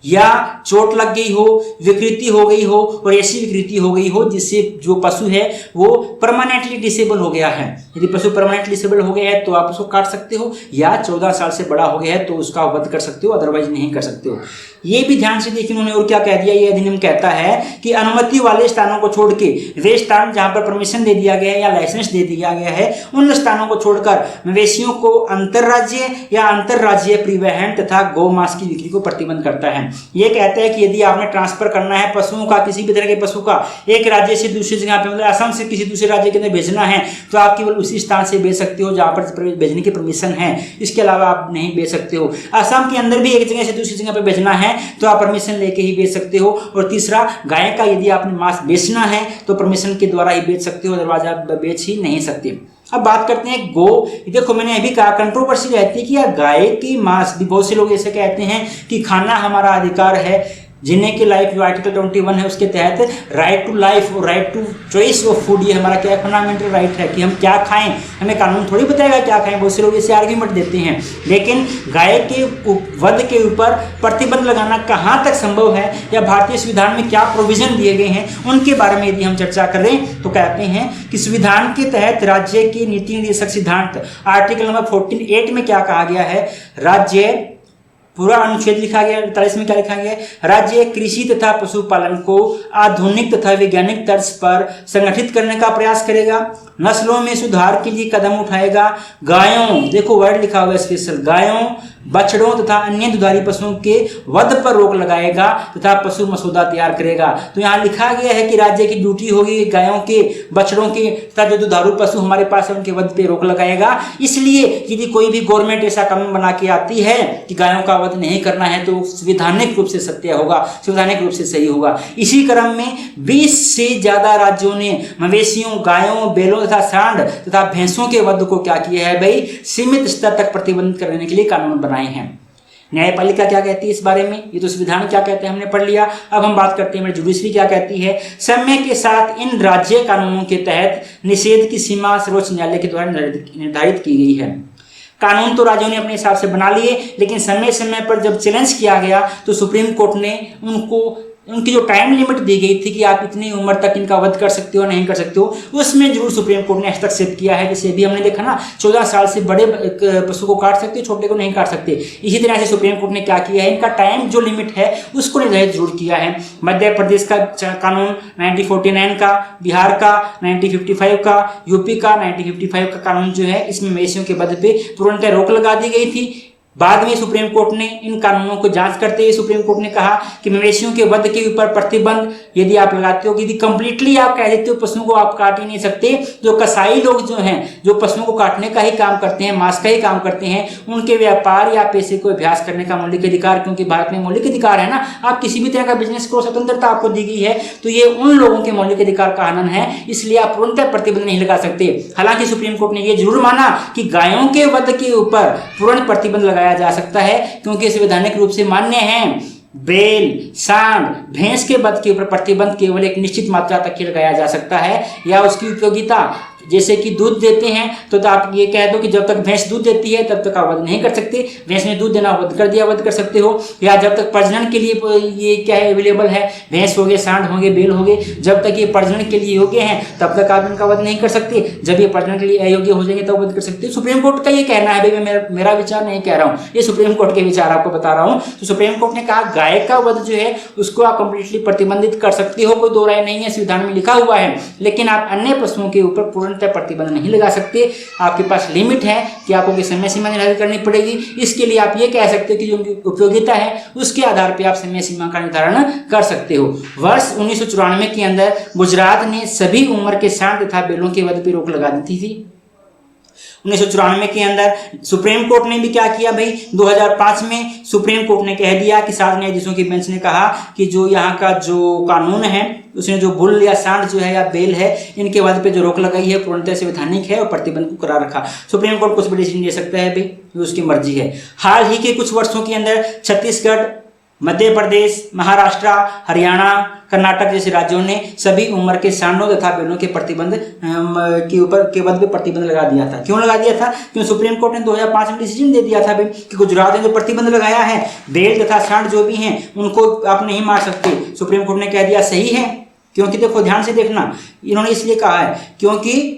या चोट लग गई हो, विकृति हो गई हो, और ऐसी विकृति हो गई हो जिससे जो पशु है वो परमानेंटली डिसेबल हो गया है। यदि पशु परमानेंटली डिसेबल हो गया है तो आप उसको काट सकते हो, या 14 साल से बड़ा हो गया है तो उसका वध कर सकते हो, अदरवाइज नहीं कर सकते हो। ये भी ध्यान से देखिए उन्होंने और क्या कह दिया। ये अधिनियम कहता है कि अनुमति वाले स्थानों को छोड़ के, वे स्थान जहां पर परमिशन दे दिया गया है या लाइसेंस दे दिया गया है, उन स्थानों को छोड़कर मवेशियों को अंतरराज्यीय या अंतरराज्यीय परिवहन तथा गौ मांस की बिक्री को प्रतिबंध करता है। ये कहता है कि यदि आपने ट्रांसफर करना है पशुओं का, किसी भी तरह के पशु का, एक राज्य से दूसरी जगह पे, मतलब असम से किसी दूसरे राज्य के अंदर भेजना है, तो आप केवल उसी स्थान से बेच सकते हो जहां पर भेजने की परमिशन है, इसके अलावा आप नहीं बेच सकते हो। असम के अंदर भी एक जगह से दूसरी जगह पर भेजना है तो आप परमिशन लेके ही बेच सकते हो। और तीसरा, गाय का यदि आपने मांस बेचना है तो परमिशन के द्वारा ही बेच सकते हो, अदरवाइज आप बेच ही नहीं सकते। अब बात करते हैं गो। देखो मैंने अभी कहा कंट्रोवर्सी रहती है कि यार गाय की मांस भी, बहुत से लोग ऐसे कहते हैं कि खाना हमारा अधिकार है, जीने की लाइफ जो आर्टिकल 21 है उसके तहत राइट टू लाइफ और right to choice of food, ये हमारा क्या फंडामेंटल राइट है कि हम क्या खाएं, हमें कानून थोड़ी बताएगा क्या खाएं। बहुत से लोग इसे आर्ग्यूमेंट देते हैं, लेकिन गाय के वध के ऊपर प्रतिबंध लगाना कहाँ तक संभव है या भारतीय संविधान में क्या प्रोविजन दिए गए हैं उनके बारे में यदि हम चर्चा करें तो कहते हैं कि संविधान के तहत राज्य के नीति निर्देशक सिद्धांत आर्टिकल नंबर 14(8) में क्या कहा गया है, राज्य पूरा अनुच्छेद लिखा गया 48 में क्या लिखा गया है, राज्य कृषि तथा पशुपालन को आधुनिक तथा वैज्ञानिक तर्ज पर संगठित करने का प्रयास करेगा, नस्लों में सुधार के लिए कदम उठाएगा, गायों, देखो वर्ड लिखा हुआ है स्पेशल, गायों, बछड़ों तथा अन्य दुधारी पशुओं के वध पर रोक लगाएगा तथा पशु मसौदा तैयार करेगा। तो यहाँ लिखा गया है कि राज्य की ड्यूटी होगी गायों के, बछड़ों के तथा जो दुधारू पशु हमारे पास है उनके वध पे रोक लगाएगा। इसलिए यदि कोई भी गवर्नमेंट ऐसा कानून बना के आती है कि गायों का वध नहीं करना है तो संवैधानिक रूप से सत्य होगा, संवैधानिक रूप से सही होगा। इसी क्रम में 20 से ज्यादा राज्यों ने मवेशियों, गायों, बैलों तथा सांड तथा भैंसों के वध को क्या किया है भाई, सीमित स्तर तक प्रतिबंधित करने के लिए कानून बनाए हैं। न्यायपालिका क्या कहती है इस बारे में, ये तो संविधान क्या कहते हैं हमने पढ़ लिया। अब हम बात करते हैं जुडिशरी क्या कहती है। समय के साथ इन राज्य कानूनों के तहत निषेध की सीमा सर्वोच्च न्यायालय के द्वारा निर्धारित की गई है। कानून तो राज्यों ने अपने हिसाब से बना लिए, लेकिन समय समय पर जब चैलेंज किया गया तो सुप्रीम कोर्ट ने उनकी जो टाइम लिमिट दी गई थी कि आप इतनी उम्र तक इनका वध कर सकते हो नहीं कर सकते हो, उसमें जरूर सुप्रीम कोर्ट ने हस्तक्षेप किया है। जैसे अभी हमने देखा ना, 14 साल से बड़े पशु को काट सकते, छोटे को नहीं काट सकते। इसी तरह से सुप्रीम कोर्ट ने क्या किया है, इनका टाइम जो लिमिट है उसको निर्धारित जरूर किया है। मध्य प्रदेश का कानून 1949 का, बिहार का 1955 का, यूपी का 1955 का कानून जो है, इसमें मवेशियों के वध पे तुरंत रोक लगा दी गई थी। बाद में सुप्रीम कोर्ट ने इन कानूनों को जांच करते हुए सुप्रीम कोर्ट ने कहा कि मवेशियों के वध के ऊपर प्रतिबंध यदि आप लगाते हो कि यदि कंप्लीटली आप कह देते हो पशुओं को आप काट ही नहीं सकते, जो कसाई लोग जो हैं, जो पशुओं को काटने का ही काम करते हैं, मांस का ही काम करते हैं, उनके व्यापार या पैसे को अभ्यास करने का मौलिक अधिकार, क्योंकि भारत में मौलिक अधिकार है ना, आप किसी भी तरह का बिजनेस करो, स्वतंत्रता आपको दी गई है, तो ये उन लोगों के मौलिक अधिकार का हनन है, इसलिए आप तुरंत प्रतिबंध नहीं लगा सकते। हालांकि सुप्रीम कोर्ट ने यह जरूर माना कि गायों के वध के ऊपर तुरंत प्रतिबंध लगाया जा सकता है, क्योंकि संवैधानिक रूप से मान्य है। बैल, सांड, भैंस के वध के ऊपर प्रतिबंध केवल एक निश्चित मात्रा तक ही लगाया जा सकता है, या उसकी उपयोगिता, जैसे कि दूध देते हैं तो आप ये कह दो कि जब तक भैंस दूध देती है तब तक आप वध नहीं कर सकते, भैंस ने दूध देना वध कर दिया, वध कर सकते हो। या जब तक प्रजनन के लिए ये क्या है अवेलेबल है, भैंस हो गए, सांड हो गए, बैल हो गए, जब तक ये प्रजनन के लिए योग्य हैं तब तक आप इनका वध नहीं कर सकते, जब ये प्रजनन के लिए अयोग्य हो जाएंगे तब वध कर सकते हो। सुप्रीम कोर्ट का ये कहना है, भाई मैं मेरा विचार नहीं कह रहा हूँ, ये सुप्रीम कोर्ट के विचार आपको बता रहा हूँ। तो सुप्रीम कोर्ट ने कहा गाय का वध जो है उसको आप कंप्लीटली प्रतिबंधित कर सकते हो, कोई दो राय नहीं है, संविधान में लिखा हुआ है, लेकिन आप अन्य पशुओं के ऊपर पूर्णतः प्रतिबंध नहीं लगा सकते। आपके पास लिमिट है कि आपको कोई समय सीमा निर्धारित करनी पड़ेगी। इसके लिए आप ये कह सकते हो कि जो उनकी उपयोगिता है उसके आधार पर आप समय सीमा का निर्धारण कर सकते हो। वर्ष 1994 के अंदर गुजरात ने सभी उम्र के सांड तथा बैलों के वध पर रोक लगा दी थी। 1994 के अंदर सुप्रीम कोर्ट ने भी क्या किया भाई, 2005 में सुप्रीम कोर्ट ने कह दिया कि 7 न्यायाधीशों की बेंच ने कहा कि जो यहाँ का जो कानून है उसने जो बुल या सांड जो है या बेल है इनके वध पे जो रोक लगाई है पूर्णतः संवैधानिक है और प्रतिबंध को करार रखा। सुप्रीम कोर्ट कुछ भी डिसीजन ले सकता है भाई, ये उसकी मर्जी है। हाल ही के कुछ वर्षों के अंदर छत्तीसगढ़, मध्य प्रदेश, महाराष्ट्र, हरियाणा, कर्नाटक जैसे राज्यों ने सभी उम्र के सांडों तथा बैलों के प्रतिबंध के ऊपर के वध पे प्रतिबंध लगा दिया था। क्यों लगा दिया था? क्योंकि सुप्रीम कोर्ट ने 2005 में डिसीजन दे दिया था भाई कि गुजरात ने जो प्रतिबंध लगाया है, बैल तथा सांड जो भी हैं उनको आप नहीं मार सकते। सुप्रीम कोर्ट ने कह दिया सही है, क्योंकि देखो ध्यान से देखना, इन्होंने इसलिए कहा है क्योंकि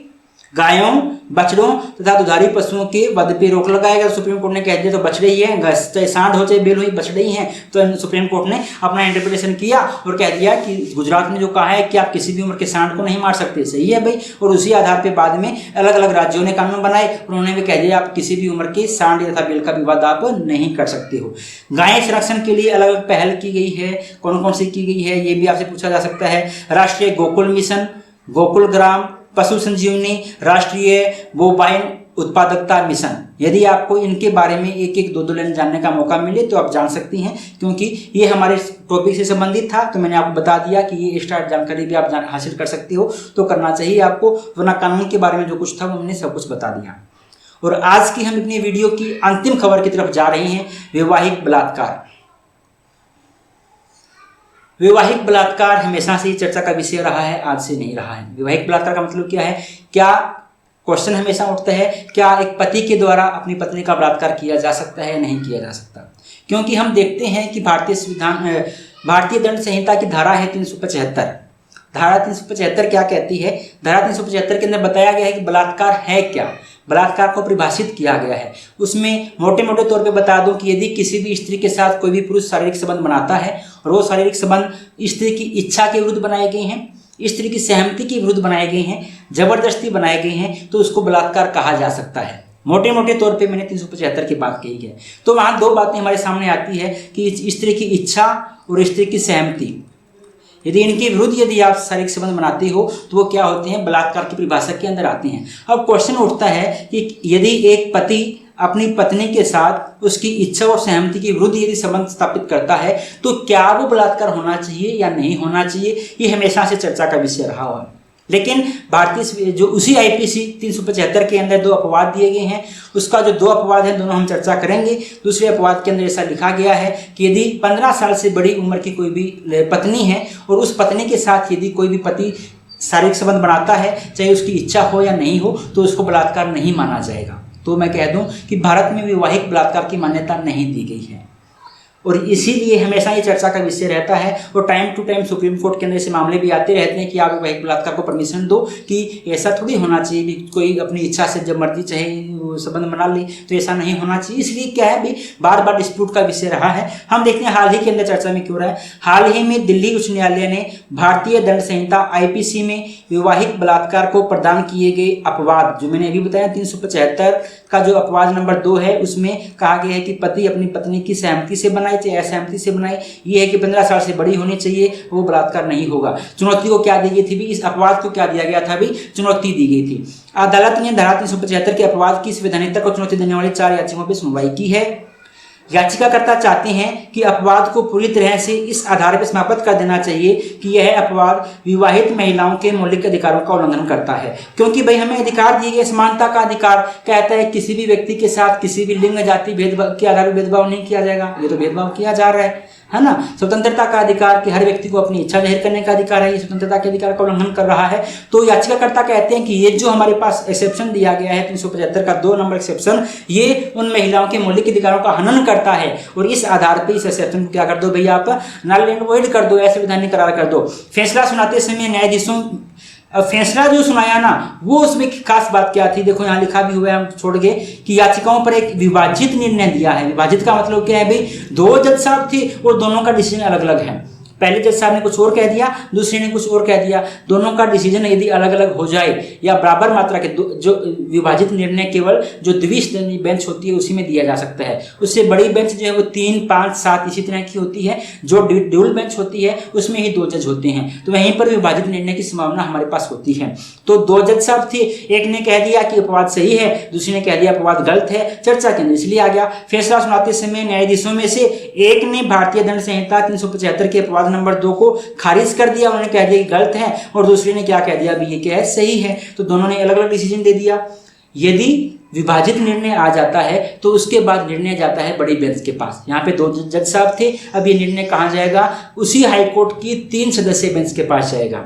गायों, बछड़ों तथा दुधारी पशुओं के वध पे रोक लगाएगा। सुप्रीम कोर्ट ने कह दिया तो बछड़े ही है, चाहे सांड हो चाहे बैल हो, बछड़े ही हैं। तो सुप्रीम कोर्ट ने अपना इंटरप्रिटेशन किया और कह दिया कि गुजरात ने जो कहा है कि आप किसी भी उम्र के सांड को नहीं मार सकते, सही है भाई। और उसी आधार पर बाद में अलग अलग राज्यों ने कानून बनाए, उन्होंने भी कह दिया आप किसी भी उम्र के सांड तथा बैल का भी वध आप नहीं कर सकते हो। गाय संरक्षण के लिए अलग अलग पहल की गई है, कौन कौन सी की गई है ये भी आपसे पूछा जा सकता है। राष्ट्रीय गोकुल मिशन, गोकुल ग्राम, पशु संजीवनी, राष्ट्रीय बोबाइन उत्पादकता मिशन। यदि आपको इनके बारे में एक एक दो लाइन जानने का मौका मिले तो आप जान सकती हैं, क्योंकि ये हमारे टॉपिक से संबंधित था तो मैंने आपको बता दिया कि ये एक्स्ट्रा जानकारी भी आप हासिल कर सकती हो, तो करना चाहिए आपको, वरना कानून के बारे में जो कुछ था वो मैंने सब कुछ बता दिया। और आज की हम अपनी वीडियो की अंतिम खबर की तरफ जा रहे हैं, वैवाहिक बलात्कार। वैवाहिक बलात्कार हमेशा से ही चर्चा का विषय रहा है, आज से नहीं रहा है। वैवाहिक बलात्कार का मतलब क्या है? क्या क्वेश्चन हमेशा उठता है, क्या एक पति के द्वारा अपनी पत्नी का बलात्कार किया जा सकता है या नहीं किया जा सकता? क्योंकि हम देखते हैं कि भारतीय दंड संहिता की धारा है 375। धारा 375 क्या कहती है? धारा 375 के अंदर बताया गया है कि बलात्कार है क्या। बलात्कार को परिभाषित किया गया है। उसमें मोटे मोटे तौर पे बता दूं कि यदि किसी भी स्त्री के साथ कोई भी पुरुष शारीरिक संबंध बनाता है और वो शारीरिक संबंध स्त्री की इच्छा के विरुद्ध बनाए गए हैं, स्त्री की सहमति के विरुद्ध बनाए गए हैं, जबरदस्ती बनाए गए हैं, तो उसको बलात्कार कहा जा सकता है। मोटे मोटे तौर पे मैंने 375 की बात कही है। तो वहाँ दो बातें हमारे सामने आती है कि स्त्री की इच्छा और स्त्री की सहमति, यदि इनके विरुद्ध यदि आप शारीरिक संबंध बनाते हो तो वो क्या होते हैं, बलात्कार की परिभाषा के अंदर आते हैं। अब क्वेश्चन उठता है कि यदि एक पति अपनी पत्नी के साथ उसकी इच्छा और सहमति के विरुद्ध यदि संबंध स्थापित करता है तो क्या वो बलात्कार होना चाहिए या नहीं होना चाहिए, ये हमेशा से चर्चा का विषय रहा हुआ है। लेकिन भारतीय जो उसी आईपीसी 375 के अंदर 2 अपवाद दिए गए हैं, उसका जो 2 अपवाद हैं दोनों हम चर्चा करेंगे। दूसरे अपवाद के अंदर ऐसा लिखा गया है कि यदि 15 साल से बड़ी उम्र की कोई भी पत्नी है और उस पत्नी के साथ यदि कोई भी पति शारीरिक संबंध बनाता है, चाहे उसकी इच्छा हो या नहीं हो, तो उसको बलात्कार नहीं माना जाएगा। तो मैं कह दूं कि भारत में वैवाहिक बलात्कार की मान्यता नहीं दी गई है और इसीलिए हमेशा ये चर्चा का विषय रहता है और time to time Supreme Court के अंदर ऐसे मामले भी आते रहते हैं कि आप वैवाहिक बलात्कार को परमिशन दो, कि ऐसा थोड़ी होना चाहिए भी कोई अपनी इच्छा से जब मर्जी चाहे संबंध बना ले, तो ऐसा नहीं होना चाहिए। इसलिए क्या है भी बार बार डिस्प्यूट का विषय रहा है। हम देखते हैं हाल ही के अंदर चर्चा में क्यों रहा है। हाल ही में दिल्ली उच्च न्यायालय ने भारतीय दंड संहिता आईपीसी में वैवाहिक बलात्कार को प्रदान किए गए अपवाद, जो मैंने अभी बताया 375 का जो अपवाद नंबर 2 है, उसमें कहा गया है कि पति अपनी पत्नी की सहमति से बनाए चाहे असहमति से बनाए, ये है कि 15 साल से बड़ी होनी चाहिए, वो बलात्कार नहीं होगा। चुनौती को क्या दी गई थी भी, इस अपवाद को क्या दिया गया था भी, चुनौती दी गई थी। अदालत ने धारा 375 के अपवाद की संवैधानिकता को चुनौती देने वाली 4 याचिकाओं पर सुनवाई की है। याचिकाकर्ता चाहते हैं कि अपवाद को पूरी तरह से इस आधार पर समाप्त कर देना चाहिए कि यह अपवाद विवाहित महिलाओं के मौलिक अधिकारों का उल्लंघन करता है, क्योंकि भाई हमें अधिकार दिए गए, समानता का अधिकार कहता है किसी भी व्यक्ति के साथ किसी भी लिंग जाति भेदभाव के आधार पर भेदभाव नहीं किया जाएगा। ये तो भेदभाव किया जा रहा है ना। स्वतंत्रता का अधिकार कि हर व्यक्ति को अपनी इच्छा जाहिर करने का अधिकार है, ये स्वतंत्रता के अधिकार का उल्लंघन कर रहा है। तो याचिकाकर्ता कहते हैं कि ये जो हमारे पास एक्सेप्शन दिया गया है 375 का 2 नंबर एक्सेप्शन, ये उन महिलाओं के मौलिक अधिकारों का हनन करता है और इस आधार पर इस एक्सेप्शन को क्या कर दो भैया, आप नल एंड वॉइड कर दो, असंवैधानिक करार कर दो। फैसला सुनाते समय न्यायाधीशों फैसला जो सुनाया ना, वो उसमें खास बात क्या थी, देखो यहाँ लिखा भी हुआ है, हम छोड़ गए कि याचिकाओं पर एक विभाजित निर्णय दिया है। विभाजित का मतलब क्या है भाई, 2 जज साहब थे और दोनों का डिसीजन अलग अलग है। पहले जज साहब ने कुछ और कह दिया, दूसरे ने कुछ और कह दिया, दोनों का डिसीजन यदि अलग अलग हो जाए या बराबर मात्रा के जो विभाजित निर्णय केवल जो द्विसदनीय बेंच होती है उसी में दिया जा सकता है। उससे बड़ी बेंच जो है वो 3, 5, 7 इसी तरह की होती है। जो ड्यूल बेंच होती है उसमें ही 2 जज होते हैं, तो वहीं पर विभाजित निर्णय की संभावना हमारे पास होती है। तो 2 जज साहब थे, एक ने कह दिया कि अपवाद सही है, दूसरे ने कह दिया अपवाद गलत है, चर्चा के अंदर इसलिए आ गया। फैसला सुनाते समय न्यायाधीशों में से एक ने भारतीय दंड संहिता 375 के अपवाद नंबर 2 को खारिज कर दिया, उन्होंने कह दिया कि गलत है, और दूसरे ने क्या कह दिया भी ये क्या है, सही है। तो दोनों ने अलग अलग डिसीजन दे दिया। यदि विभाजित निर्णय आ जाता है तो उसके बाद निर्णय जाता है बड़ी बेंच के पास। यहाँ पे 2 जज साहब थे, अब ये निर्णय कहाँ जाएगा, उसी हाई कोर्ट की 3 सदस्यीय बेंच के पास जाएगा,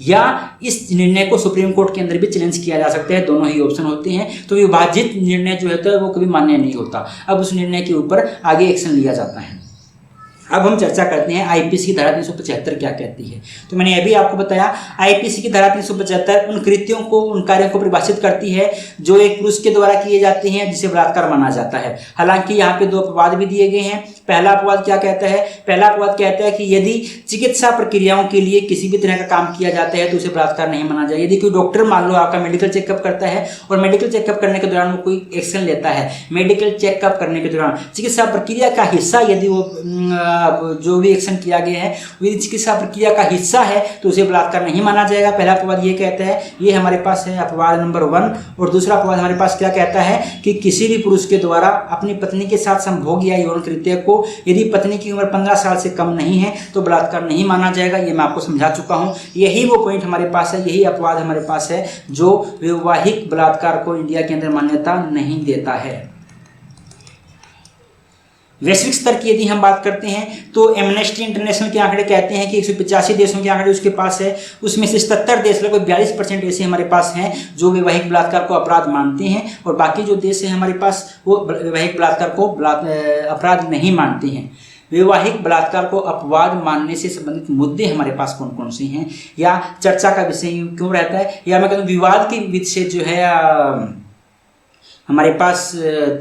या इस निर्णय को सुप्रीम कोर्ट के अंदर भी चैलेंज किया जा सकता है। दोनों ही ऑप्शन होते हैं। तो विभाजित निर्णय जो होता है वो कभी मान्य नहीं होता, अब उस निर्णय के ऊपर आगे एक्शन लिया जाता है। अब हम चर्चा करते हैं आईपीसी की धारा 375 क्या कहती है। तो मैंने अभी आपको बताया आईपीसी की धारा 375 उन कृत्यों को, उन कार्यों को परिभाषित करती है जो एक पुरुष के द्वारा किए जाते हैं जिसे बलात्कार माना जाता है। हालांकि यहाँ पे 2 अपवाद भी दिए गए हैं। पहला अपवाद क्या कहता है, पहला अपवाद कहता है कि यदि चिकित्सा प्रक्रियाओं के लिए किसी भी तरह का काम किया जाता है तो उसे बलात्कार नहीं माना जाए। यदि कोई डॉक्टर मान लो आपका मेडिकल चेकअप करता है और मेडिकल चेकअप करने के दौरान वो कोई एक्शन लेता है, मेडिकल चेकअप करने के दौरान चिकित्सा प्रक्रिया का हिस्सा यदि वो जो भी एक्शन किया गया है वो चिकित्सा प्रक्रिया का हिस्सा है तो उसे बलात्कार नहीं माना जाएगा। पहला अपवाद ये कहता है, ये हमारे पास है अपवाद नंबर 1। और दूसरा अपवाद हमारे पास क्या कहता है कि किसी भी पुरुष के द्वारा अपनी पत्नी के साथ संभोग या यौन कृत्य को यदि पत्नी की उम्र 15 साल से कम नहीं है तो बलात्कार नहीं माना जाएगा। ये मैं आपको समझा चुका हूँ। यही वो पॉइंट हमारे पास है, यही अपवाद हमारे पास है जो वैवाहिक बलात्कार को इंडिया के अंदर मान्यता नहीं देता है। वैश्विक स्तर की यदि हम बात करते हैं तो एमनेस्टी इंटरनेशनल के आंकड़े कहते हैं कि 185 देशों के आंकड़े उसके पास है, उसमें से 77 देश लगभग 42% ऐसे हमारे पास हैं जो वैवाहिक बलात्कार को अपराध मानते हैं, और बाकी जो देश है हमारे पास वो वैवाहिक बलात्कार को अपराध नहीं मानते हैं। वैवाहिक बलात्कार को अपवाद मानने से संबंधित मुद्दे हमारे पास कौन कौन से हैं या चर्चा का विषय क्यों रहता है, या मैं कहूँ विवाद की विषय जो है हमारे पास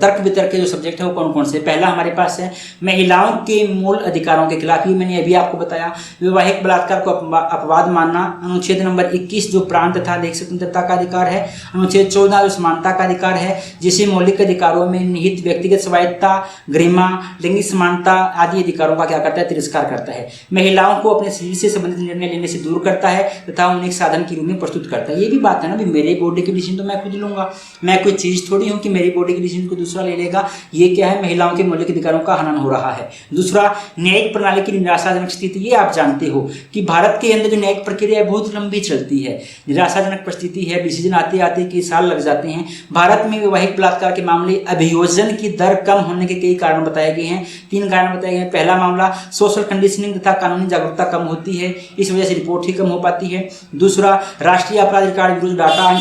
तर्क वितर्क के जो सब्जेक्ट है वो कौन कौन से। पहला हमारे पास है महिलाओं के मूल अधिकारों के खिलाफ, ये मैंने अभी आपको बताया। वैवाहिक बलात्कार को अपवाद मानना। अनुच्छेद नंबर 21 जो प्राण तथा दैहिक स्वतंत्रता का अधिकार है। अनुच्छेद 14 जो समानता का अधिकार है, जिसे मौलिक अधिकारों में निहित व्यक्तिगत स्वायत्ता, गरिमा, लैंगिक समानता आदि अधिकारों का क्या करता है, तिरस्कार करता है। महिलाओं को अपने शरीर से संबंधित निर्णय लेने से दूर करता है तथा उन्हें एक साधन के रूप में प्रस्तुत करता है। ये भी बात है ना, भी मेरे बॉडी के डिसीजन तो मैं खुद लूंगा, मैं कोई चीज थोड़ी कि मेरी बॉडी के डिसीजन को दूसरा ले लेगा। ये क्या है, महिलाओं के मौलिक अधिकारों का हनन हो रहा है। दूसरा, न्यायिक प्रणाली की निराशाजनक स्थिति। ये आप जानते हो कि भारत के अंदर जो न्यायिक प्रक्रिया है बहुत लंबी चलती है, निराशाजनक परिस्थिति है, डिसीजन आते आते कई साल लग जाते हैं। भारत में वैवाहिक बलात्कार के मामले अभियोजन की दर कम होने के कई कारण बताए गए हैं। 3 कारण बताए गए हैं। पहला मामला, सोशल कंडीशनिंग तथा कानूनी जागरूकता कम होती है, इस वजह से रिपोर्ट ही कम हो पाती है। दूसरा, राष्ट्रीय अपराध रिकॉर्ड ब्यूरो डाटा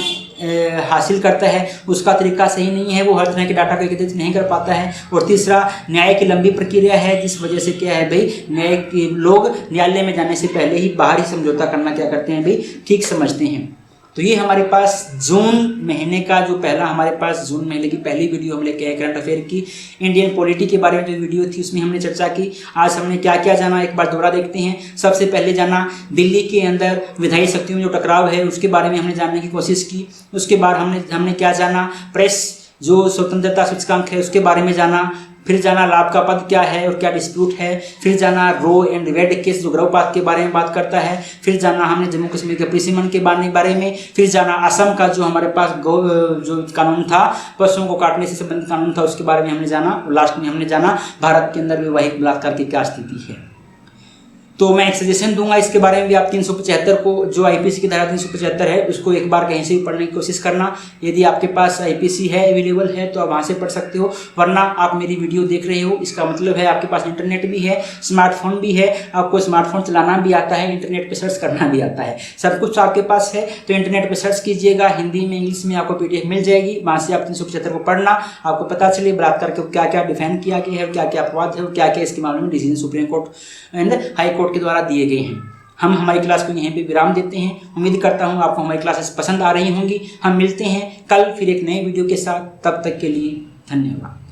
हासिल करता है, उसका तरीका सही नहीं है, वो हर तरह के डाटा को एकत्रित नहीं कर पाता है। और तीसरा, न्याय की लंबी प्रक्रिया है, जिस वजह से क्या है भाई, न्याय के लोग न्यायालय में जाने से पहले ही बाहर ही समझौता करना क्या करते हैं भाई, ठीक समझते हैं। तो ये हमारे पास जून महीने का जो पहला हमारे पास जून महीने की पहली वीडियो हम लेके आए करंट अफेयर की। इंडियन पॉलिटी के बारे में जो वीडियो थी उसमें हमने चर्चा की। आज हमने क्या क्या जाना, एक बार दोबारा देखते हैं। सबसे पहले जाना दिल्ली के अंदर विधायी शक्तियों में जो टकराव है उसके बारे में हमने जानने की कोशिश की। उसके बाद हमने क्या जाना, प्रेस जो स्वतंत्रता सूचकांक है उसके बारे में जाना। फिर जाना लाभ का पद क्या है और क्या डिस्प्यूट है। फिर जाना रो एंड वेड केस जो गर्भपात के बारे में बात करता है। फिर जाना हमने जम्मू कश्मीर के परिसीमन के बारे में। फिर जाना असम का जो हमारे पास जो कानून था, पशुओं को काटने से संबंधित कानून था, उसके बारे में हमने जाना। लास्ट में हमने जाना भारत के अंदर वैवाहिक बलात्कार की क्या स्थिति है। तो मैं एक सजेशन दूंगा इसके बारे में भी, आप 375 को जो आईपीसी की धारा 375 है उसको एक बार कहीं से भी पढ़ने की कोशिश करना। यदि आपके पास आईपीसी है, अवेलेबल है, तो आप वहाँ से पढ़ सकते हो, वरना आप मेरी वीडियो देख रहे हो इसका मतलब है आपके पास इंटरनेट भी है, स्मार्टफोन भी है, आपको स्मार्टफोन चलाना भी आता है, इंटरनेट पर सर्च करना भी आता है, सब कुछ आपके पास है। तो इंटरनेट पर सर्च कीजिएगा, हिंदी में इंग्लिश में आपको PDF मिल जाएगी, वहाँ से आप 375 को पढ़ना, आपको पता चले बलात्कार को क्या क्या डिफाइन किया गया है, क्या क्या अपवाद है, क्या क्या इसके मामले में decision supreme court and high court के द्वारा दिए गए हैं। हम हमारी क्लास को यहीं पे विराम देते हैं। उम्मीद करता हूँ आपको हमारी क्लासेस पसंद आ रही होंगी। हम मिलते हैं कल फिर एक नए वीडियो के साथ, तब तक के लिए धन्यवाद।